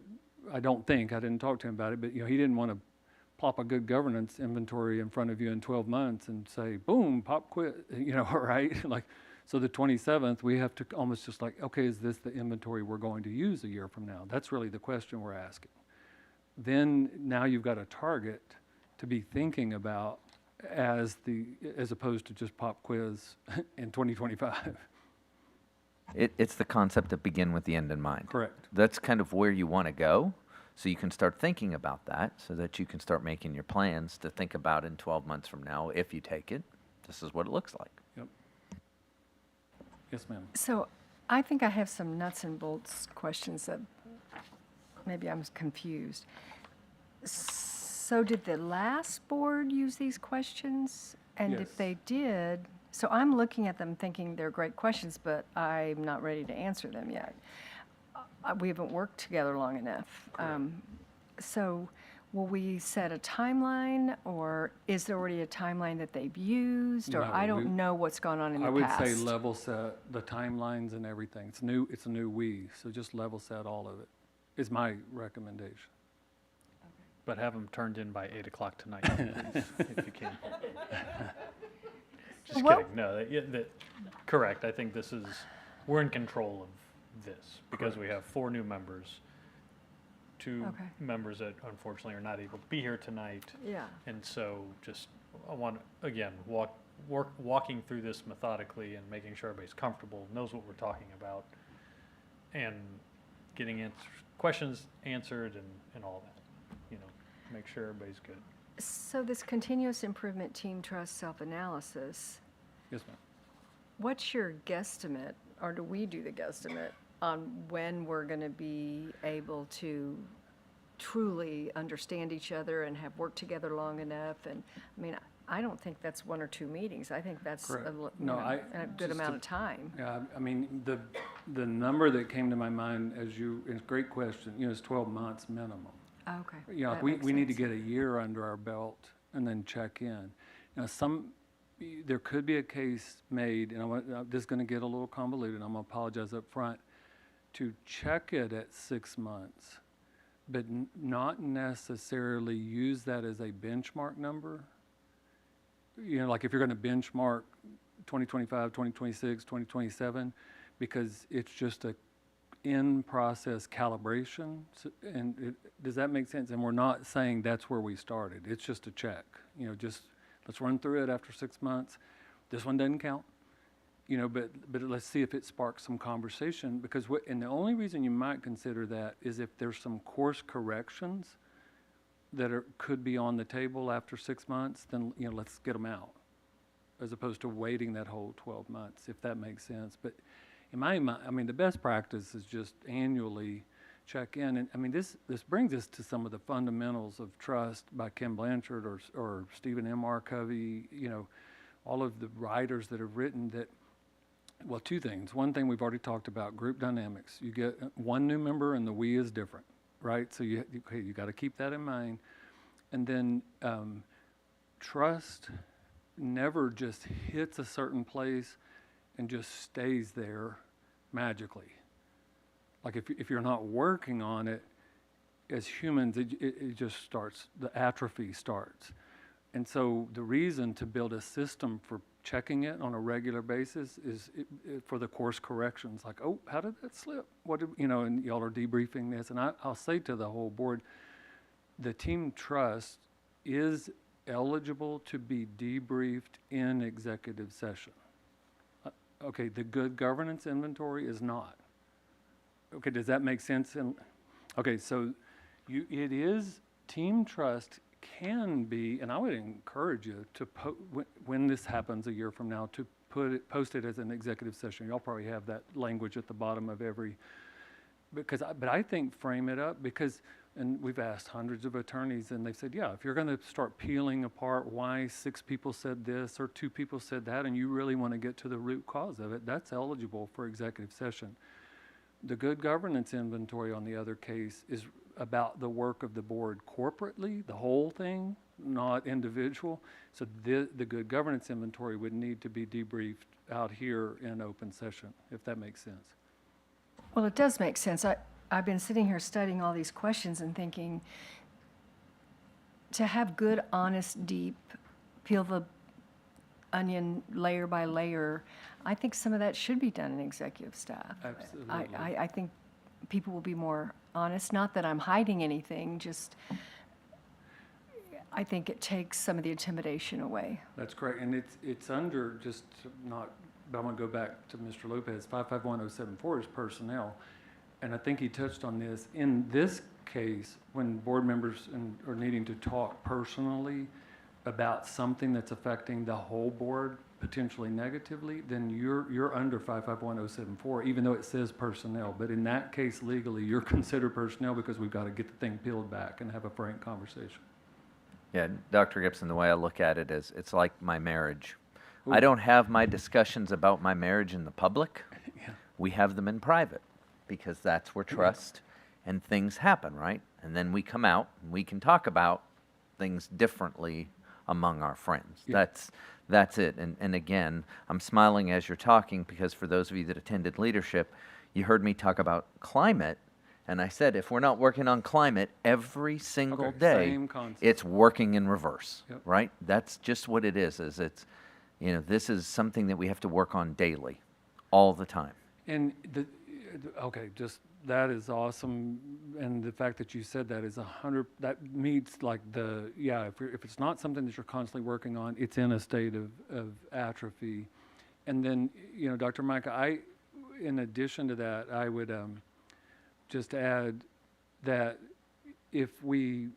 I didn't talk to him about it, but, you know, he didn't want to plop a good governance inventory in front of you in 12 months and say, boom, pop quit, you know, right? Like, so the 27th, we have to almost just like, okay, is this the inventory we're going to use a year from now? That's really the question we're asking. Then now you've got a target to be thinking about as opposed to just pop quiz in 2025. It's the concept of begin with the end in mind. Correct. That's kind of where you want to go, so you can start thinking about that, so that you can start making your plans to think about in 12 months from now, if you take it, this is what it looks like. Yep. Yes, ma'am. So I think I have some nuts and bolts questions that maybe I'm confused. So did the last board use these questions? And Yes. if they did, so I'm looking at them thinking they're great questions, but I'm not ready to answer them yet. We haven't worked together long enough. So will we set a timeline, or is there already a timeline that they've used? Or No, I don't know what's gone on in the I would past. say level set the timelines and everything. It's a new we, so just level set all of it, is my recommendation. But have them turned in by 8 o'clock tonight, please, if you can. Just Well- kidding. No, correct. I think we're in control of this because we have 4 new members, 2 Okay. members that unfortunately are not able to be here tonight. Yeah. And so I want, again, walking through this methodically and making sure everybody's comfortable, knows what we're talking about, and getting questions answered and all that, you know, make sure everybody's good. So this continuous improvement team trust self-analysis, Yes, ma'am. what's your guesstimate, or do we do the guesstimate, on when we're going to be able to truly understand each other and have worked together long enough? And, I mean, I don't think that's 1 or 2 meetings. I think that's Correct. a good just amount to- of time. Yeah, I mean, the number that came to my mind it's a great question, you know, is 12 months minimum. Okay. You know, that we makes need to sense. get a year under our belt and then check in. Now, there could be a case made, and this is going to get a little convoluted, I'm going to apologize up front, to check it at 6 months, but not necessarily use that as a benchmark number. You know, like if you're going to benchmark 2025, 2026, 2027, because it's just a in-process calibration. Does that make sense? And we're not saying that's where we started. It's just a check. Just let's run through it after 6 months. This one doesn't count. But let's see if it sparks some conversation, because and the only reason you might consider that is if there's some course corrections that could be on the table after 6 months, then, let's get them out, as opposed to waiting that whole 12 months, if that makes sense. But in my mind, the best practice is just annually check in. And this brings us to some of the fundamentals of trust by Kim Blanchard or Stephen M. R. Covey, all of the writers that have written that. Well, two things. One thing we've already talked about, group dynamics. You get one new member and the we is different, right? So you got to keep that in mind. And then trust never just hits a certain place and just stays there magically. Like if you're not working on it, as humans, it just starts, the atrophy starts. And so the reason to build a system for checking it on a regular basis is for the course corrections. Like, oh, how did that slip? And y'all are debriefing this. And I'll say to the whole board, the team trust is eligible to be debriefed in executive session. Okay, the good governance inventory is not. Okay, does that make sense? Okay, so it is, team trust can be, and I would encourage you to, when this happens a year from now, to post it as an executive session. Y'all probably have that language at the bottom of every, but I think frame it up because, and we've asked hundreds of attorneys and they've said, yeah, if you're going to start peeling apart why 6 people said this or 2 people said that, and you really want to get to the root cause of it, that's eligible for executive session. The good governance inventory on the other case is about the work of the board corporately, the whole thing, not individual. So the good governance inventory would need to be debriefed out here in open session, if that makes sense. Well, it does make sense. I've been sitting here studying all these questions and thinking, to have good, honest, deep, peel the onion layer by layer, I think some of that should be done in executive staff. Absolutely. I think people will be more honest. Not that I'm hiding anything, just I think it takes some of the intimidation away. That's correct, and it's under, just not, but I want to go back to Mr. Lopez, 551074 is personnel, and I think he touched on this. In this case, when board members are needing to talk personally about something that's affecting the whole board potentially negatively, then you're under 551074, even though it says personnel. But in that case, legally, you're considered personnel because we've got to get the thing peeled back and have a frank conversation. Yeah, Dr. Gibson, the way I look at it is it's like my marriage. Ooh. I don't have my discussions about my marriage in the public. Yeah. We have them in private because that's where trust and things happen, right? And then we come out and we can talk about things differently among our friends. Yeah. That's it. And again, I'm smiling as you're talking because for those of you that attended leadership, you heard me talk about climate. And I said, if we're not working on climate every single Okay, day, same concept. it's working in reverse, Yep. right? That's just what it is it's, this is something that we have to work on daily, all the time. And okay, just that is awesome, and the fact that you said that is 100. That meets like if it's not something that you're constantly working on, it's in a state of atrophy. And then Dr. Micah, in addition to that, I would just add that we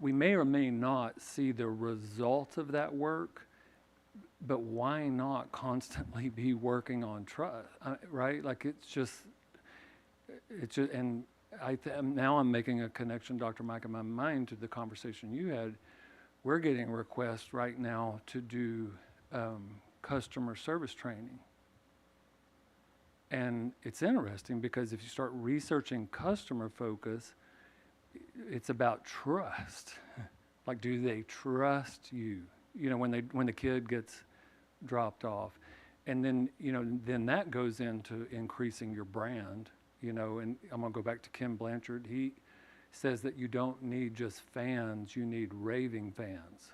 may or may not see the results of that work. But why not constantly be working on trust, right? Like it's just, and now I'm making a connection, Dr. Mike, in my mind to the conversation you had. We're getting requests right now to do customer service training. And it's interesting because if you start researching customer focus, it's about trust. Like, do they trust you? When the kid gets dropped off, and then then that goes into increasing your brand, and I'm gonna go back to Kim Blanchard. He says that you don't need just fans, you need raving fans.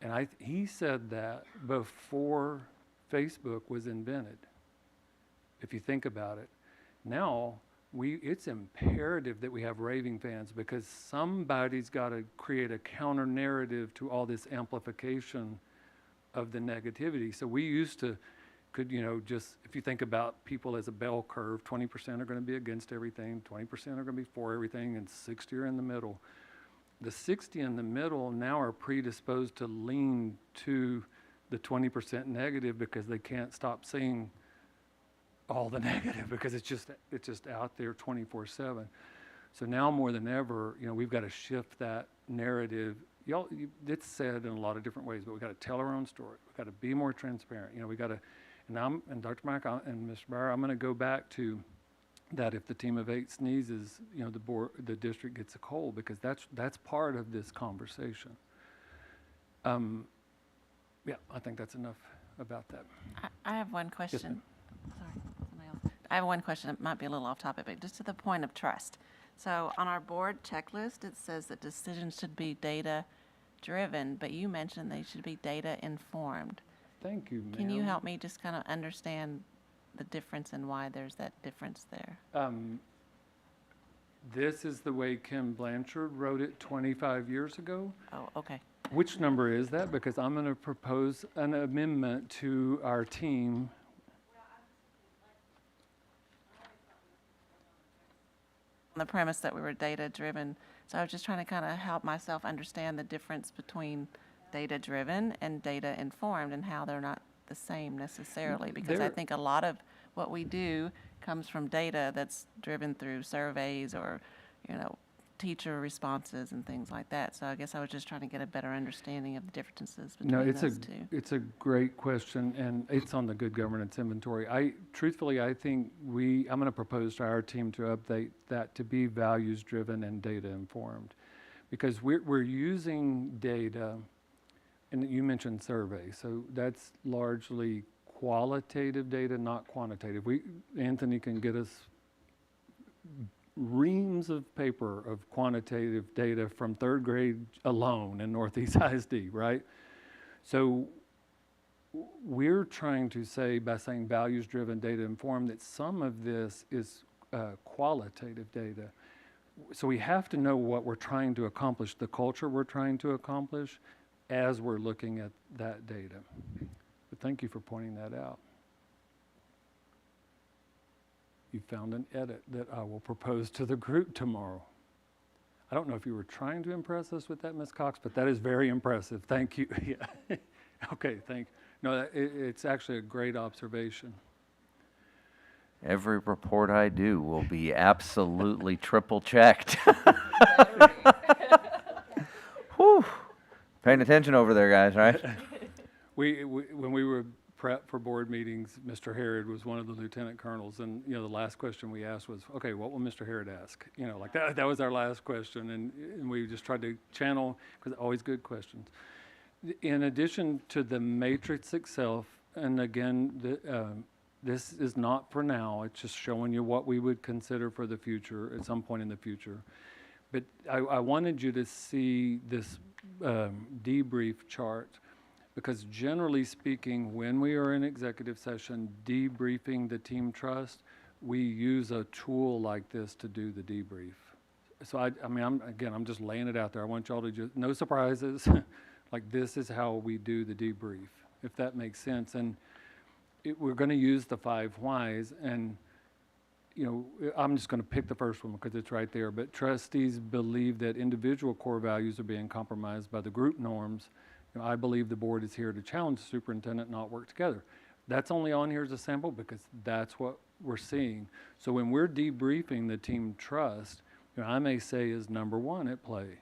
And he said that before Facebook was invented, if you think about it. Now, it's imperative that we have raving fans because somebody's got to create a counter narrative to all this amplification of the negativity. So we used to, just, if you think about people as a bell curve, 20% are going to be against everything, 20% are going to be for everything, and 60 are in the middle. The 60 in the middle now are predisposed to lean to the 20% negative because they can't stop seeing all the negative because it's just out there 24/7. So now more than ever, we've got to shift that narrative. It's said in a lot of different ways, but we've got to tell our own story. We've got to be more transparent. We got to, and Dr. Mack and Mr. Bauer, I'm going to go back to that if the team of 8 sneezes, the district gets a cold because that's part of this conversation. Yeah, I think that's enough about that. I have one question. Sorry, somebody else. I have one question. It might be a little off topic, but just to the point of trust. So on our board checklist, it says that decisions should be data-driven, but you mentioned they should be data-informed. Thank you, ma'am. Can you help me just kind of understand the difference and why there's that difference there? This is the way Kim Blanchard wrote it 25 years ago. Oh, okay. Which number is that? Because I'm going to propose an amendment to our team. On the premise that we were data-driven, so I was just trying to kind of help myself understand the difference between data-driven and data-informed and how they're not the same necessarily, because I They're- think a lot of what we do comes from data that's driven through surveys or, teacher responses and things like that. So I guess I was just trying to get a better understanding of the differences No, between those two. it's a great question, and it's on the good governance inventory. Truthfully, I think I'm going to propose to our team to update that to be values-driven and data-informed, because we're using data, and you mentioned surveys, so that's largely qualitative data, not quantitative. Anthony can get us reams of paper of quantitative data from 3rd grade alone in Northeast ISD, right? So we're trying to say, by saying values-driven, data-informed, that some of this is qualitative data. So we have to know what we're trying to accomplish, the culture we're trying to accomplish, as we're looking at that data. But thank you for pointing that out. You found an edit that I will propose to the group tomorrow. I don't know if you were trying to impress us with that, Ms. Cox, but that is very impressive. Thank you. Yeah. Okay, thank you. No, it's actually a great observation. Every report I do will be absolutely triple checked. Whew. Paying attention over there, guys, right? When we were prep for board meetings, Mr. Harrod was one of the lieutenant colonels, and the last question we asked was, okay, what will Mr. Harrod ask? Like that was our last question, and we just tried to channel, because always good questions. In addition to the matrix itself, and again, this is not for now, it's just showing you what we would consider for the future, at some point in the future. But I wanted you to see this debrief chart, because generally speaking, when we are in executive session debriefing the team trust, we use a tool like this to do the debrief. So I'm just laying it out there. I want y'all to just, no surprises. Like, this is how we do the debrief, if that makes sense. And we're going to use the 5 whys, and I'm just going to pick the first one because it's right there. But trustees believe that individual core values are being compromised by the group norms. I believe the board is here to challenge the superintendent, not work together. That's only on here as a sample because that's what we're seeing. So when we're debriefing the team trust, I may say, is number 1 at play?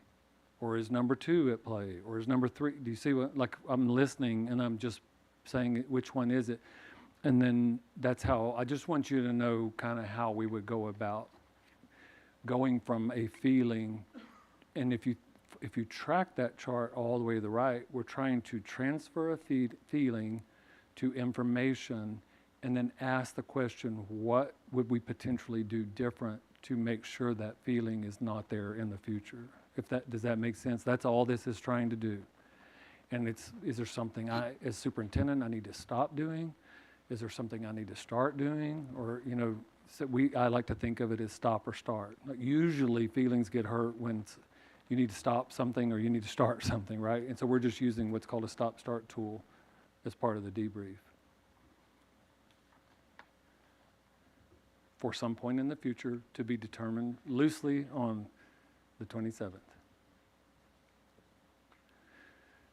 Or is number 2 at play? Or is number 3? Do you see what, like, I'm listening and I'm just saying which one is it? And then that's how, I just want you to know kind of how we would go about going from a feeling. And if you track that chart all the way to the right, we're trying to transfer a feeling to information and then ask the question, what would we potentially do different to make sure that feeling is not there in the future? Does that make sense? That's all this is trying to do. And is there something as superintendent, I need to stop doing? Is there something I need to start doing? Or, so I like to think of it as stop or start. Like, usually feelings get hurt when you need to stop something or you need to start something, right? And so we're just using what's called a stop-start tool as part of the debrief. For some point in the future to be determined loosely on the 27th.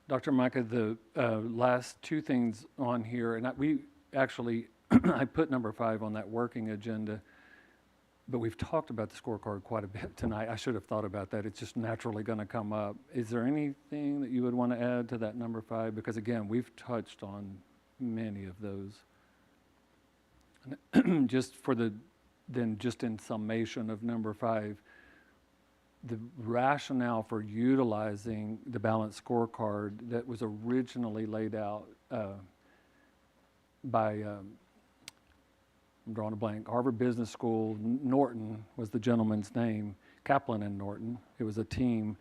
Dr. Micah, the last two things on here, and we actually, I put number 5 on that working agenda, but we've talked about the scorecard quite a bit tonight. I should have thought about that. It's just naturally going to come up. Is there anything that you would want to add to that number 5? Because again, we've touched on many of those. And just in summation of number 5, the rationale for utilizing the balanced scorecard that was originally laid out by I'm drawing a blank, Harvard Business School, Norton was the gentleman's name, Kaplan and Norton. It was a team.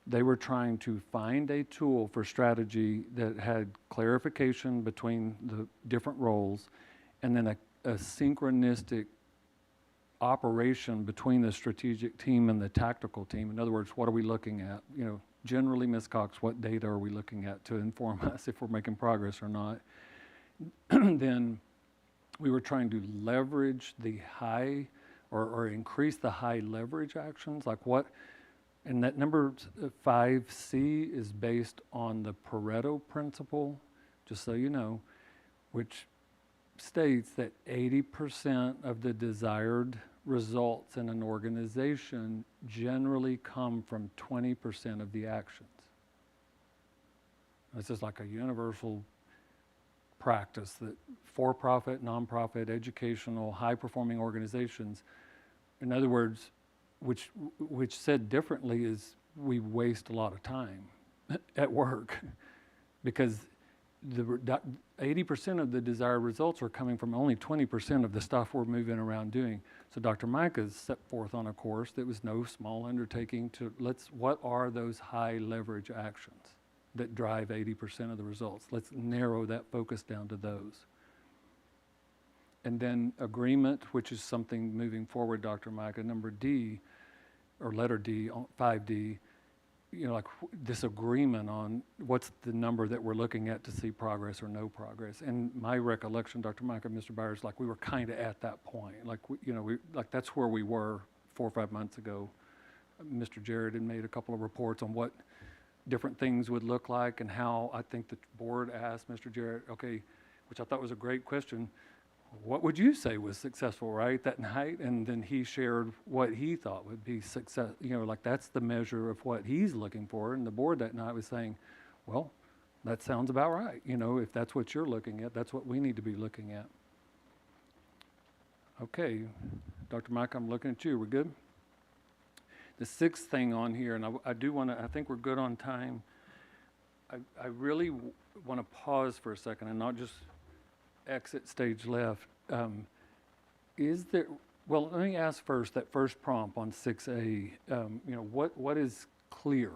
They were trying to find a tool for strategy that had clarification between the different roles and then a synchronistic operation between the strategic team and the tactical team. In other words, what are we looking at? Generally, Ms. Cox, what data are we looking at to inform us if we're making progress or not? Then we were trying to leverage the high or increase the high leverage actions, like what, and that number 5C is based on the Pareto principle, just so you know, which states that 80% of the desired results in an organization generally come from 20% of the actions. This is like a universal practice that for-profit, nonprofit, educational, high-performing organizations, in other words, which said differently is we waste a lot of time at work because the 80% of the desired results are coming from only 20% of the stuff we're moving around doing. So Dr. Micah's set forth on a course that was no small undertaking to what are those high leverage actions that drive 80% of the results? Let's narrow that focus down to those. And then agreement, which is something moving forward, Dr. Micah, number D, or letter D, 5D, like this agreement on what's the number that we're looking at to see progress or no progress. And my recollection, Dr. Micah, Mr. Byers, like we were kind of at that point. Like, like that's where we were 4 or 5 months ago. Mr. Jarrett had made a couple of reports on what different things would look like and how I think the board asked Mr. Jarrett, okay, which I thought was a great question, what would you say was successful, right, that night? And then he shared what he thought would be success, like that's the measure of what he's looking for. And the board that night was saying, well, that sounds about right. If that's what you're looking at, that's what we need to be looking at. Okay, Dr. Mike, I'm looking at you. We're good? The sixth thing on here, and I do want to, I think we're good on time. I really want to pause for a second and not just exit stage left. Is there, well, let me ask first, that first prompt on 6A, what is clear?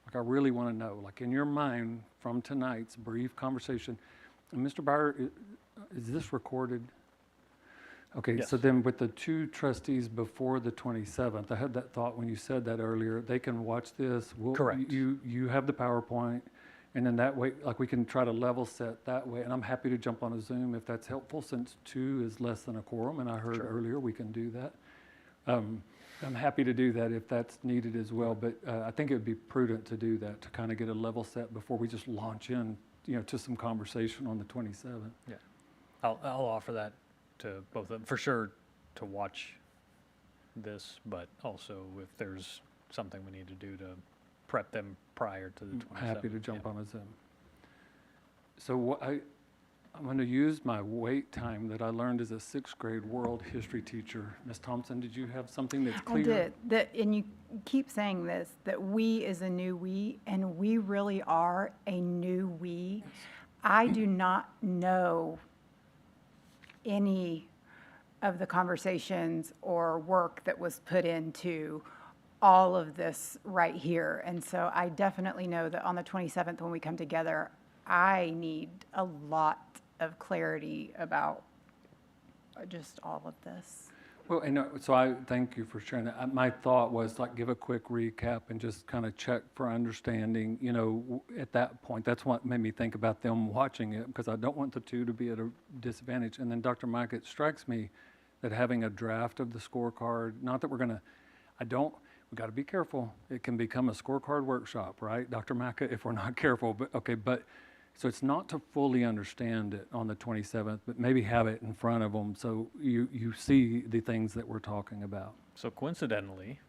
Like I really want to know, like in your mind from tonight's brief conversation, and Mr. Byer, is this recorded? Okay, Yes. So then with the 2 trustees before the 27th, I had that thought when you said that earlier, they can watch this. Correct. You have the PowerPoint, and then that way, like we can try to level set that way. And I'm happy to jump on a Zoom if that's helpful, since 2 is less than a quorum, and I heard earlier we can do that. I'm happy to do that if that's needed as well, but I think it would be prudent to do that, to kind of get a level set before we just launch in, to some conversation on the 27th. Yeah, I'll offer that to both of them, for sure, to watch this, but also if there's something we need to do to prep them prior to the 27th. Happy to jump on a Zoom. So I'm going to use my wait time that I learned as a 6th grade world history teacher. Ms. Thompson, did you have something that's clear? I did. And you keep saying this, that we is a new we, and we really are a new we. I do not know any of the conversations or work that was put into all of this right here. And so I definitely know that on the 27th, when we come together, I need a lot of clarity about just all of this. Well, and so I thank you for sharing that. My thought was like give a quick recap and just kind of check for understanding, you know, at that point. That's what made me think about them watching it, because I don't want the two to be at a disadvantage. And then Dr. Mike, it strikes me that having a draft of the scorecard, not that we're going to, we got to be careful. It can become a scorecard workshop, right, Dr. Maka, if we're not careful. But okay, so it's not to fully understand it on the 27th, but maybe have it in front of them so you see the things that we're talking about. So coincidentally,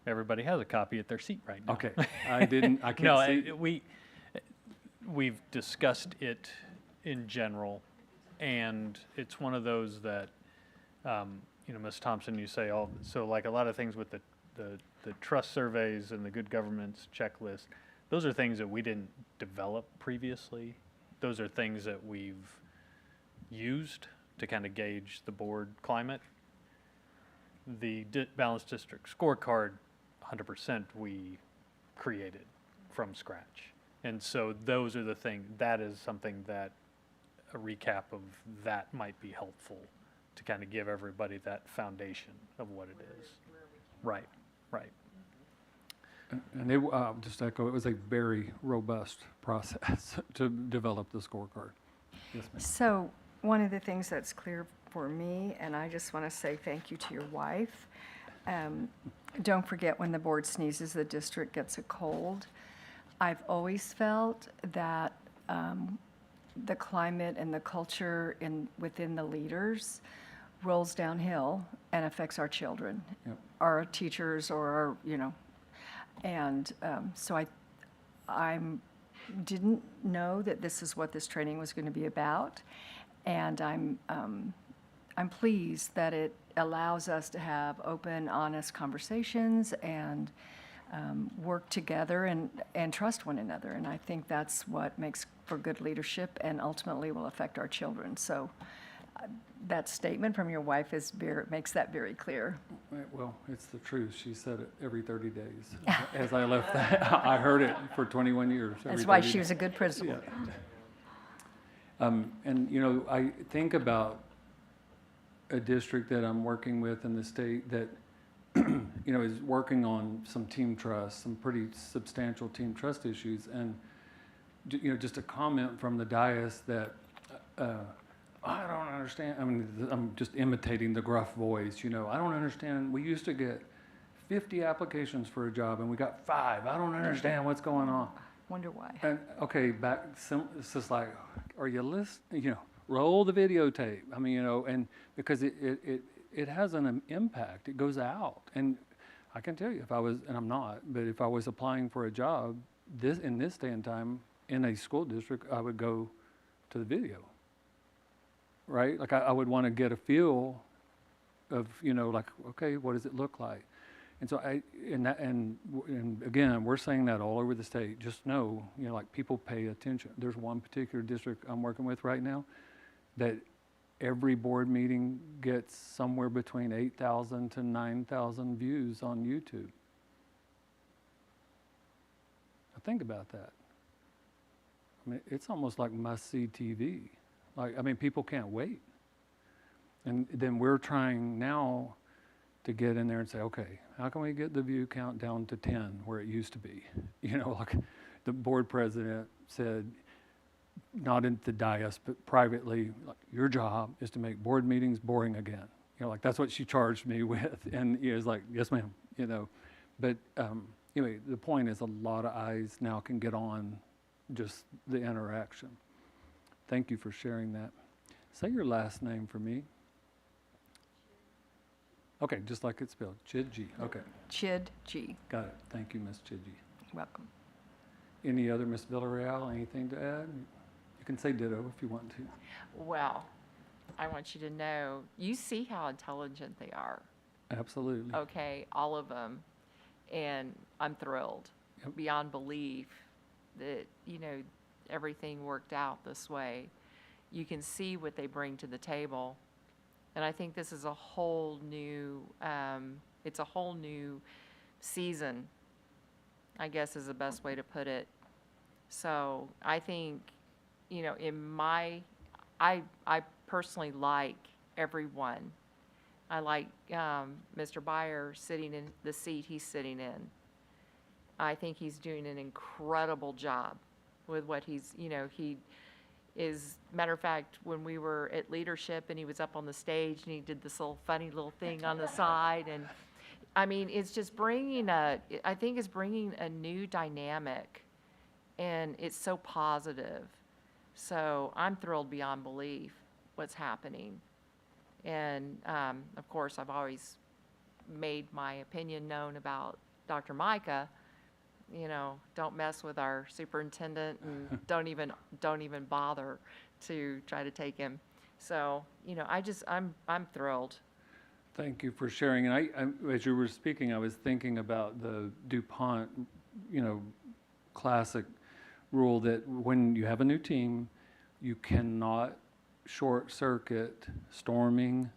everybody has a copy at their seat right now. Okay, I can't No, see. we've discussed it in general, and it's one of those that, you know, Ms. Thompson, you say so like a lot of things with the trust surveys and the good governance checklist, those are things that we didn't develop previously. Those are things that we've used to kind of gauge the board climate. The balanced district scorecard, 100% we created from scratch. And so those are the things, that is something that a recap of that might be helpful to kind of give everybody that foundation of what it is. Right, right. And it, just echo, it was a very robust process to develop the scorecard. Yes, ma'am. So one of the things that's clear for me, and I just want to say thank you to your wife. Don't forget, when the board sneezes, the district gets a cold. I've always felt that the climate and the culture within the leaders rolls downhill and affects our children, Yep. our teachers, or our, you know. And so I didn't know that this is what this training was going to be about, and I'm pleased that it allows us to have open, honest conversations and work together and trust one another. And I think that's what makes for good leadership and ultimately will affect our children. So that statement from your wife makes that very clear. Well, it's the truth. She said it every 30 days. As I left that, I heard it for 21 years. That's why she was a good principal. Yeah. And, you know, I think about a district that I'm working with in the state that, you know, is working on some team trust, some pretty substantial team trust issues. And, you know, just a comment from the dais that, I don't understand. I mean, I'm just imitating the gruff voice, you know. I don't understand. We used to get 50 applications for a job and we got 5. I don't understand what's going on. Wonder why. And okay, it's just like, are you listening? You know, roll the videotape. I mean, you know, and because it has an impact. It goes out. And I can tell you, if I was, and I'm not, but if I was applying for a job in this day and time in a school district, I would go to the video. Right? Like I would want to get a feel of, you know, like, okay, what does it look like? And so and again, we're saying that all over the state. Just know, you know, like people pay attention. There's one particular district I'm working with right now that every board meeting gets somewhere between 8,000 to 9,000 views on YouTube. Now think about that. I mean, it's almost like must-see TV. Like, I mean, people can't wait. And then we're trying now to get in there and say, okay, how can we get the view count down to 10 where it used to be? You know, like the board president said, not in the dais, but privately, like, your job is to make board meetings boring again. You know, like that's what she charged me with. And it was like, yes, ma'am, you know. But anyway, the point is a lot of eyes now can get on just the interaction. Thank you for sharing that. Say your last name for me. Okay, just like it's spelled, Chidji. Okay, Chid G. got it. Thank you, Ms. Chidji. Welcome. Any other, Ms. Villarreal, anything to add? You can say ditto if you want to. Well, I want you to know, you see how intelligent they are, Absolutely. okay, all of them. And I'm thrilled Yep. beyond belief that, you know, everything worked out this way. You can see what they bring to the table. And I think this is a whole new, it's a whole new season, I guess is the best way to put it. So I think, you know, I personally like everyone. I like Mr. Byer sitting in the seat he's sitting in. I think he's doing an incredible job with what he is, matter of fact, when we were at leadership and he was up on the stage and he did this little funny little thing on the side, and I mean, it's just I think it's bringing a new dynamic, and it's so positive. So I'm thrilled beyond belief what's happening. And of course, I've always made my opinion known about Dr. Micah. You know, don't mess with our superintendent, and don't even bother to try to take him. So, you know, I'm thrilled. Thank you for sharing. And I, as you were speaking, I was thinking about the DuPont, you know, classic rule that when you have a new team, you cannot short circuit storming,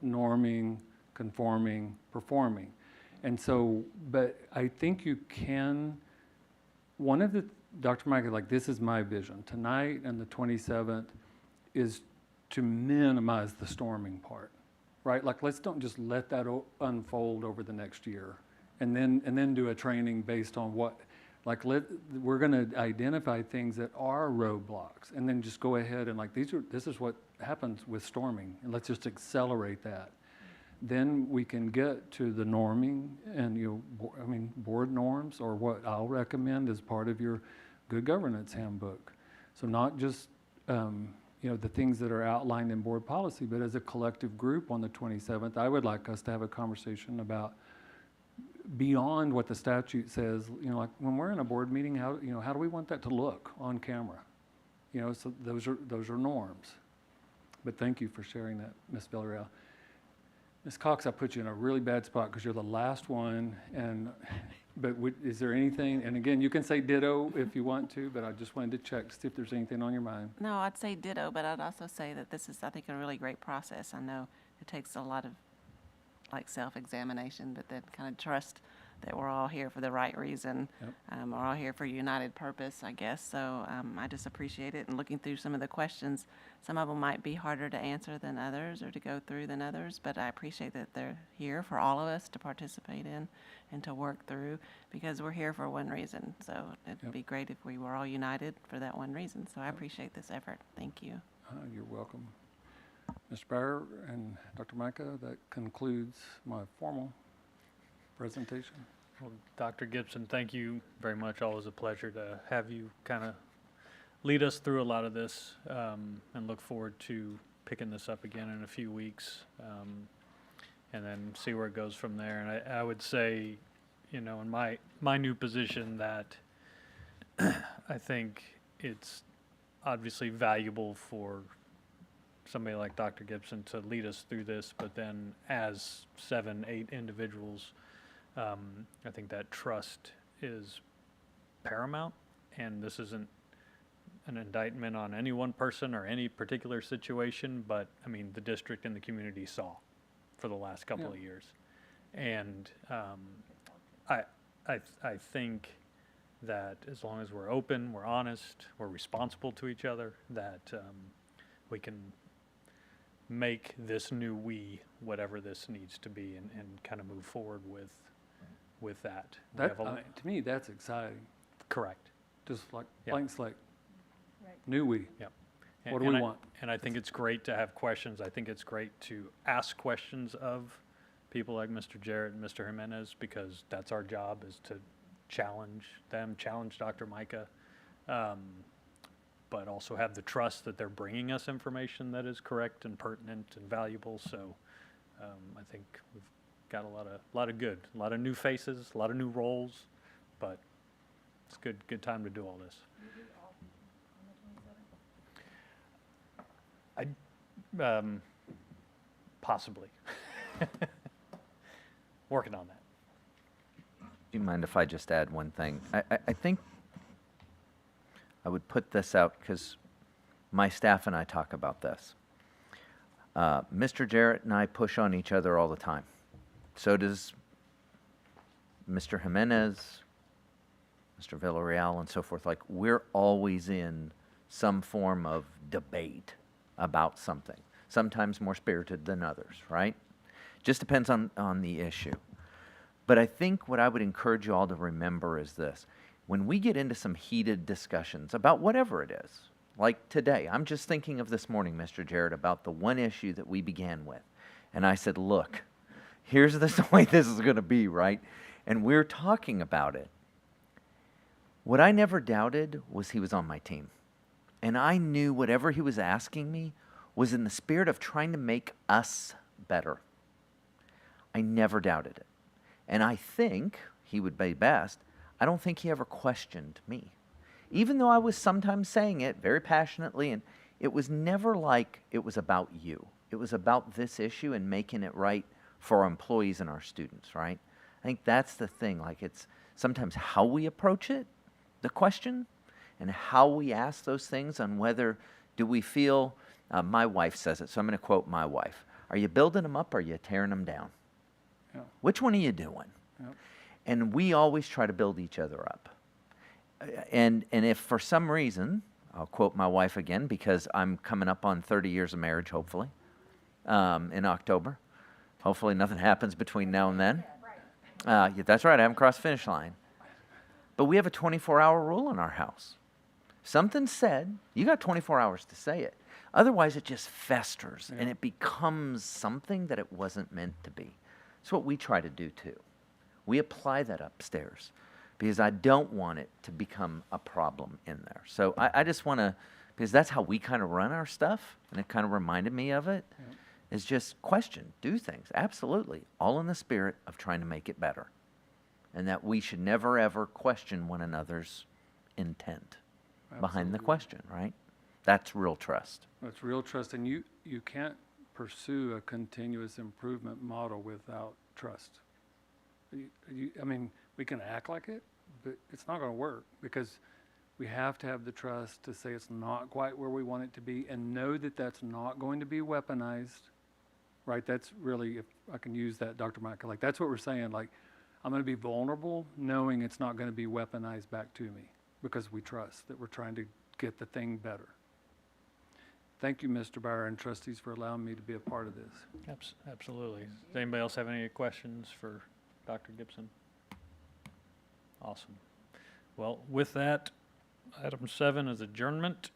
norming, conforming, performing. And so, but I think you can, Dr. Micah, like, this is my vision. Tonight and the 27th is to minimize the storming part, right? Like, let's don't just let that unfold over the next year and then do a training based on what, like, we're going to identify things that are roadblocks and then just go ahead and, like, this is what happens with storming, and let's just accelerate that. Then we can get to the norming and, you know, board norms, or what I'll recommend as part of your good governance handbook. So not just, you know, the things that are outlined in board policy, but as a collective group on the 27th, I would like us to have a conversation about beyond what the statute says. You know, like, when we're in a board meeting, how do we want that to look on camera? You know, so those are norms. But thank you for sharing that, Ms. Villarreal. Ms. Cox, I put you in a really bad spot because you're the last one, but is there anything, and again, you can say ditto if you want to, but I just wanted to check, see if there's anything on your mind. No, I'd say ditto, but I'd also say that this is, I think, a really great process. I know it takes a lot of, like, self-examination, but then kind of trust that we're all here for the right reason. Yep. We're all here for a united purpose, I guess. So I just appreciate it. And looking through some of the questions, some of them might be harder to answer than others or to go through than others, but I appreciate that they're here for all of us to participate in and to work through, because we're here for one reason. So it'd be great if we were all united for that one reason. So I appreciate this effort. Thank you. You're welcome. Mr. Byer and Dr. Micah, that concludes my formal presentation. Well, Dr. Gibson, thank you very much. Always a pleasure to have you kind of lead us through a lot of this, and look forward to picking this up again in a few weeks, and then see where it goes from there. And I would say, you know, in my new position, that I think it's obviously valuable for somebody like Dr. Gibson to lead us through this, but then as 7-8 individuals, I think that trust is paramount, and this isn't an indictment on any one person or any particular situation, but I mean, the district and the community saw for the last couple of years. And I think that as long as we're open, we're honest, we're responsible to each other, that we can make this new we, whatever this needs to be, and kind of move forward with that. We have To me, that's exciting. correct. Just like Yeah. blank slate. New we. Yep. What do we want? And I think it's great to have questions. I think it's great to ask questions of people like Mr. Jarrett and Mr. Jimenez, because that's our job, is to challenge them, challenge Dr. Micah, but also have the trust that they're bringing us information that is correct and pertinent and valuable. So I think we've got a lot of good, a lot of new faces, a lot of new roles, but it's good time to do all this. Possibly. Working on that. Do you mind if I just add one thing? I think I would put this out because my staff and I talk about this. Mr. Jarrett and I push on each other all the time. So does Mr. Jimenez, Mr. Villarreal, and so forth, like, we're always in some form of debate about something, sometimes more spirited than others, right? Just depends on the issue. But I think what I would encourage you all to remember is this. When we get into some heated discussions about whatever it is, like today, I'm just thinking of this morning, Mr. Jarrett, about the one issue that we began with. And I said, look, here's the way this is going to be, right? And we're talking about it. What I never doubted was he was on my team. And I knew whatever he was asking me was in the spirit of trying to make us better. I never doubted it. And I think he would be best. I don't think he ever questioned me. Even though I was sometimes saying it very passionately, and it was never like it was about you. It was about this issue and making it right for our employees and our students, right? I think that's the thing. Like, it's sometimes how we approach it, the question, and how we ask those things on whether do we feel, my wife says it, so I'm going to quote my wife. Are you building them up or are you tearing them down? Yeah. Which one are you doing? Yeah. And we always try to build each other up. And if for some reason, I'll quote my wife again because I'm coming up on 30 years of marriage, hopefully, in October. Hopefully nothing happens between now and then. Yeah, that's right, I haven't crossed the finish line. But we have a 24-hour rule in our house. Something said, you got 24 hours to say it. Otherwise, it just festers, and it becomes something that it wasn't meant to be. That's what we try to do, too. We apply that upstairs because I don't want it to become a problem in there. So I just want to, because that's how we kind of run our stuff, and it kind of reminded me of it, is just question, do things, absolutely, all in the spirit of trying to make it better. And that we should never, ever question one another's intent behind the Absolutely. question, right? That's real trust. It's real trust, and you can't pursue a continuous improvement model without trust. I mean, we can act like it, but it's not going to work because we have to have the trust to say it's not quite where we want it to be and know that that's not going to be weaponized, right? That's really, if I can use that, Dr. Michael, like that's what we're saying, like I'm going to be vulnerable knowing it's not going to be weaponized back to me because we trust that we're trying to get the thing better. Thank you, Mr. Byer and trustees, for allowing me to be a part of this. Absolutely. Does anybody else have any questions for Dr. Gibson? Awesome. Well, with that, item 7 is adjournment.